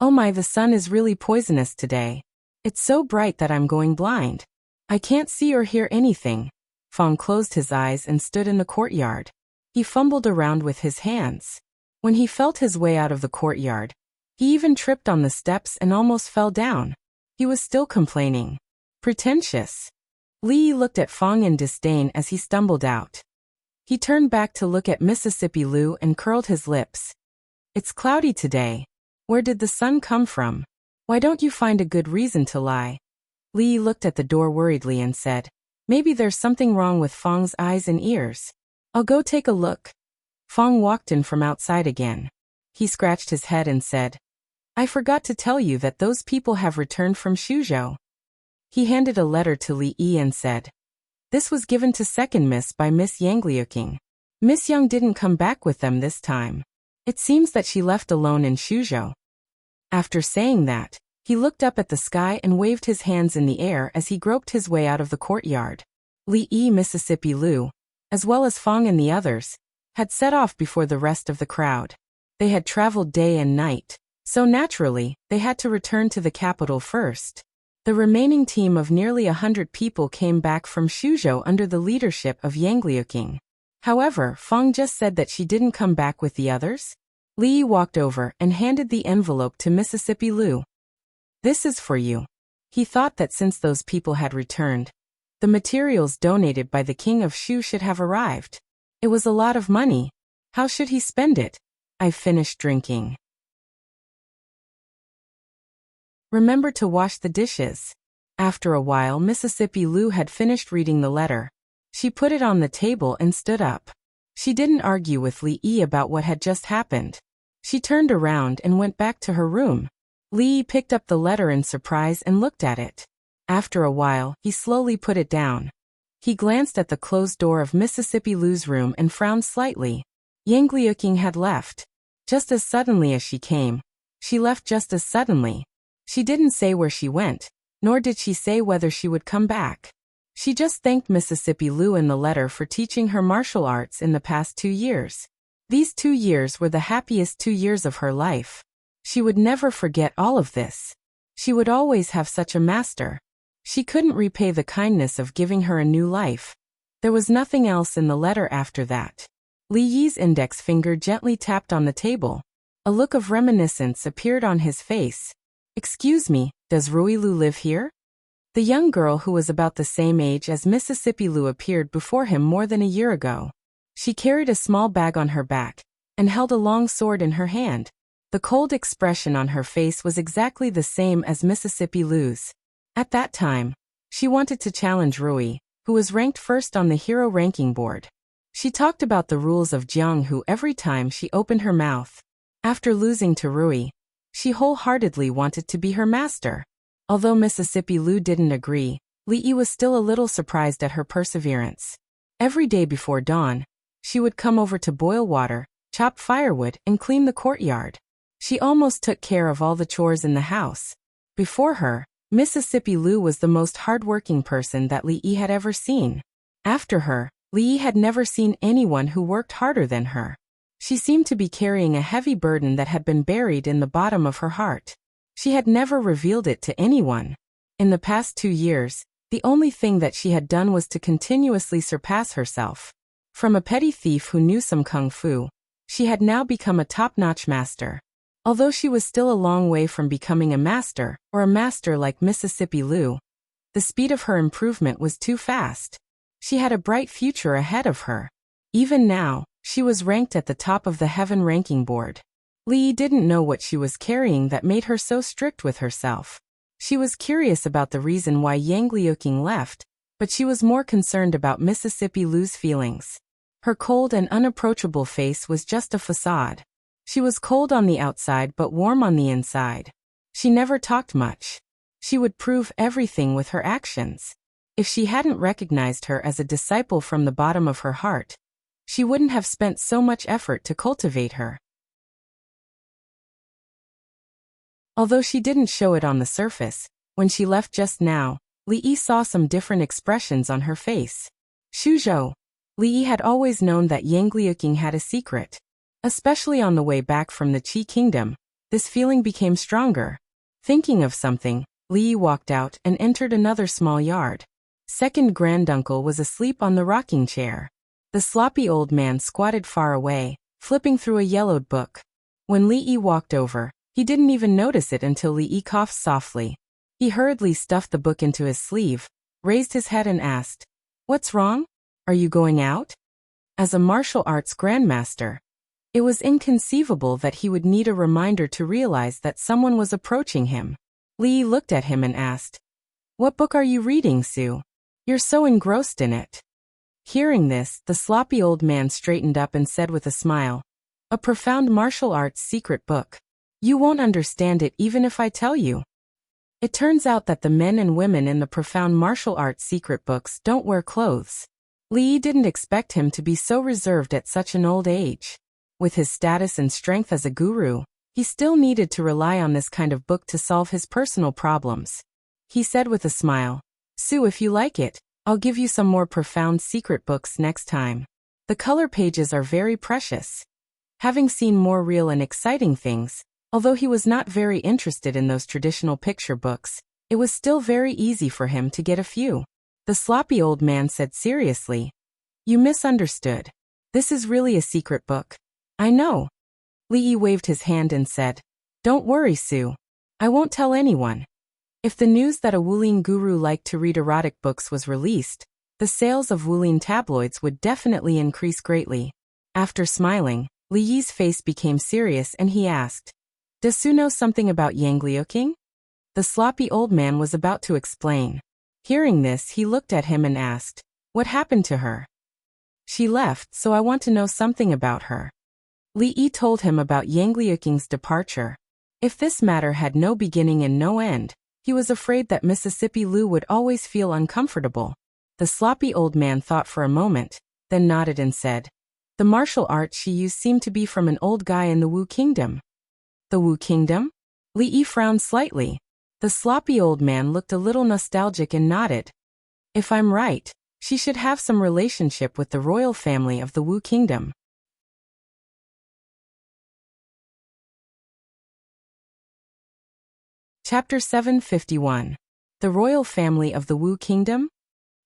A: "Oh my, the sun is really poisonous today. It's so bright that I'm going blind. I can't see or hear anything." Fong closed his eyes and stood in the courtyard. He fumbled around with his hands. When he felt his way out of the courtyard, he even tripped on the steps and almost fell down. He was still complaining. Pretentious. Li looked at Fong in disdain as he stumbled out. He turned back to look at Mississippi Lu and curled his lips. "It's cloudy today. Where did the sun come from? Why don't you find a good reason to lie?" Li looked at the door worriedly and said, "Maybe there's something wrong with Fong's eyes and ears. I'll go take a look." Fong walked in from outside again. He scratched his head and said, "I forgot to tell you that those people have returned from Shuzhou." He handed a letter to Li Yi and said, "This was given to second miss by Miss Yang Liuqing. Miss Yang didn't come back with them this time. It seems that she left alone in Shuzhou." After saying that, he looked up at the sky and waved his hands in the air as he groped his way out of the courtyard. Li Yi, Mississippi Lu, as well as Fong and the others, had set off before the rest of the crowd. They had traveled day and night, so naturally, they had to return to the capital first. The remaining team of nearly 100 people came back from Shuzhou under the leadership of Yang Liuqing. However, Fong just said that she didn't come back with the others. Li walked over and handed the envelope to Mississippi Lu. "This is for you." He thought that since those people had returned, the materials donated by the king of Shu should have arrived. It was a lot of money. How should he spend it? "I've finished drinking. Remember to wash the dishes." After a while, Mississippi Lu had finished reading the letter. She put it on the table and stood up. She didn't argue with Li Yi about what had just happened. She turned around and went back to her room. Li Yi picked up the letter in surprise and looked at it. After a while, he slowly put it down. He glanced at the closed door of Mississippi Lu's room and frowned slightly. Yang Liuqing had left. Just as suddenly as she came. She left just as suddenly. She didn't say where she went, nor did she say whether she would come back. She just thanked Mississippi Lu in the letter for teaching her martial arts in the past 2 years. These 2 years were the happiest 2 years of her life. She would never forget all of this. She would always have such a master. She couldn't repay the kindness of giving her a new life. There was nothing else in the letter after that. Li Yi's index finger gently tapped on the table. A look of reminiscence appeared on his face. "Excuse me, does Rui Lu live here?" The young girl who was about the same age as Mississippi Lu appeared before him more than a year ago. She carried a small bag on her back and held a long sword in her hand. The cold expression on her face was exactly the same as Mississippi Lu's. At that time, she wanted to challenge Rui, who was ranked first on the hero ranking board. She talked about the rules of Jianghu every time she opened her mouth. After losing to Rui, she wholeheartedly wanted to be her master. Although Mississippi Lu didn't agree, Li Yi was still a little surprised at her perseverance. Every day before dawn, she would come over to boil water, chop firewood, and clean the courtyard. She almost took care of all the chores in the house. Before her, Mississippi Lu was the most hardworking person that Li Yi had ever seen. After her, Li Yi had never seen anyone who worked harder than her. She seemed to be carrying a heavy burden that had been buried in the bottom of her heart. She had never revealed it to anyone. In the past 2 years, the only thing that she had done was to continuously surpass herself. From a petty thief who knew some kung fu, she had now become a top-notch master. Although she was still a long way from becoming a master, or a master like Mississippi Lu, the speed of her improvement was too fast. She had a bright future ahead of her. Even now, she was ranked at the top of the heaven ranking board. Li Yi didn't know what she was carrying that made her so strict with herself. She was curious about the reason why Yang Liuqing left, but she was more concerned about Mississippi Lu's feelings. Her cold and unapproachable face was just a facade. She was cold on the outside but warm on the inside. She never talked much. She would prove everything with her actions. If she hadn't recognized her as a disciple from the bottom of her heart, she wouldn't have spent so much effort to cultivate her. Although she didn't show it on the surface, when she left just now, Li Yi saw some different expressions on her face. Shuzhou. Li Yi had always known that Yang Liuqing had a secret. Especially on the way back from the Qi Kingdom, this feeling became stronger. Thinking of something, Li Yi walked out and entered another small yard. Second granduncle was asleep on the rocking chair. The sloppy old man squatted far away, flipping through a yellowed book. When Li Yi walked over, he didn't even notice it until Li Yi coughed softly. He hurriedly stuffed the book into his sleeve, raised his head and asked, "What's wrong? Are you going out?" As a martial arts grandmaster, it was inconceivable that he would need a reminder to realize that someone was approaching him. Li Yi looked at him and asked, "What book are you reading, Su? You're so engrossed in it." Hearing this, the sloppy old man straightened up and said with a smile, "A profound martial arts secret book. You won't understand it even if I tell you. It turns out that the men and women in the profound martial arts secret books don't wear clothes." Li Yi didn't expect him to be so reserved at such an old age. With his status and strength as a guru, he still needed to rely on this kind of book to solve his personal problems. He said with a smile, "Su, if you like it, I'll give you some more profound secret books next time. The color pages are very precious." Having seen more real and exciting things, although he was not very interested in those traditional picture books, it was still very easy for him to get a few. The sloppy old man said seriously, "You misunderstood. This is really a secret book." "I know." Li Yi waved his hand and said, "Don't worry, Su. I won't tell anyone." If the news that a Wulin guru liked to read erotic books was released, the sales of Wulin tabloids would definitely increase greatly. After smiling, Li Yi's face became serious and he asked, "Does Su know something about Yang Liuqing?" The sloppy old man was about to explain. Hearing this, he looked at him and asked, "What happened to her?" "She left, so I want to know something about her." Li Yi told him about Yang Liuqing's departure. If this matter had no beginning and no end, he was afraid that Mississippi Lu would always feel uncomfortable. The sloppy old man thought for a moment, then nodded and said, "The martial arts she used seemed to be from an old guy in the Wu Kingdom." "The Wu Kingdom?" Li Yi frowned slightly. The sloppy old man looked a little nostalgic and nodded. "If I'm right, she should have some relationship with the royal family of the Wu Kingdom." Chapter 751. The Royal Family of the Wu Kingdom?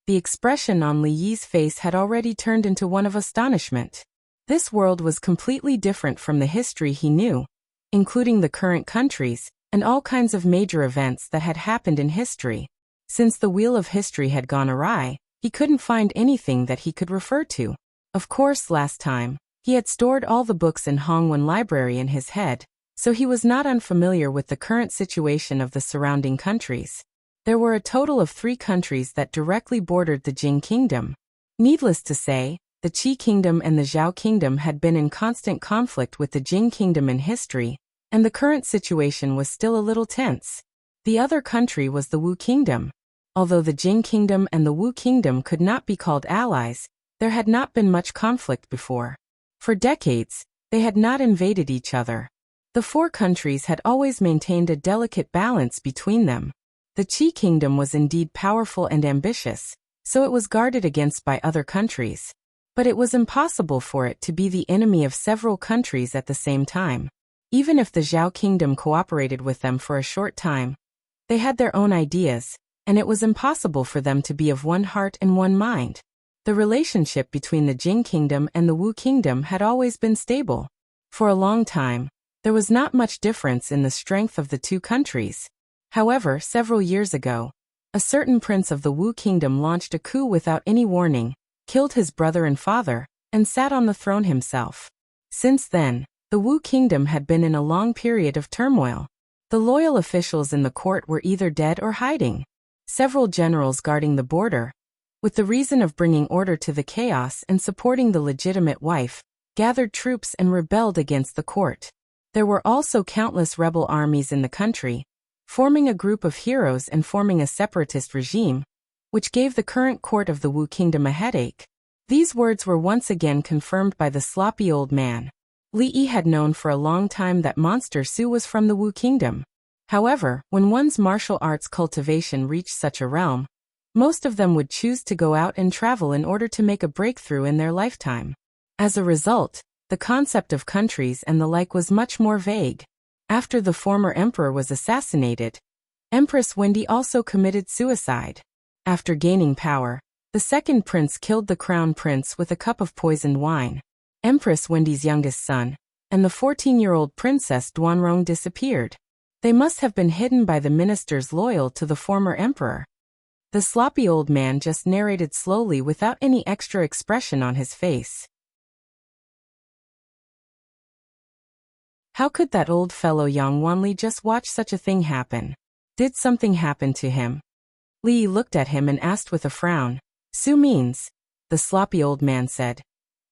A: The expression on Li Yi's face had already turned into one of astonishment. This world was completely different from the history he knew, including the current countries, and all kinds of major events that had happened in history. Since the wheel of history had gone awry, he couldn't find anything that he could refer to. Of course, last time, he had stored all the books in Hongwen Library in his head, so he was not unfamiliar with the current situation of the surrounding countries. There were a total of 3 countries that directly bordered the Jing Kingdom. Needless to say, the Qi Kingdom and the Zhao Kingdom had been in constant conflict with the Jing Kingdom in history, and the current situation was still a little tense. The other country was the Wu Kingdom. Although the Jing Kingdom and the Wu Kingdom could not be called allies, there had not been much conflict before. For decades, they had not invaded each other. The 4 countries had always maintained a delicate balance between them. The Qi Kingdom was indeed powerful and ambitious, so it was guarded against by other countries. But it was impossible for it to be the enemy of several countries at the same time. Even if the Zhao Kingdom cooperated with them for a short time, they had their own ideas, and it was impossible for them to be of one heart and one mind. The relationship between the Jing Kingdom and the Wu Kingdom had always been stable. For a long time, there was not much difference in the strength of the 2 countries. However, several years ago, a certain prince of the Wu Kingdom launched a coup without any warning, killed his brother and father, and sat on the throne himself. Since then, the Wu Kingdom had been in a long period of turmoil. The loyal officials in the court were either dead or hiding. Several generals guarding the border, with the reason of bringing order to the chaos and supporting the legitimate wife, gathered troops and rebelled against the court. There were also countless rebel armies in the country, forming a group of heroes and forming a separatist regime, which gave the current court of the Wu Kingdom a headache. These words were once again confirmed by the sloppy old man. Li Yi had known for a long time that Monster Su was from the Wu Kingdom. However, when one's martial arts cultivation reached such a realm, most of them would choose to go out and travel in order to make a breakthrough in their lifetime. As a result, the concept of countries and the like was much more vague. After the former emperor was assassinated, Empress Wendy also committed suicide. After gaining power, the second prince killed the crown prince with a cup of poisoned wine. Empress Wendy's youngest son, and the 14-year-old princess Duanrong disappeared. They must have been hidden by the ministers loyal to the former emperor. The sloppy old man just narrated slowly without any extra expression on his face. How could that old fellow Yang Wanli just watch such a thing happen? Did something happen to him? Li looked at him and asked with a frown. Su means, the sloppy old man said.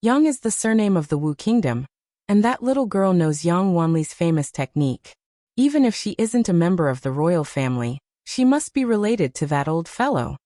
A: Yang is the surname of the Wu Kingdom, and that little girl knows Yang Wanli's famous technique. Even if she isn't a member of the royal family, she must be related to that old fellow.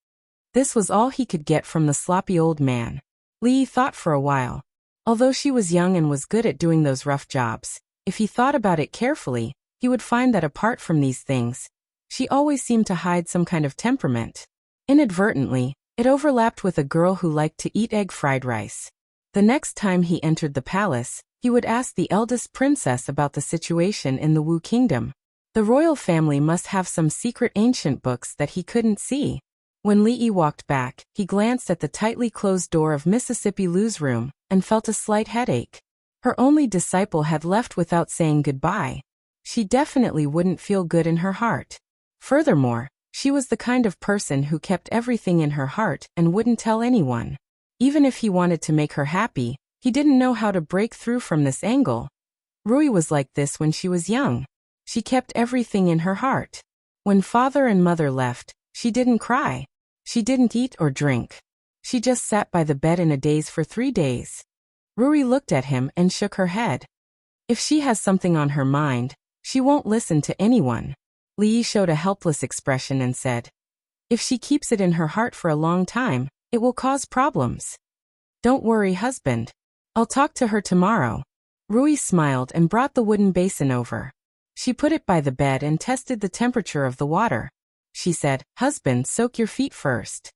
A: This was all he could get from the sloppy old man. Li thought for a while. Although she was young and was good at doing those rough jobs, if he thought about it carefully, he would find that apart from these things, she always seemed to hide some kind of temperament. Inadvertently, it overlapped with a girl who liked to eat egg fried rice. The next time he entered the palace, he would ask the eldest princess about the situation in the Wu Kingdom. The royal family must have some secret ancient books that he couldn't see. When Li Yi walked back, he glanced at the tightly closed door of Mississippi Lu's room and felt a slight headache. Her only disciple had left without saying goodbye. She definitely wouldn't feel good in her heart. Furthermore, she was the kind of person who kept everything in her heart and wouldn't tell anyone. Even if he wanted to make her happy, he didn't know how to break through from this angle. Rui was like this when she was young. She kept everything in her heart. When father and mother left, she didn't cry. She didn't eat or drink. She just sat by the bed in a daze for 3 days. Rui looked at him and shook her head. If she has something on her mind, she won't listen to anyone. Li Yi showed a helpless expression and said, if she keeps it in her heart for a long time, it will cause problems. Don't worry, husband. I'll talk to her tomorrow. Rui smiled and brought the wooden basin over. She put it by the bed and tested the temperature of the water. She said, husband, soak your feet first.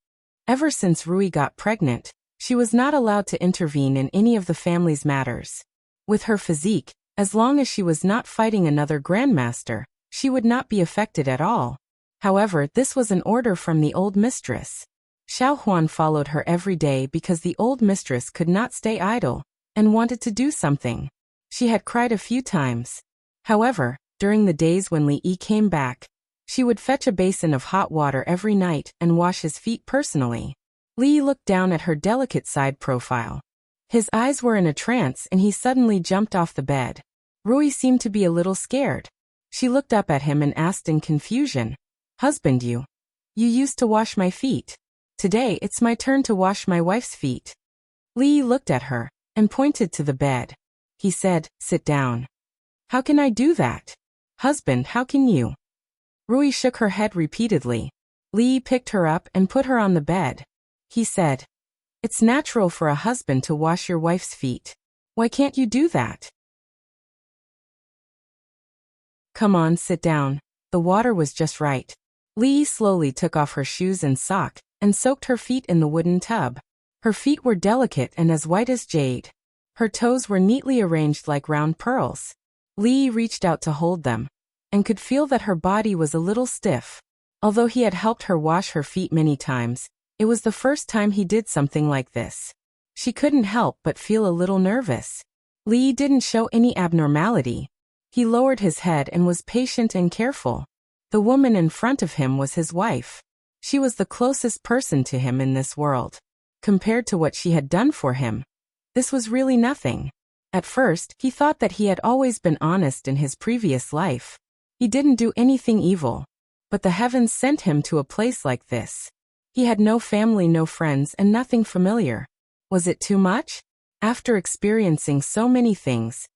A: Ever since Rui got pregnant, she was not allowed to intervene in any of the family's matters. With her physique, as long as she was not fighting another grandmaster, she would not be affected at all. However, this was an order from the old mistress. Xiao Huan followed her every day because the old mistress could not stay idle and wanted to do something. She had cried a few times. However, during the days when Li Yi came back, she would fetch a basin of hot water every night and wash his feet personally. Li Yi looked down at her delicate side profile. His eyes were in a trance and he suddenly jumped off the bed. Rui seemed to be a little scared. She looked up at him and asked in confusion, "Husband, you used to wash my feet. Today it's my turn to wash my wife's feet." Li Yi looked at her and pointed to the bed. He said, "Sit down." "How can I do that? Husband, how can you?" Rui shook her head repeatedly. Li Yi picked her up and put her on the bed. He said, "It's natural for a husband to wash your wife's feet. Why can't you do that? Come on, sit down." The water was just right. Li Yi slowly took off her shoes and sock and soaked her feet in the wooden tub. Her feet were delicate and as white as jade. Her toes were neatly arranged like round pearls. Li Yi reached out to hold them and could feel that her body was a little stiff. Although he had helped her wash her feet many times, it was the first time he did something like this. She couldn't help but feel a little nervous. Li Yi didn't show any abnormality. He lowered his head and was patient and careful. The woman in front of him was his wife. She was the closest person to him in this world. Compared to what she had done for him, this was really nothing. At first, he thought that he had always been honest in his previous life. He didn't do anything evil. But the heavens sent him to a place like this. He had no family, no friends, and nothing familiar. Was it too much? After experiencing so many things,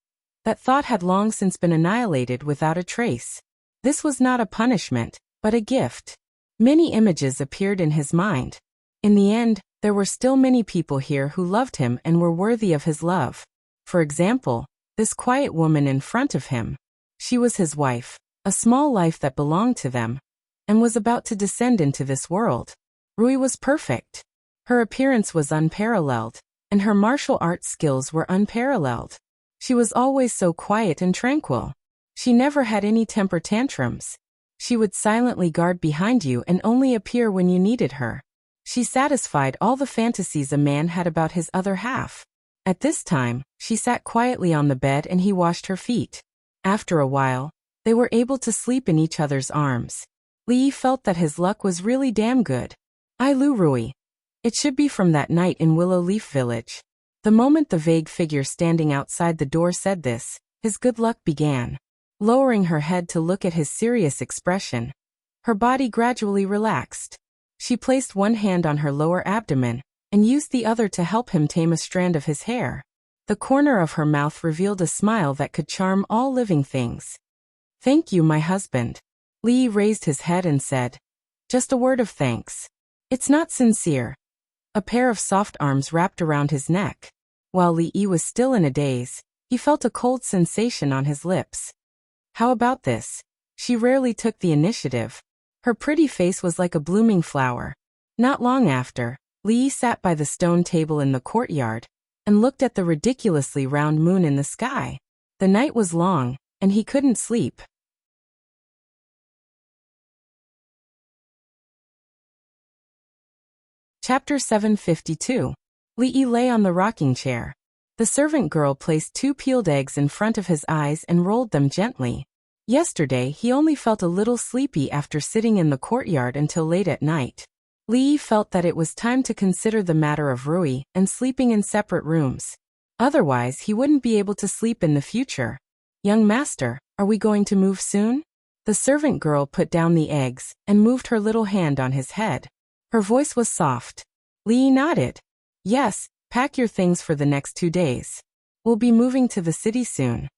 A: that thought had long since been annihilated without a trace. This was not a punishment, but a gift. Many images appeared in his mind. In the end, there were still many people here who loved him and were worthy of his love. For example, this quiet woman in front of him. She was his wife, a small life that belonged to them, and was about to descend into this world. Rui was perfect. Her appearance was unparalleled, and her martial arts skills were unparalleled. She was always so quiet and tranquil. She never had any temper tantrums. She would silently guard behind you and only appear when you needed her. She satisfied all the fantasies a man had about his other half. At this time, she sat quietly on the bed and he washed her feet. After a while, they were able to sleep in each other's arms. Li Yi felt that his luck was really damn good. I Lu Rui. It should be from that night in Willow Leaf Village. The moment the vague figure standing outside the door said this, his good luck began. Lowering her head to look at his serious expression, her body gradually relaxed. She placed one hand on her lower abdomen and used the other to help him tame a strand of his hair. The corner of her mouth revealed a smile that could charm all living things. Thank you, my husband. Li Yi raised his head and said, "Just a word of thanks. It's not sincere." A pair of soft arms wrapped around his neck. While Li Yi was still in a daze, he felt a cold sensation on his lips. How about this? She rarely took the initiative. Her pretty face was like a blooming flower. Not long after, Li Yi sat by the stone table in the courtyard and looked at the ridiculously round moon in the sky. The night was long, and he couldn't sleep. Chapter 752. Li Yi lay on the rocking chair. The servant girl placed 2 peeled eggs in front of his eyes and rolled them gently. Yesterday he only felt a little sleepy after sitting in the courtyard until late at night. Li Yi felt that it was time to consider the matter of Rui and sleeping in separate rooms. Otherwise he wouldn't be able to sleep in the future. Young master, are we going to move soon? The servant girl put down the eggs and moved her little hand on his head. Her voice was soft. Li Yi nodded. Yes, pack your things for the next 2 days. We'll be moving to the city soon.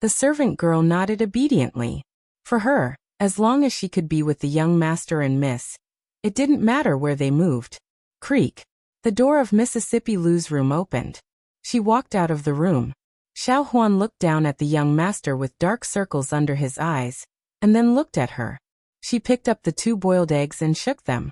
A: The servant girl nodded obediently. For her, as long as she could be with the young master and miss, it didn't matter where they moved. Creak. The door of Mississippi Lou's room opened. She walked out of the room. Xiao Huan looked down at the young master with dark circles under his eyes, and then looked at her. She picked up the 2 boiled eggs and shook them.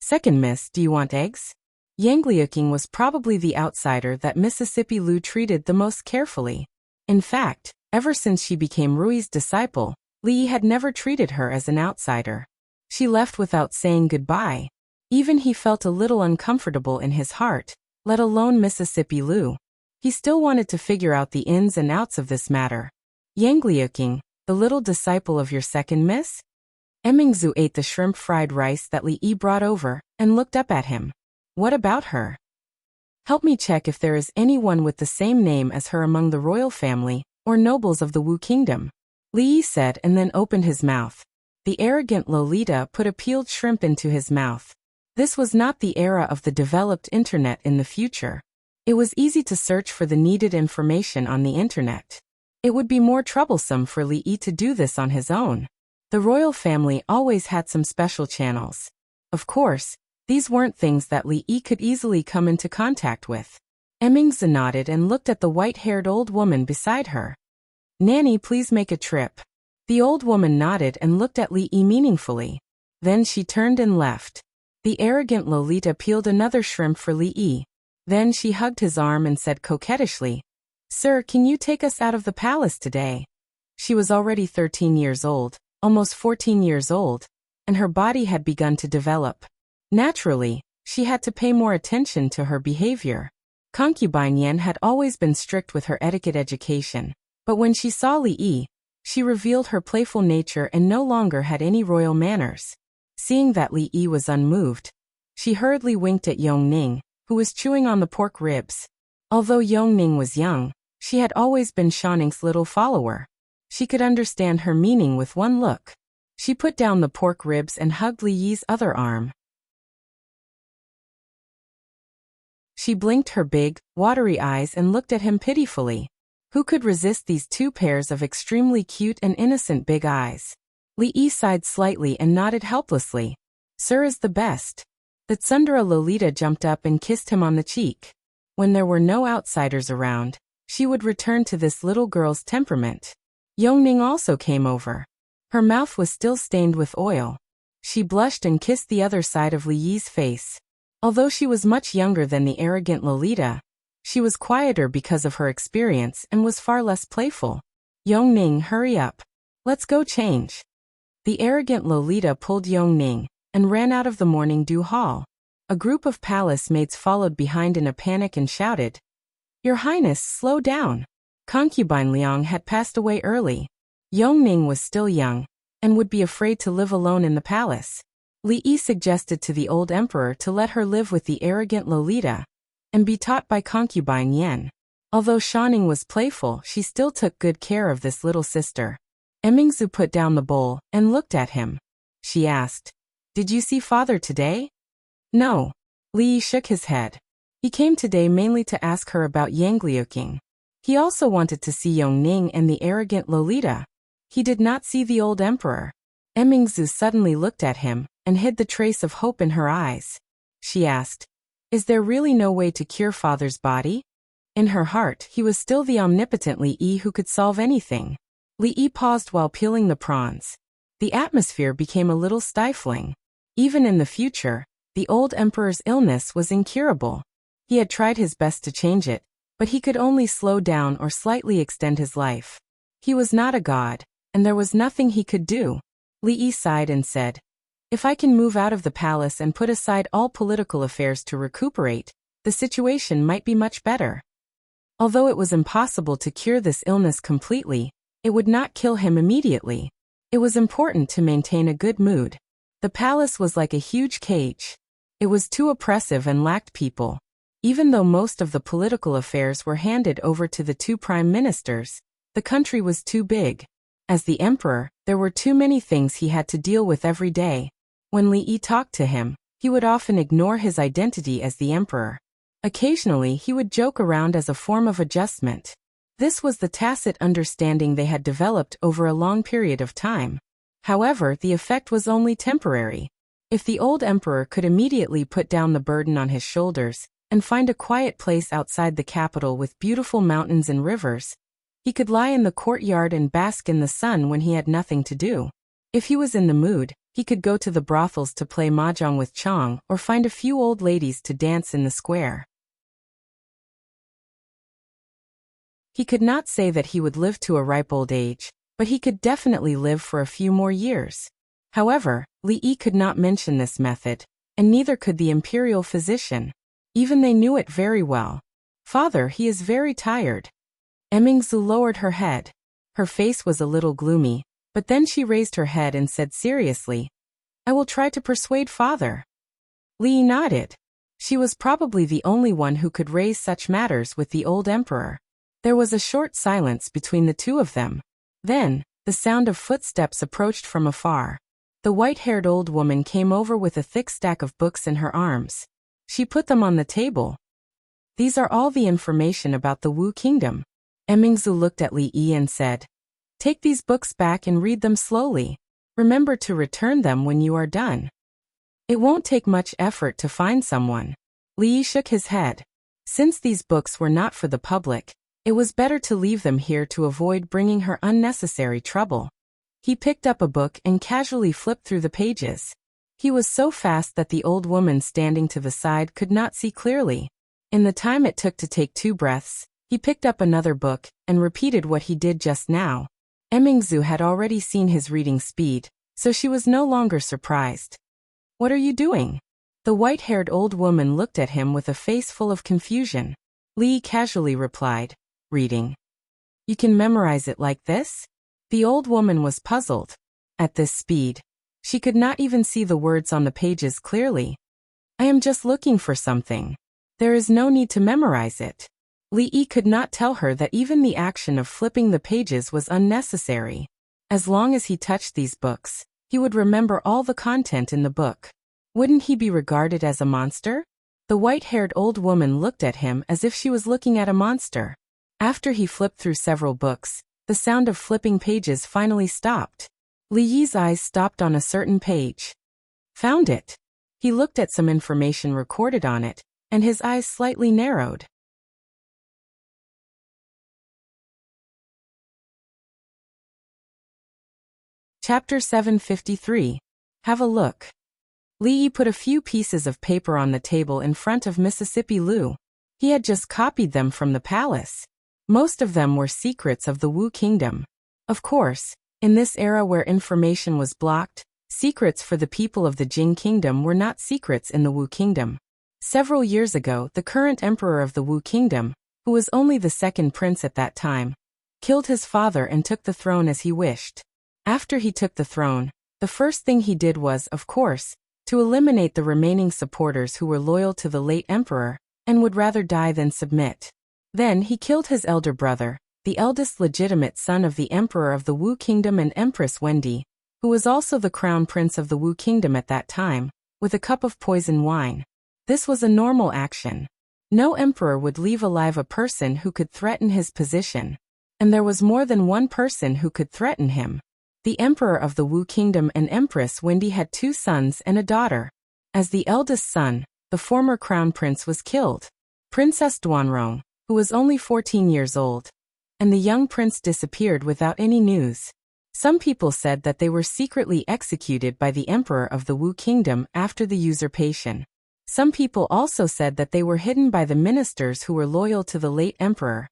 A: Second miss, do you want eggs? Yang Liuqing was probably the outsider that Mississippi Lou treated the most carefully. In fact, ever since she became Rui's disciple, Li had never treated her as an outsider. She left without saying goodbye. Even he felt a little uncomfortable in his heart, let alone Mississippi Lu. He still wanted to figure out the ins and outs of this matter. Yangliuking, the little disciple of your second miss? Emingzu ate the shrimp fried rice that Li Yi brought over, and looked up at him. What about her? Help me check if there is anyone with the same name as her among the royal family, or nobles of the Wu kingdom. Li Yi said and then opened his mouth. The arrogant Lolita put a peeled shrimp into his mouth. This was not the era of the developed internet in the future. It was easy to search for the needed information on the internet. It would be more troublesome for Li Yi to do this on his own. The royal family always had some special channels. Of course, these weren't things that Li Yi could easily come into contact with. Emingzi nodded and looked at the white-haired old woman beside her. Nanny, please make a trip. The old woman nodded and looked at Li Yi meaningfully. Then she turned and left. The arrogant Lolita peeled another shrimp for Li Yi. Then she hugged his arm and said coquettishly, "Sir, can you take us out of the palace today?" She was already 13 years old, almost 14 years old, and her body had begun to develop. Naturally, she had to pay more attention to her behavior. Concubine Yan had always been strict with her etiquette education, but when she saw Li Yi, she revealed her playful nature and no longer had any royal manners. Seeing that Li Yi was unmoved, she hurriedly winked at Yongning, who was chewing on the pork ribs. Although Yongning was young, she had always been Shanning's little follower. She could understand her meaning with one look. She put down the pork ribs and hugged Li Yi's other arm. She blinked her big, watery eyes and looked at him pitifully. Who could resist these two pairs of extremely cute and innocent big eyes? Li Yi sighed slightly and nodded helplessly. Sir is the best. The Tsundere Lolita jumped up and kissed him on the cheek. When there were no outsiders around, she would return to this little girl's temperament. Yongning also came over. Her mouth was still stained with oil. She blushed and kissed the other side of Li Yi's face. Although she was much younger than the arrogant Lolita, she was quieter because of her experience and was far less playful. Yongning, hurry up. Let's go change. The arrogant Lolita pulled Yongning and ran out of the morning dew hall. A group of palace maids followed behind in a panic and shouted, "Your Highness, slow down." Concubine Liang had passed away early. Yongning was still young and would be afraid to live alone in the palace. Li Yi suggested to the old emperor to let her live with the arrogant Lolita and be taught by concubine Yan. Although Shanning was playful, she still took good care of this little sister. Emingzu put down the bowl and looked at him. She asked, "Did you see father today?" "No." Li Yi shook his head. He came today mainly to ask her about Yangliuking. He also wanted to see Yongning and the arrogant Lolita. He did not see the old emperor. Emingzu suddenly looked at him and hid the trace of hope in her eyes. She asked, "Is there really no way to cure father's body?" In her heart, he was still the omnipotent Li Yi who could solve anything. Li Yi paused while peeling the prawns. The atmosphere became a little stifling. Even in the future, the old emperor's illness was incurable. He had tried his best to change it, but he could only slow down or slightly extend his life. He was not a god, and there was nothing he could do. Li Yi sighed and said, "If I can move out of the palace and put aside all political affairs to recuperate, the situation might be much better." Although it was impossible to cure this illness completely, it would not kill him immediately. It was important to maintain a good mood. The palace was like a huge cage. It was too oppressive and lacked people. Even though most of the political affairs were handed over to the two prime ministers, the country was too big. As the emperor, there were too many things he had to deal with every day. When Li Yi talked to him, he would often ignore his identity as the emperor. Occasionally he would joke around as a form of adjustment. This was the tacit understanding they had developed over a long period of time. However, the effect was only temporary. If the old emperor could immediately put down the burden on his shoulders and find a quiet place outside the capital with beautiful mountains and rivers, he could lie in the courtyard and bask in the sun when he had nothing to do. If he was in the mood, he could go to the brothels to play mahjong with Chong or find a few old ladies to dance in the square. He could not say that he would live to a ripe old age, but he could definitely live for a few more years. However, Li Yi could not mention this method, and neither could the imperial physician. Even they knew it very well. "Father, he is very tired." Emingzu lowered her head. Her face was a little gloomy, but then she raised her head and said seriously, "I will try to persuade father." Li Yi nodded. She was probably the only one who could raise such matters with the old emperor. There was a short silence between the two of them. Then, the sound of footsteps approached from afar. The white-haired old woman came over with a thick stack of books in her arms. She put them on the table. "These are all the information about the Wu Kingdom." Emingzu looked at Li Yi and said, "Take these books back and read them slowly. Remember to return them when you are done. It won't take much effort to find someone." Li Yi shook his head. Since these books were not for the public, it was better to leave them here to avoid bringing her unnecessary trouble. He picked up a book and casually flipped through the pages. He was so fast that the old woman standing to the side could not see clearly. In the time it took to take 2 breaths, he picked up another book and repeated what he did just now. Emingzu had already seen his reading speed, so she was no longer surprised. "What are you doing?" The white-haired old woman looked at him with a face full of confusion. Li casually replied, "Reading. You can memorize it like this?" The old woman was puzzled. At this speed, she could not even see the words on the pages clearly. "I am just looking for something. There is no need to memorize it." Li Yi could not tell her that even the action of flipping the pages was unnecessary. As long as he touched these books, he would remember all the content in the book. Wouldn't he be regarded as a monster? The white-haired old woman looked at him as if she was looking at a monster. After he flipped through several books, the sound of flipping pages finally stopped. Li Yi's eyes stopped on a certain page. "Found it." He looked at some information recorded on it, and his eyes slightly narrowed. Chapter 753. Have a look. Li Yi put a few pieces of paper on the table in front of Mississippi Lu. He had just copied them from the palace. Most of them were secrets of the Wu Kingdom. Of course, in this era where information was blocked, secrets for the people of the Jing Kingdom were not secrets in the Wu Kingdom. Several years ago, the current emperor of the Wu Kingdom, who was only the second prince at that time, killed his father and took the throne as he wished. After he took the throne, the first thing he did was, of course, to eliminate the remaining supporters who were loyal to the late emperor and would rather die than submit. Then he killed his elder brother, the eldest legitimate son of the emperor of the Wu Kingdom and Empress Wendy, who was also the crown prince of the Wu Kingdom at that time, with a cup of poison wine. This was a normal action. No emperor would leave alive a person who could threaten his position. And there was more than one person who could threaten him. The emperor of the Wu Kingdom and Empress Wendy had 2 sons and a daughter. As the eldest son, the former crown prince was killed. Princess Duanrong, who was only 14 years old, and the young prince disappeared without any news. Some people said that they were secretly executed by the emperor of the Wu Kingdom after the usurpation. Some people also said that they were hidden by the ministers who were loyal to the late emperor,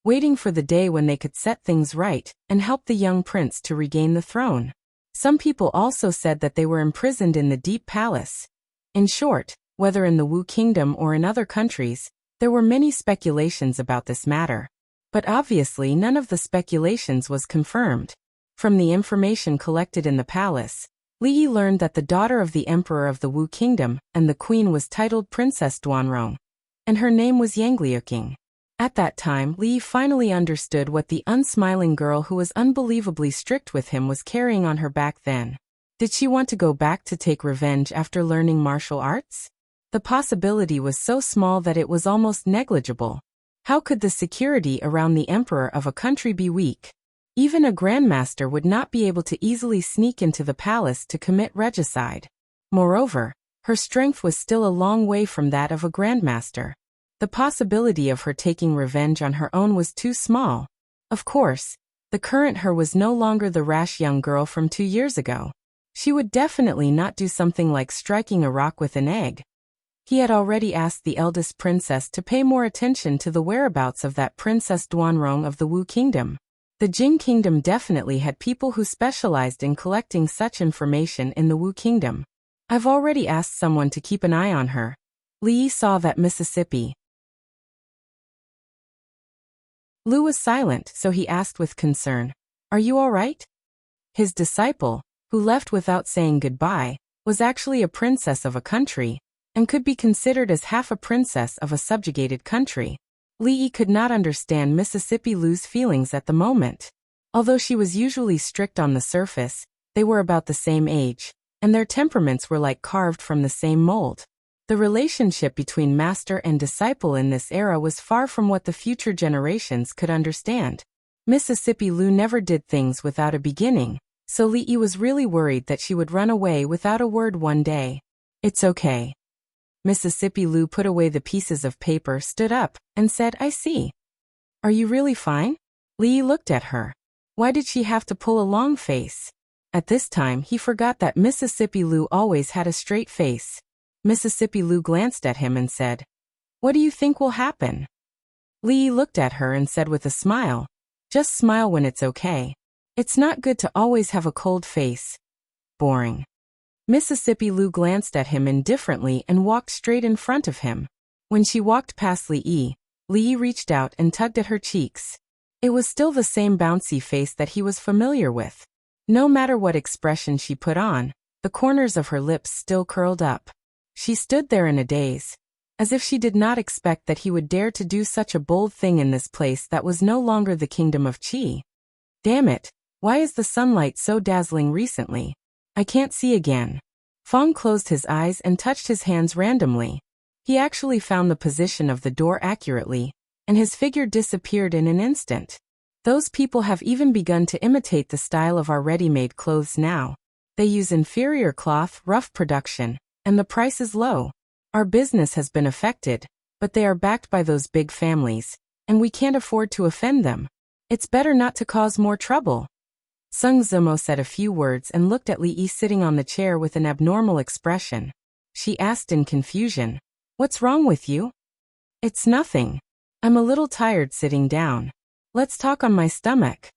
A: waiting for the day when they could set things right and help the young prince to regain the throne. Some people also said that they were imprisoned in the Deep Palace. In short, whether in the Wu Kingdom or in other countries, there were many speculations about this matter. But obviously none of the speculations was confirmed. From the information collected in the palace, Li Yi learned that the daughter of the emperor of the Wu Kingdom and the queen was titled Princess Duanrong, and her name was Yangliuking. At that time, Li Yi finally understood what the unsmiling girl who was unbelievably strict with him was carrying on her back then. Did she want to go back to take revenge after learning martial arts? The possibility was so small that it was almost negligible. How could the security around the emperor of a country be weak? Even a grandmaster would not be able to easily sneak into the palace to commit regicide. Moreover, her strength was still a long way from that of a grandmaster. The possibility of her taking revenge on her own was too small. Of course, the current her was no longer the rash young girl from 2 years ago. She would definitely not do something like striking a rock with an egg. He had already asked the eldest princess to pay more attention to the whereabouts of that Princess Duanrong of the Wu Kingdom. The Jing Kingdom definitely had people who specialized in collecting such information in the Wu Kingdom. I've already asked someone to keep an eye on her. Li Yi saw that Mississippi Lu was silent, so he asked with concern, "Are you all right?" His disciple, who left without saying goodbye, was actually a princess of a country, and could be considered as half a princess of a subjugated country. Li Yi could not understand Mississippi Lu's feelings at the moment. Although she was usually strict on the surface, they were about the same age, and their temperaments were like carved from the same mold. The relationship between master and disciple in this era was far from what the future generations could understand. Mississippi Lu never did things without a beginning, so Li Yi was really worried that she would run away without a word one day. "It's okay." Mississippi Lu put away the pieces of paper, stood up, and said, "I see. Are you really fine?" Li Yi looked at her. Why did she have to pull a long face? At this time he forgot that Mississippi Lu always had a straight face. Mississippi Lu glanced at him and said, "What do you think will happen?" Li Yi looked at her and said with a smile, "Just smile when it's okay. It's not good to always have a cold face. Boring." Mississippi Lu glanced at him indifferently and walked straight in front of him. When she walked past Li Yi reached out and tugged at her cheeks. It was still the same bouncy face that he was familiar with. No matter what expression she put on, the corners of her lips still curled up. She stood there in a daze, as if she did not expect that he would dare to do such a bold thing in this place that was no longer the kingdom of Qi. Damn it, why is the sunlight so dazzling recently? I can't see again. Fong closed his eyes and touched his hands randomly. He actually found the position of the door accurately, and his figure disappeared in an instant. Those people have even begun to imitate the style of our ready-made clothes now. They use inferior cloth, rough production, and the price is low. Our business has been affected, but they are backed by those big families, and we can't afford to offend them. It's better not to cause more trouble. Sung Zimo said a few words and looked at Li Yi sitting on the chair with an abnormal expression. She asked in confusion, "What's wrong with you?" "It's nothing. I'm a little tired sitting down. Let's talk on my stomach."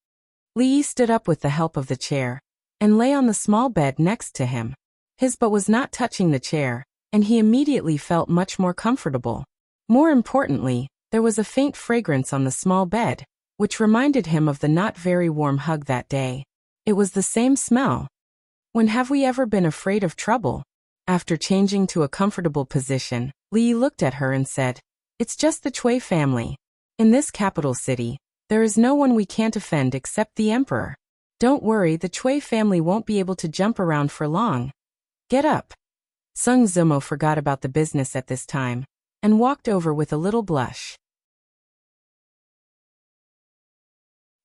A: Li Yi stood up with the help of the chair, and lay on the small bed next to him. His butt was not touching the chair, and he immediately felt much more comfortable. More importantly, there was a faint fragrance on the small bed, which reminded him of the not very warm hug that day. It was the same smell. When have we ever been afraid of trouble? After changing to a comfortable position, Li Yi looked at her and said, "It's just the Cui family. In this capital city, there is no one we can't offend except the emperor. Don't worry, the Cui family won't be able to jump around for long. Get up." Sung Zimo forgot about the business at this time, and walked over with a little blush.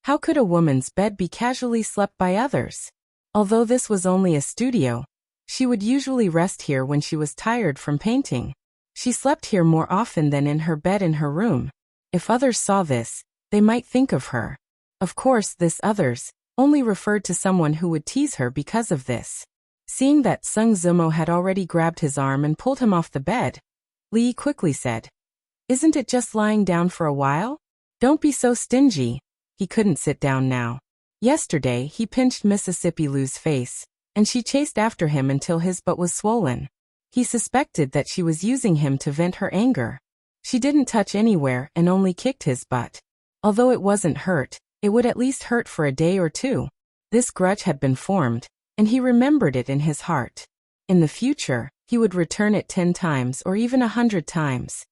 A: How could a woman's bed be casually slept by others? Although this was only a studio, she would usually rest here when she was tired from painting. She slept here more often than in her bed in her room. If others saw this, they might think of her. Of course, this others only referred to someone who would tease her because of this. Seeing that Sung Zimo had already grabbed his arm and pulled him off the bed, Li Yi quickly said, "Isn't it just lying down for a while? Don't be so stingy." He couldn't sit down now. Yesterday, he pinched Mississippi Lu's face, and she chased after him until his butt was swollen. He suspected that she was using him to vent her anger. She didn't touch anywhere and only kicked his butt. Although it wasn't hurt, it would at least hurt for a day or two. This grudge had been formed, and he remembered it in his heart. In the future, he would return it 10 times or even 100 times.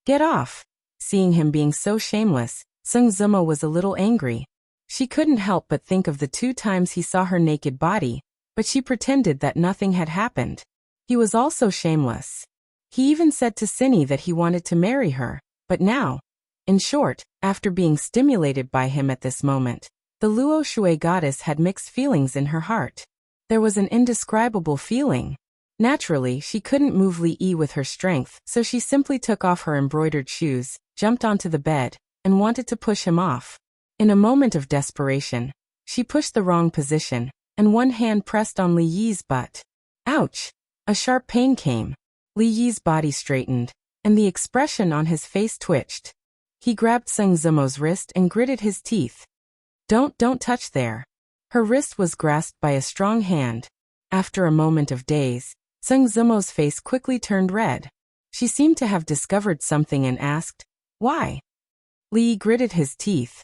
A: "Get off!" Seeing him being so shameless, Sung Zimo was a little angry. She couldn't help but think of the 2 times he saw her naked body, but she pretended that nothing had happened. He was also shameless. He even said to Cinny that he wanted to marry her, but now, in short, after being stimulated by him at this moment, the Luo Shui goddess had mixed feelings in her heart. There was an indescribable feeling. Naturally, she couldn't move Li Yi with her strength, so she simply took off her embroidered shoes, jumped onto the bed, and wanted to push him off. In a moment of desperation, she pushed the wrong position, and one hand pressed on Li Yi's butt. Ouch! A sharp pain came. Li Yi's body straightened, and the expression on his face twitched. He grabbed Sung Zimo's wrist and gritted his teeth. Don't touch there. Her wrist was grasped by a strong hand. After a moment of daze, Sung Zimo's face quickly turned red. She seemed to have discovered something and asked, "Why?" Li gritted his teeth.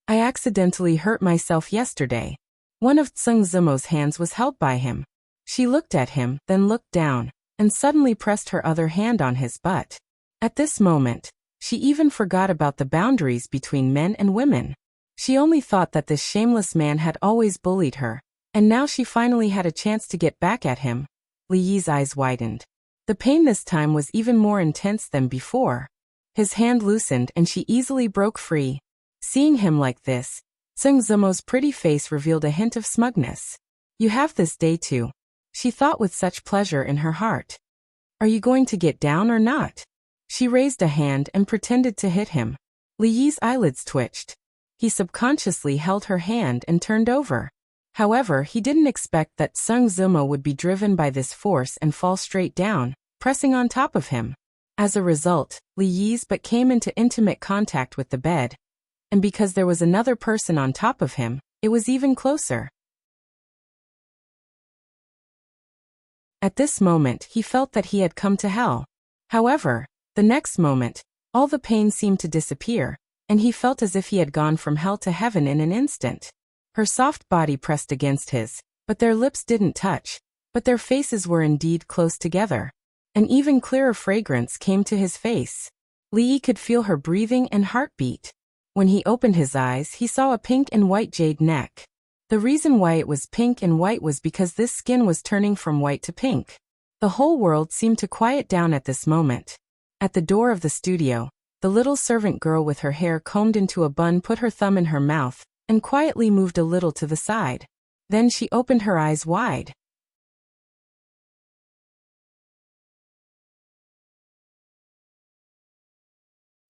A: "I accidentally hurt myself yesterday." One of Sung Zimo's hands was held by him. She looked at him, then looked down, and suddenly pressed her other hand on his butt. At this moment, she even forgot about the boundaries between men and women. She only thought that this shameless man had always bullied her, and now she finally had a chance to get back at him. Li Yi's eyes widened. The pain this time was even more intense than before. His hand loosened and she easily broke free. Seeing him like this, Sung Zimo's pretty face revealed a hint of smugness. "You have this day too," she thought with such pleasure in her heart. "Are you going to get down or not?" She raised a hand and pretended to hit him. Li Yi's eyelids twitched. He subconsciously held her hand and turned over. However, he didn't expect that Sung Zimo would be driven by this force and fall straight down, pressing on top of him. As a result, Li Yi's butt came into intimate contact with the bed, and because there was another person on top of him, it was even closer. At this moment, he felt that he had come to hell. However, the next moment, all the pain seemed to disappear, and he felt as if he had gone from hell to heaven in an instant. Her soft body pressed against his, but their lips didn't touch, but their faces were indeed close together. An even clearer fragrance came to his face. Li Yi could feel her breathing and heartbeat. When he opened his eyes, he saw a pink and white jade neck. The reason why it was pink and white was because this skin was turning from white to pink. The whole world seemed to quiet down at this moment. At the door of the studio, the little servant girl with her hair combed into a bun put her thumb in her mouth and quietly moved a little to the side. Then she opened her eyes wide.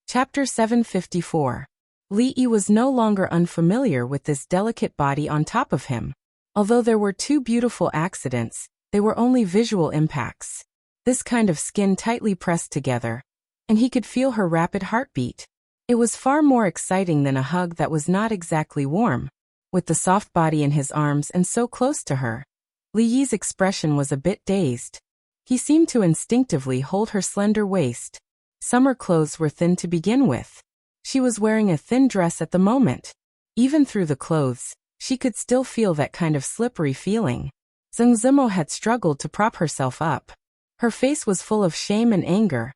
A: Chapter 754. Li Yi was no longer unfamiliar with this delicate body on top of him. Although there were two beautiful accidents, they were only visual impacts. This kind of skin tightly pressed together, and he could feel her rapid heartbeat. It was far more exciting than a hug that was not exactly warm. With the soft body in his arms and so close to her, Li Yi's expression was a bit dazed. He seemed to instinctively hold her slender waist. Summer clothes were thin to begin with. She was wearing a thin dress at the moment. Even through the clothes, she could still feel that kind of slippery feeling. Sung Zimo had struggled to prop herself up. Her face was full of shame and anger,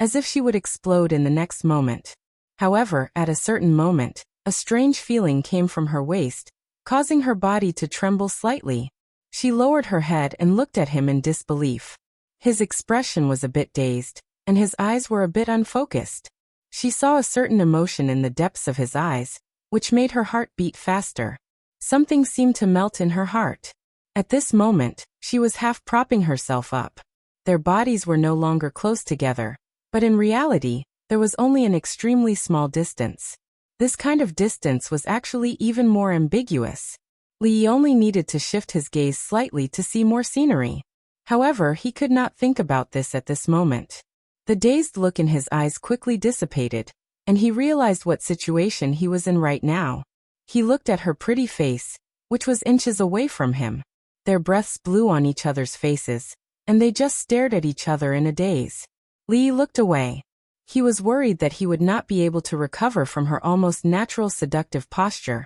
A: as if she would explode in the next moment. However, at a certain moment, a strange feeling came from her waist, causing her body to tremble slightly. She lowered her head and looked at him in disbelief. His expression was a bit dazed, and his eyes were a bit unfocused. She saw a certain emotion in the depths of his eyes, which made her heart beat faster. Something seemed to melt in her heart. At this moment, she was half propping herself up. Their bodies were no longer close together, but in reality, there was only an extremely small distance. This kind of distance was actually even more ambiguous. Li Yi only needed to shift his gaze slightly to see more scenery. However, he could not think about this at this moment. The dazed look in his eyes quickly dissipated, and he realized what situation he was in right now. He looked at her pretty face, which was inches away from him. Their breaths blew on each other's faces, and they just stared at each other in a daze. Li Yi looked away. He was worried that he would not be able to recover from her almost natural seductive posture,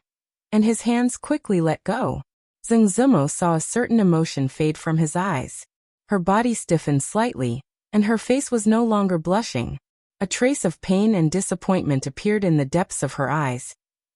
A: and his hands quickly let go. Sung Zimo saw a certain emotion fade from his eyes. Her body stiffened slightly, and her face was no longer blushing. A trace of pain and disappointment appeared in the depths of her eyes,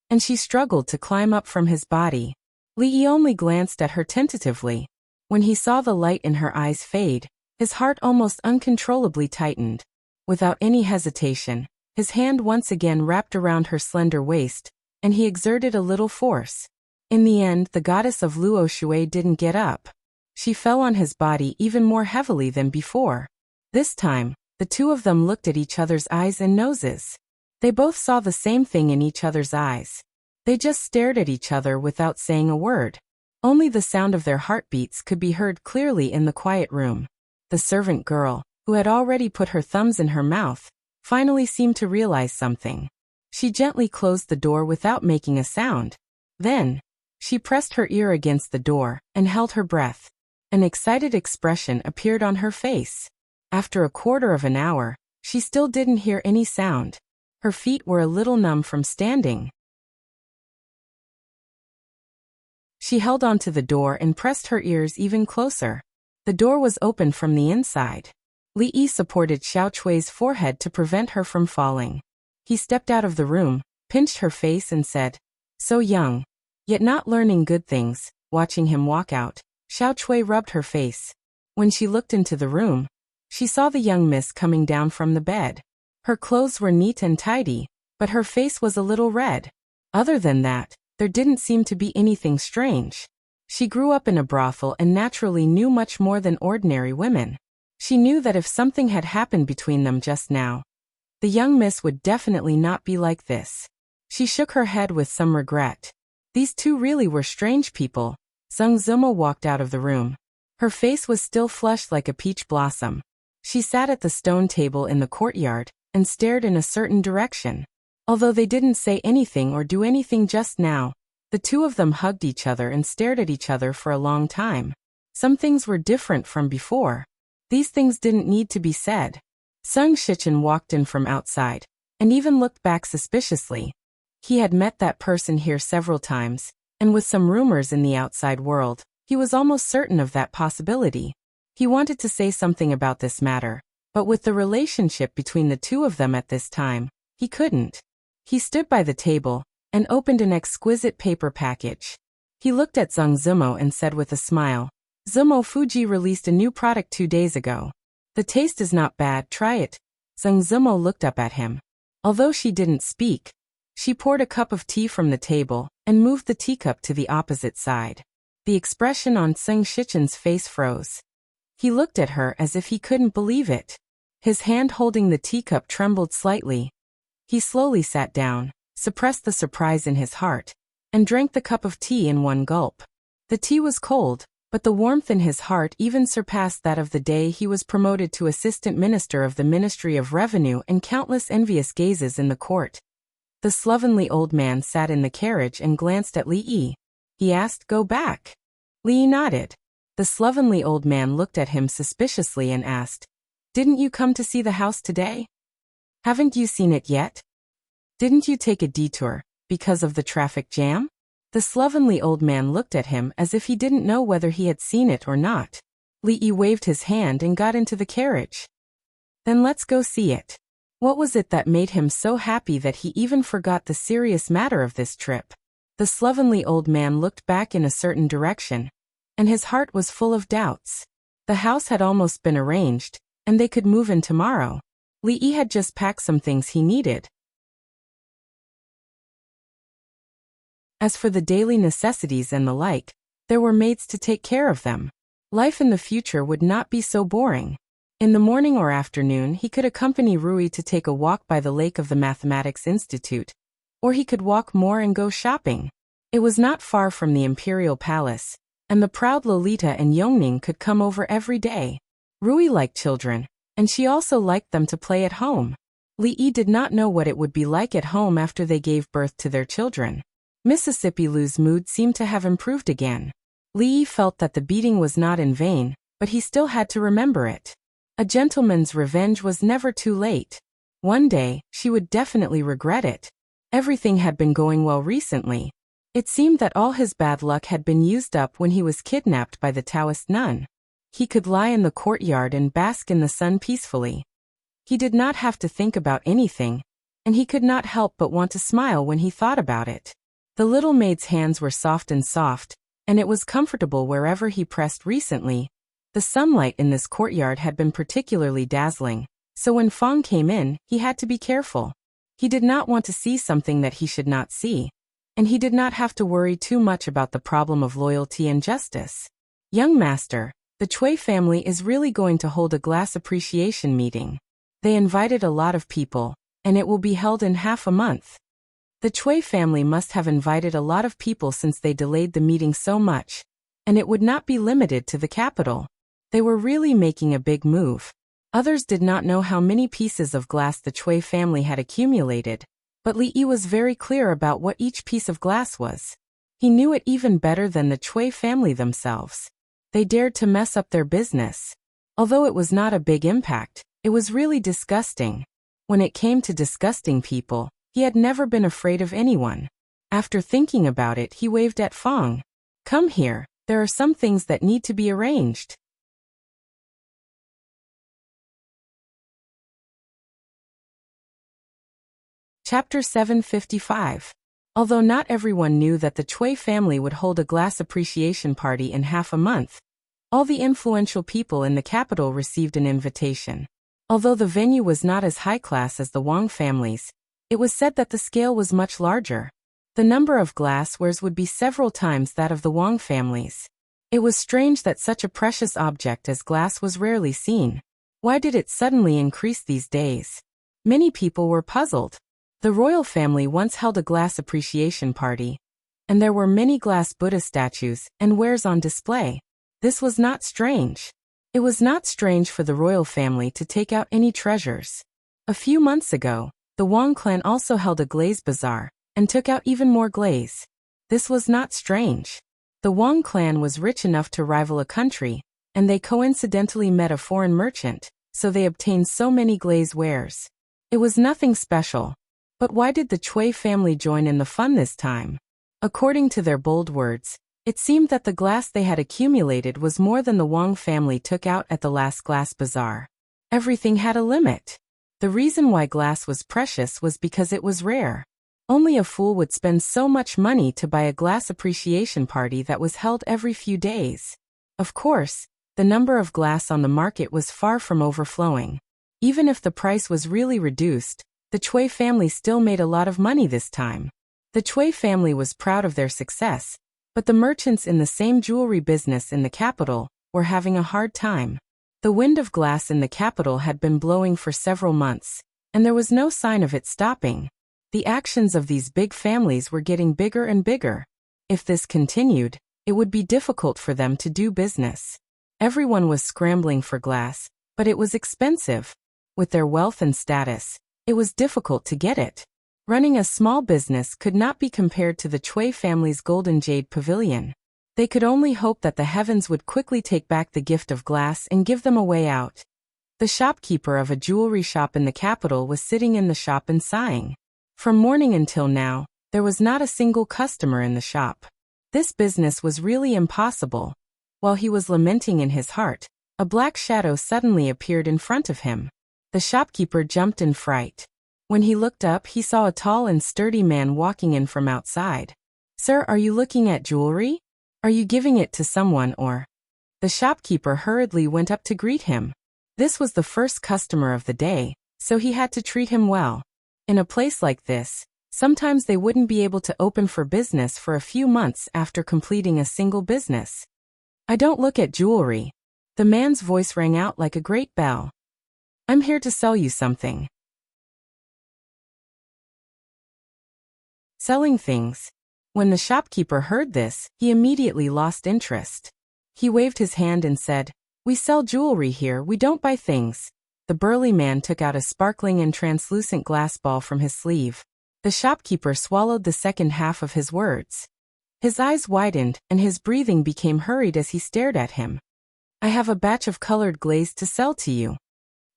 A: and she struggled to climb up from his body. Li Yi only glanced at her tentatively. When he saw the light in her eyes fade, his heart almost uncontrollably tightened. Without any hesitation, his hand once again wrapped around her slender waist, and he exerted a little force. In the end, the goddess of Luo Shui didn't get up. She fell on his body even more heavily than before. This time, the two of them looked at each other's eyes and noses. They both saw the same thing in each other's eyes. They just stared at each other without saying a word. Only the sound of their heartbeats could be heard clearly in the quiet room. The servant girl, who had already put her thumbs in her mouth, finally seemed to realize something. She gently closed the door without making a sound. Then, she pressed her ear against the door and held her breath. An excited expression appeared on her face. After a quarter of an hour, she still didn't hear any sound. Her feet were a little numb from standing. She held onto the door and pressed her ears even closer. The door was open from the inside. Li Yi supported Xiao Chui's forehead to prevent her from falling. He stepped out of the room, pinched her face and said, "So young, yet not learning good things." Watching him walk out, Xiao Chui rubbed her face. When she looked into the room, she saw the young miss coming down from the bed. Her clothes were neat and tidy, but her face was a little red. Other than that, there didn't seem to be anything strange. She grew up in a brothel and naturally knew much more than ordinary women. She knew that if something had happened between them just now, the young miss would definitely not be like this. She shook her head with some regret. These two really were strange people. Zheng Zimo walked out of the room. Her face was still flushed like a peach blossom. She sat at the stone table in the courtyard and stared in a certain direction. Although they didn't say anything or do anything just now, the two of them hugged each other and stared at each other for a long time. Some things were different from before. These things didn't need to be said. Sung Shichen walked in from outside, and even looked back suspiciously. He had met that person here several times, and with some rumors in the outside world, he was almost certain of that possibility. He wanted to say something about this matter, but with the relationship between the two of them at this time, he couldn't. He stood by the table and opened an exquisite paper package. He looked at Zheng Zimo and said with a smile, "Zimo Fuji released a new product 2 days ago. The taste is not bad, try it." Zheng Zimo looked up at him. Although she didn't speak, she poured a cup of tea from the table and moved the teacup to the opposite side. The expression on Sung Shichen's face froze. He looked at her as if he couldn't believe it. His hand holding the teacup trembled slightly. He slowly sat down, suppressed the surprise in his heart, and drank the cup of tea in one gulp. The tea was cold, but the warmth in his heart even surpassed that of the day he was promoted to Assistant Minister of the Ministry of Revenue, and countless envious gazes in the court. The slovenly old man sat in the carriage and glanced at Li Yi. He asked, "Go back?" Li Yi nodded. The slovenly old man looked at him suspiciously and asked, "Didn't you come to see the house today? Haven't you seen it yet? Didn't you take a detour because of the traffic jam?" The slovenly old man looked at him as if he didn't know whether he had seen it or not. Li Yi waved his hand and got into the carriage. "Then let's go see it." What was it that made him so happy that he even forgot the serious matter of this trip? The slovenly old man looked back in a certain direction, and his heart was full of doubts. The house had almost been arranged, and they could move in tomorrow. Li Yi had just packed some things he needed. As for the daily necessities and the like, there were maids to take care of them. Life in the future would not be so boring. In the morning or afternoon he could accompany Rui to take a walk by the lake of the Mathematics Institute, or he could walk more and go shopping. It was not far from the Imperial Palace, and the proud Lolita and Yongning could come over every day. Rui liked children, and she also liked them to play at home. Li Yi did not know what it would be like at home after they gave birth to their children. Mississippi Lu's mood seemed to have improved again. Li Yi felt that the beating was not in vain, but he still had to remember it. A gentleman's revenge was never too late. One day, she would definitely regret it. Everything had been going well recently. It seemed that all his bad luck had been used up when he was kidnapped by the Taoist nun. He could lie in the courtyard and bask in the sun peacefully. He did not have to think about anything, and he could not help but want to smile when he thought about it. The little maid's hands were soft, and it was comfortable wherever he pressed recently. The sunlight in this courtyard had been particularly dazzling, so when Fong came in, he had to be careful. He did not want to see something that he should not see, and he did not have to worry too much about the problem of loyalty and justice. "Young master, the Chui family is really going to hold a glass appreciation meeting. They invited a lot of people, and it will be held in half a month." The Chui family must have invited a lot of people since they delayed the meeting so much, and it would not be limited to the capital. They were really making a big move. Others did not know how many pieces of glass the Chui family had accumulated, but Li Yi was very clear about what each piece of glass was. He knew it even better than the Cui family themselves. They dared to mess up their business. Although it was not a big impact, it was really disgusting. When it came to disgusting people, he had never been afraid of anyone. After thinking about it, he waved at Fong. Come here, there are some things that need to be arranged. Chapter 755. Although not everyone knew that the Cui family would hold a glass appreciation party in half a month, all the influential people in the capital received an invitation. Although the venue was not as high class as the Wang families, it was said that the scale was much larger. The number of glasswares would be several times that of the Wang families. It was strange that such a precious object as glass was rarely seen. Why did it suddenly increase these days? Many people were puzzled. The royal family once held a glass appreciation party, and there were many glass Buddha statues and wares on display. This was not strange. It was not strange for the royal family to take out any treasures. A few months ago, the Wang clan also held a glaze bazaar, and took out even more glaze. This was not strange. The Wang clan was rich enough to rival a country, and they coincidentally met a foreign merchant, so they obtained so many glaze wares. It was nothing special. But why did the Cui family join in the fun this time? According to their bold words, it seemed that the glass they had accumulated was more than the Wang family took out at the last glass bazaar. Everything had a limit. The reason why glass was precious was because it was rare. Only a fool would spend so much money to buy a glass appreciation party that was held every few days. Of course, the number of glass on the market was far from overflowing. Even if the price was really reduced, the Cui family still made a lot of money this time. The Cui family was proud of their success, but the merchants in the same jewelry business in the capital were having a hard time. The wind of glass in the capital had been blowing for several months, and there was no sign of it stopping. The actions of these big families were getting bigger and bigger. If this continued, it would be difficult for them to do business. Everyone was scrambling for glass, but it was expensive. With their wealth and status, it was difficult to get it. Running a small business could not be compared to the Cui family's golden jade pavilion. They could only hope that the heavens would quickly take back the gift of glass and give them a way out. The shopkeeper of a jewelry shop in the capital was sitting in the shop and sighing. From morning until now, there was not a single customer in the shop. This business was really impossible. While he was lamenting in his heart, a black shadow suddenly appeared in front of him. The shopkeeper jumped in fright. When he looked up, he saw a tall and sturdy man walking in from outside. "Sir, are you looking at jewelry? Are you giving it to someone or?" The shopkeeper hurriedly went up to greet him. This was the first customer of the day, so he had to treat him well. In a place like this, sometimes they wouldn't be able to open for business for a few months after completing a single business. "I don't look at jewelry." The man's voice rang out like a great bell. "I'm here to sell you something." Selling things. When the shopkeeper heard this, he immediately lost interest. He waved his hand and said, "We sell jewelry here, we don't buy things." The burly man took out a sparkling and translucent glass ball from his sleeve. The shopkeeper swallowed the second half of his words. His eyes widened, and his breathing became hurried as he stared at him. "I have a batch of colored glaze to sell to you."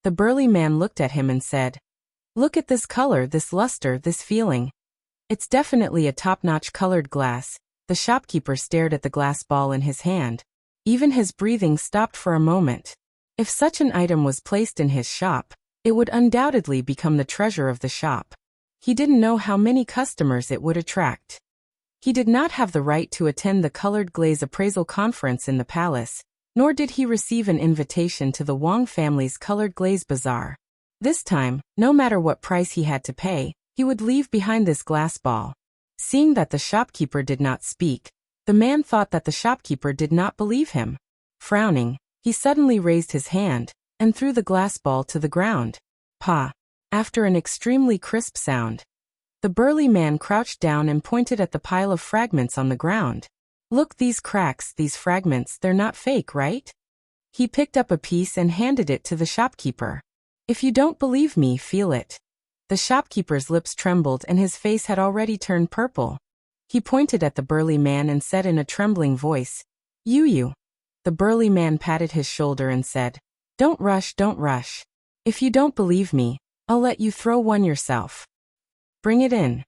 A: The burly man looked at him and said, "Look at this color, this luster, this feeling. It's definitely a top-notch colored glass." The shopkeeper stared at the glass ball in his hand. Even his breathing stopped for a moment. If such an item was placed in his shop, it would undoubtedly become the treasure of the shop. He didn't know how many customers it would attract. He did not have the right to attend the colored glaze appraisal conference in the palace, nor did he receive an invitation to the Wang family's colored glaze bazaar. This time, no matter what price he had to pay, he would leave behind this glass ball. Seeing that the shopkeeper did not speak, the man thought that the shopkeeper did not believe him. Frowning, he suddenly raised his hand and threw the glass ball to the ground. Pa! After an extremely crisp sound, the burly man crouched down and pointed at the pile of fragments on the ground. "Look, these cracks, these fragments, they're not fake, right?" He picked up a piece and handed it to the shopkeeper. "If you don't believe me, feel it." The shopkeeper's lips trembled and his face had already turned purple. He pointed at the burly man and said in a trembling voice, You. The burly man patted his shoulder and said, Don't rush, don't rush. If you don't believe me, I'll let you throw one yourself. Bring it in.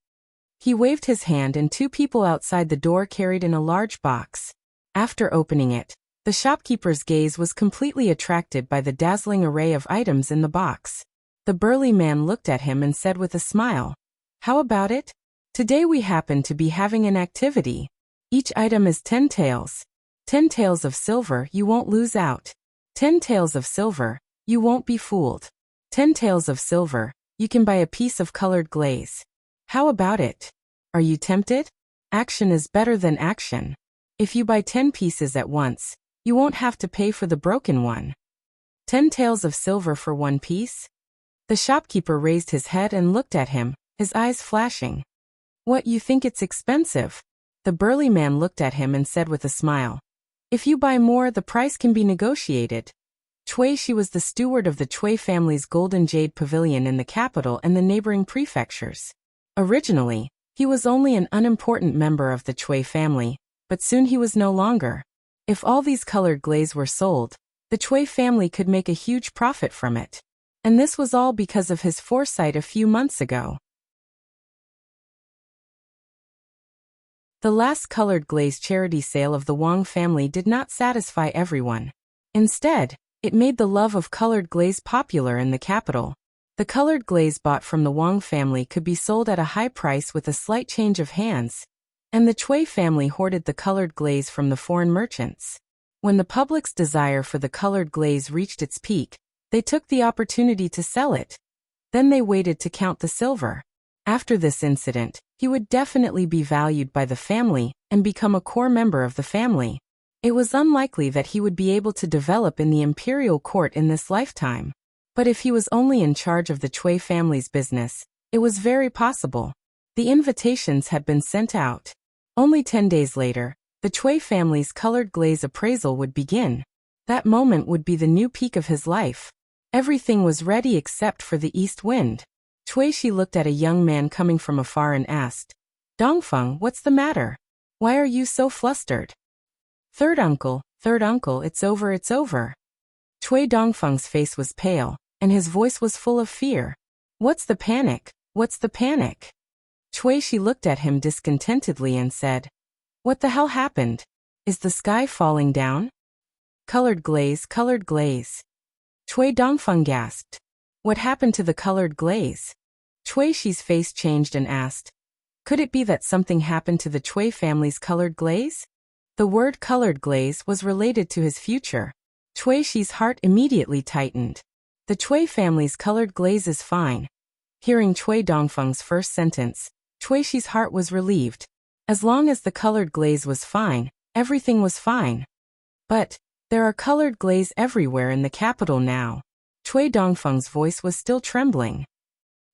A: He waved his hand and two people outside the door carried in a large box. After opening it, the shopkeeper's gaze was completely attracted by the dazzling array of items in the box. The burly man looked at him and said with a smile, How about it? Today we happen to be having an activity. Each item is 10 taels. 10 taels of silver, you won't lose out. 10 taels of silver, you won't be fooled. 10 taels of silver, you can buy a piece of colored glaze. How about it? Are you tempted? Action is better than action. If you buy 10 pieces at once, you won't have to pay for the broken one. 10 taels of silver for one piece? The shopkeeper raised his head and looked at him, his eyes flashing. What, you think it's expensive? The burly man looked at him and said with a smile, If you buy more, the price can be negotiated. Cui Shi was the steward of the Cui family's Golden Jade Pavilion in the capital and the neighboring prefectures. Originally, he was only an unimportant member of the Cui family, but soon he was no longer. If all these colored glaze were sold, the Cui family could make a huge profit from it. And this was all because of his foresight a few months ago. The last colored glaze charity sale of the Wang family did not satisfy everyone. Instead, it made the love of colored glaze popular in the capital. The colored glaze bought from the Wang family could be sold at a high price with a slight change of hands, and the Cui family hoarded the colored glaze from the foreign merchants. When the public's desire for the colored glaze reached its peak, they took the opportunity to sell it. Then they waited to count the silver. After this incident, he would definitely be valued by the family and become a core member of the family. It was unlikely that he would be able to develop in the imperial court in this lifetime. But if he was only in charge of the Cui family's business, it was very possible. The invitations had been sent out. Only 10 days later, the Cui family's colored glaze appraisal would begin. That moment would be the new peak of his life. Everything was ready except for the east wind. Cui Shi looked at a young man coming from afar and asked, Dongfeng, what's the matter? Why are you so flustered? Third uncle, it's over, it's over. Cui Dongfeng's face was pale, and his voice was full of fear. What's the panic? What's the panic? Cui Shi looked at him discontentedly and said, What the hell happened? Is the sky falling down? Colored glaze, colored glaze. Cui Dongfeng gasped. What happened to the colored glaze? Cui Shi's face changed and asked, Could it be that something happened to the Cui family's colored glaze? The word colored glaze was related to his future. Cui Shi's heart immediately tightened. The Cui family's colored glaze is fine. Hearing Cui Dongfeng's first sentence, Cui Shi's heart was relieved. As long as the colored glaze was fine, everything was fine. But there are colored glaze everywhere in the capital now. Cui Dongfeng's voice was still trembling.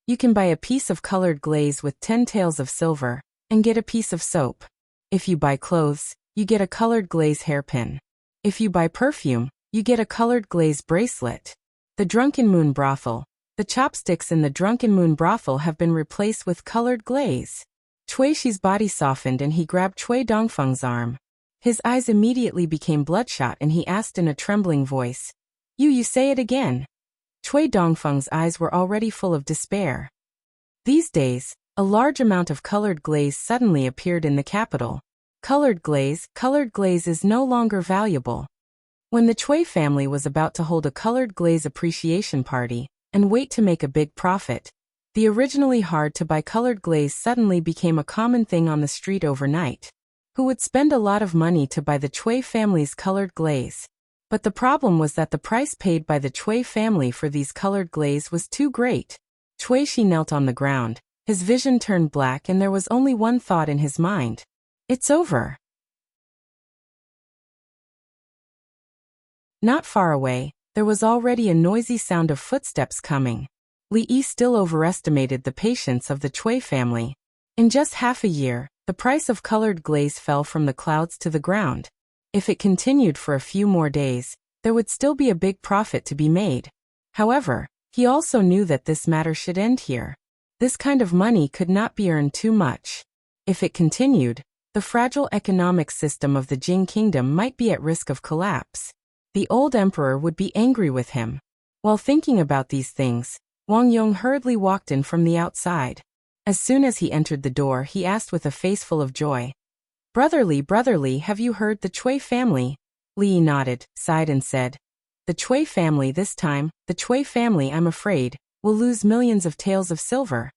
A: You can buy a piece of colored glaze with 10 taels of silver, and get a piece of soap. If you buy clothes, you get a colored glaze hairpin. If you buy perfume, you get a colored glaze bracelet. The Drunken Moon brothel. The chopsticks in the Drunken Moon brothel have been replaced with colored glaze. Cui Shi's body softened and he grabbed Cui Dongfeng's arm. His eyes immediately became bloodshot and he asked in a trembling voice, You say it again. Cui Dongfeng's eyes were already full of despair. These days, a large amount of colored glaze suddenly appeared in the capital. Colored glaze is no longer valuable. When the Cui family was about to hold a colored glaze appreciation party, and wait to make a big profit, the originally hard-to-buy colored glaze suddenly became a common thing on the street overnight. Who would spend a lot of money to buy the Cui family's colored glaze? But the problem was that the price paid by the Cui family for these colored glaze was too great. Cui Shi knelt on the ground, his vision turned black and there was only one thought in his mind. It's over. Not far away, there was already a noisy sound of footsteps coming. Li Yi still overestimated the patience of the Cui family. In just half a year, the price of colored glaze fell from the clouds to the ground. If it continued for a few more days, there would still be a big profit to be made. However, he also knew that this matter should end here. This kind of money could not be earned too much. If it continued, the fragile economic system of the Jing kingdom might be at risk of collapse. The old emperor would be angry with him. While thinking about these things, Wang Yong hurriedly walked in from the outside. As soon as he entered the door, he asked with a face full of joy, Brotherly, have you heard the Cui family?" Li nodded, sighed and said, "The Cui family this time, the Cui family, I'm afraid, will lose millions of taels of silver."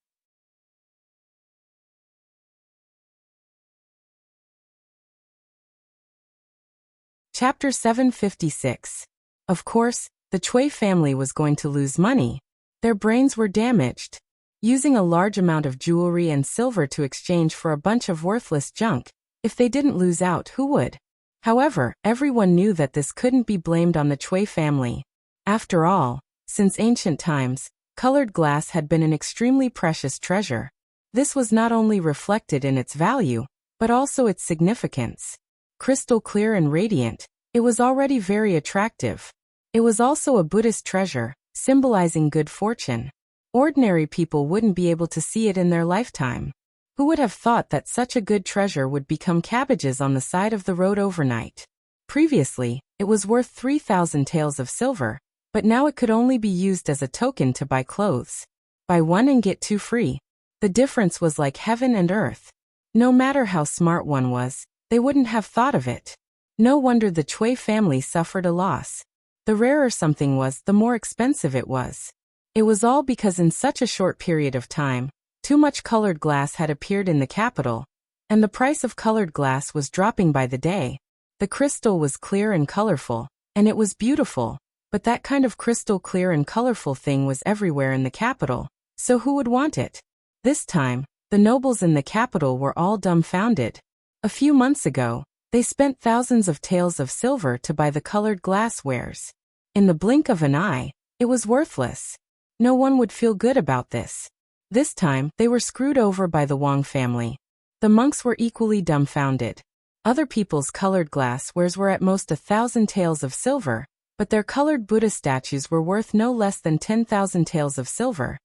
A: Chapter 756. Of course, the Cui family was going to lose money. Their brains were damaged. Using a large amount of jewelry and silver to exchange for a bunch of worthless junk, if they didn't lose out, who would? However, everyone knew that this couldn't be blamed on the Cui family. After all, since ancient times, colored glass had been an extremely precious treasure. This was not only reflected in its value, but also its significance. Crystal clear and radiant, it was already very attractive. It was also a Buddhist treasure, symbolizing good fortune. Ordinary people wouldn't be able to see it in their lifetime. Who would have thought that such a good treasure would become cabbages on the side of the road overnight? Previously, it was worth 3,000 taels of silver, but now it could only be used as a token to buy clothes. Buy one and get two free. The difference was like heaven and earth. No matter how smart one was, they wouldn't have thought of it. No wonder the Cui family suffered a loss. The rarer something was, the more expensive it was. It was all because in such a short period of time, too much colored glass had appeared in the capital, and the price of colored glass was dropping by the day. The crystal was clear and colorful, and it was beautiful, but that kind of crystal clear and colorful thing was everywhere in the capital, so who would want it? This time, the nobles in the capital were all dumbfounded. A few months ago, they spent thousands of taels of silver to buy the colored glass wares. In the blink of an eye, it was worthless. No one would feel good about this. This time, they were screwed over by the Wang family. The monks were equally dumbfounded. Other people's colored glass wares were at most 1,000 taels of silver, but their colored Buddha statues were worth no less than 10,000 taels of silver.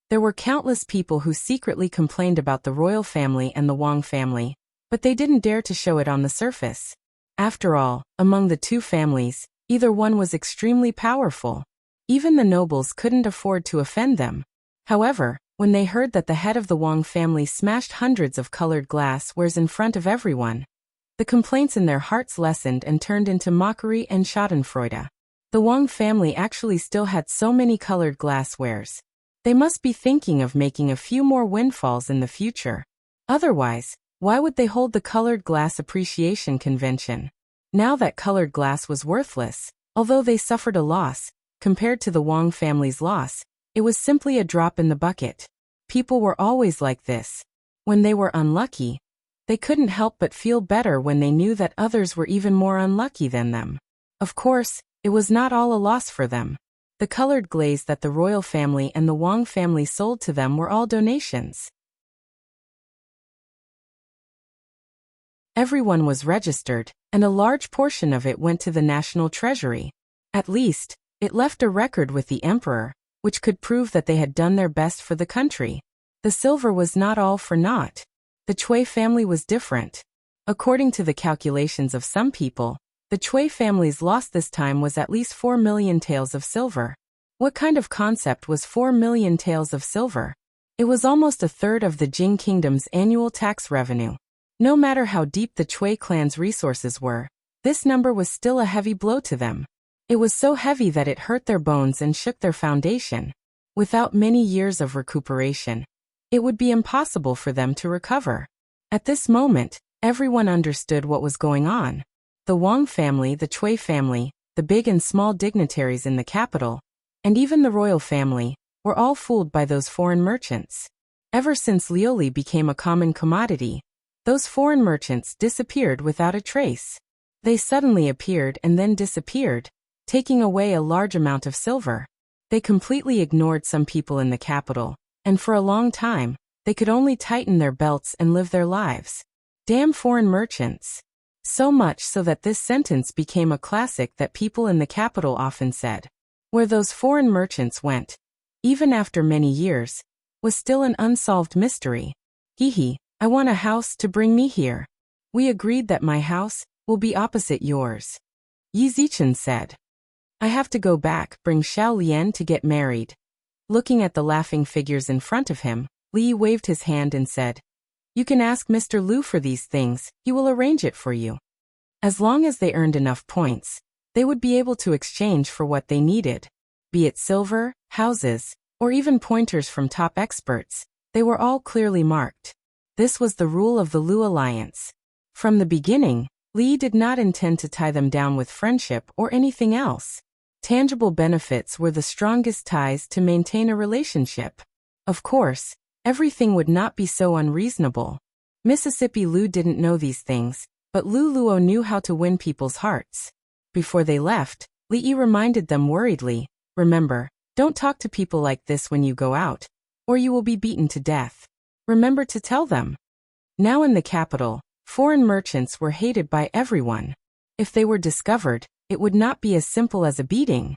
A: There were countless people who secretly complained about the royal family and the Wang family, but they didn't dare to show it on the surface. After all, among the two families, either one was extremely powerful. Even the nobles couldn't afford to offend them. However, when they heard that the head of the Wang family smashed hundreds of colored glass wares in front of everyone, the complaints in their hearts lessened and turned into mockery and schadenfreude. The Wang family actually still had so many colored glass wares. They must be thinking of making a few more windfalls in the future. Otherwise, why would they hold the colored glass appreciation convention? Now that colored glass was worthless, although they suffered a loss, compared to the Wang family's loss, it was simply a drop in the bucket. People were always like this. When they were unlucky, they couldn't help but feel better when they knew that others were even more unlucky than them. Of course, it was not all a loss for them. The colored glaze that the royal family and the Wang family sold to them were all donations. Everyone was registered, and a large portion of it went to the national treasury. At least, it left a record with the emperor, which could prove that they had done their best for the country. The silver was not all for naught. The Cui family was different. According to the calculations of some people, the Cui family's loss this time was at least 4 million taels of silver. What kind of concept was 4 million taels of silver? It was almost a third of the Jing kingdom's annual tax revenue. No matter how deep the Cui clan's resources were, this number was still a heavy blow to them. It was so heavy that it hurt their bones and shook their foundation. Without many years of recuperation, it would be impossible for them to recover. At this moment, everyone understood what was going on. The Wang family, the Cui family, the big and small dignitaries in the capital, and even the royal family, were all fooled by those foreign merchants. Ever since lioli became a common commodity, those foreign merchants disappeared without a trace. They suddenly appeared and then disappeared, taking away a large amount of silver. They completely ignored some people in the capital, and for a long time, they could only tighten their belts and live their lives. Damn foreign merchants. So much so that this sentence became a classic that people in the capital often said. Where those foreign merchants went, even after many years, was still an unsolved mystery. Hee hee, I want a house to bring me here. We agreed that my house will be opposite yours. Yi Zichen said. I have to go back, bring Xiao Lian to get married. Looking at the laughing figures in front of him, Li waved his hand and said, You can ask Mr. Lu for these things, he will arrange it for you. As long as they earned enough points, they would be able to exchange for what they needed. Be it silver, houses, or even pointers from top experts, they were all clearly marked. This was the rule of the Lu alliance. From the beginning, Li did not intend to tie them down with friendship or anything else. Tangible benefits were the strongest ties to maintain a relationship. Of course, everything would not be so unreasonable. Mississippi Lu didn't know these things, but Lu Luo knew how to win people's hearts. Before they left, Li reminded them worriedly, Remember, don't talk to people like this when you go out, or you will be beaten to death. Remember to tell them. Now in the capital, foreign merchants were hated by everyone. If they were discovered, it would not be as simple as a beating.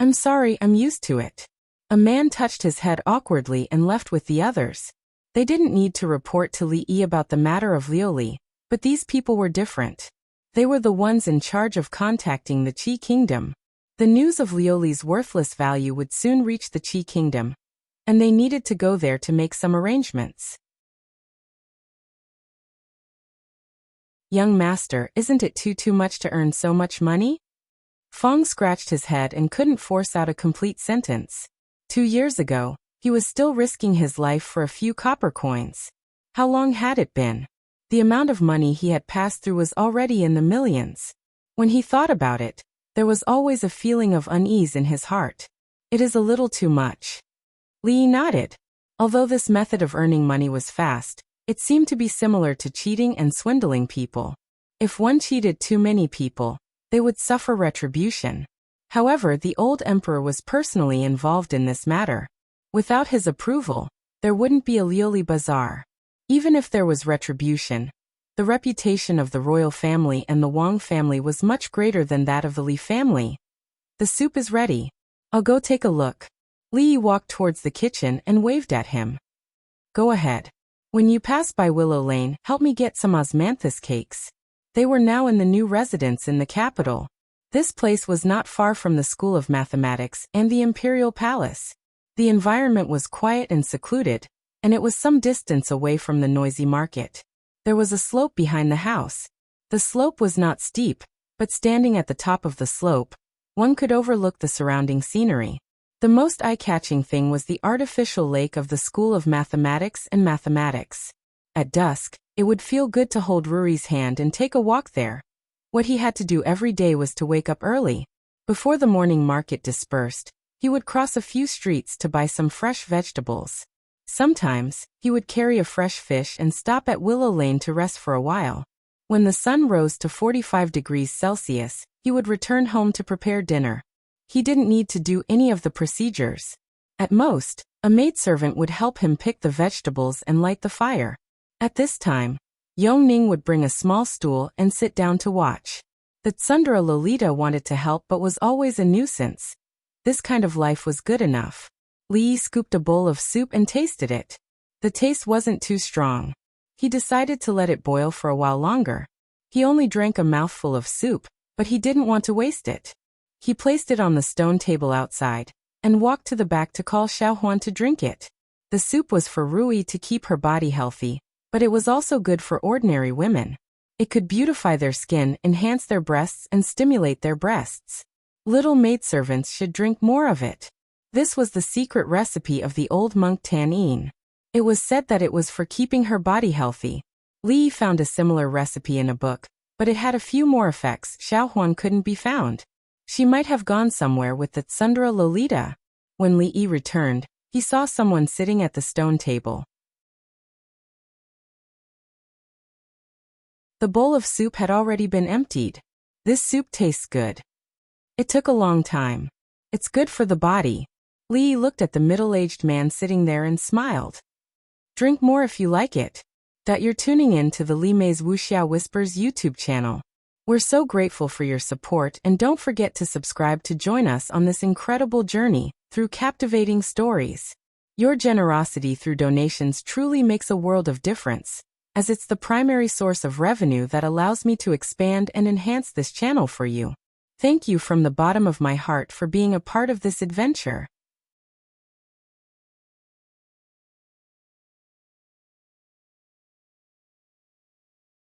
A: I'm sorry, I'm used to it. A man touched his head awkwardly and left with the others. They didn't need to report to Li Yi about the matter of Liuli, but these people were different. They were the ones in charge of contacting the Qi Kingdom. The news of Liuli's worthless value would soon reach the Qi Kingdom, and they needed to go there to make some arrangements. Young master, isn't it too much to earn so much money? Fong scratched his head and couldn't force out a complete sentence. 2 years ago, he was still risking his life for a few copper coins. How long had it been? The amount of money he had passed through was already in the millions. When he thought about it, there was always a feeling of unease in his heart. It is a little too much. Li nodded. Although this method of earning money was fast, it seemed to be similar to cheating and swindling people. If one cheated too many people, they would suffer retribution. However, the old emperor was personally involved in this matter. Without his approval, there wouldn't be a Liuli bazaar. Even if there was retribution, the reputation of the royal family and the Wang family was much greater than that of the Li family. The soup is ready. I'll go take a look. Li walked towards the kitchen and waved at him. Go ahead. When you pass by Willow Lane, help me get some osmanthus cakes. They were now in the new residence in the capital. This place was not far from the School of Mathematics and the Imperial Palace. The environment was quiet and secluded, and it was some distance away from the noisy market. There was a slope behind the house. The slope was not steep, but standing at the top of the slope, one could overlook the surrounding scenery. The most eye-catching thing was the artificial lake of the School of Mathematics and Mathematics. At dusk, it would feel good to hold Ruri's hand and take a walk there. What he had to do every day was to wake up early. Before the morning market dispersed, he would cross a few streets to buy some fresh vegetables. Sometimes, he would carry a fresh fish and stop at Willow Lane to rest for a while. When the sun rose to 45 degrees Celsius, he would return home to prepare dinner. He didn't need to do any of the procedures. At most, a maidservant would help him pick the vegetables and light the fire. At this time, Yongning would bring a small stool and sit down to watch. The Tsundere Lolita wanted to help but was always a nuisance. This kind of life was good enough. Li scooped a bowl of soup and tasted it. The taste wasn't too strong. He decided to let it boil for a while longer. He only drank a mouthful of soup, but he didn't want to waste it. He placed it on the stone table outside, and walked to the back to call Xiaohuan to drink it. The soup was for Rui to keep her body healthy, but it was also good for ordinary women. It could beautify their skin, enhance their breasts, and stimulate their breasts. Little maidservants should drink more of it. This was the secret recipe of the old monk Tan Yin. It was said that it was for keeping her body healthy. Li found a similar recipe in a book, but it had a few more effects. Xiaohuan couldn't be found. She might have gone somewhere with the Tsundere Lolita. When Li Yi returned, he saw someone sitting at the stone table. The bowl of soup had already been emptied. This soup tastes good. It took a long time. It's good for the body. Li looked at the middle-aged man sitting there and smiled. Drink more if you like it. You're tuning in to the Li Mei's Wuxia Whispers YouTube channel. We're so grateful for your support, and don't forget to subscribe to join us on this incredible journey through captivating stories. Your generosity through donations truly makes a world of difference. as it's the primary source of revenue that allows me to expand and enhance this channel for you. Thank you from the bottom of my heart for being a part of this adventure.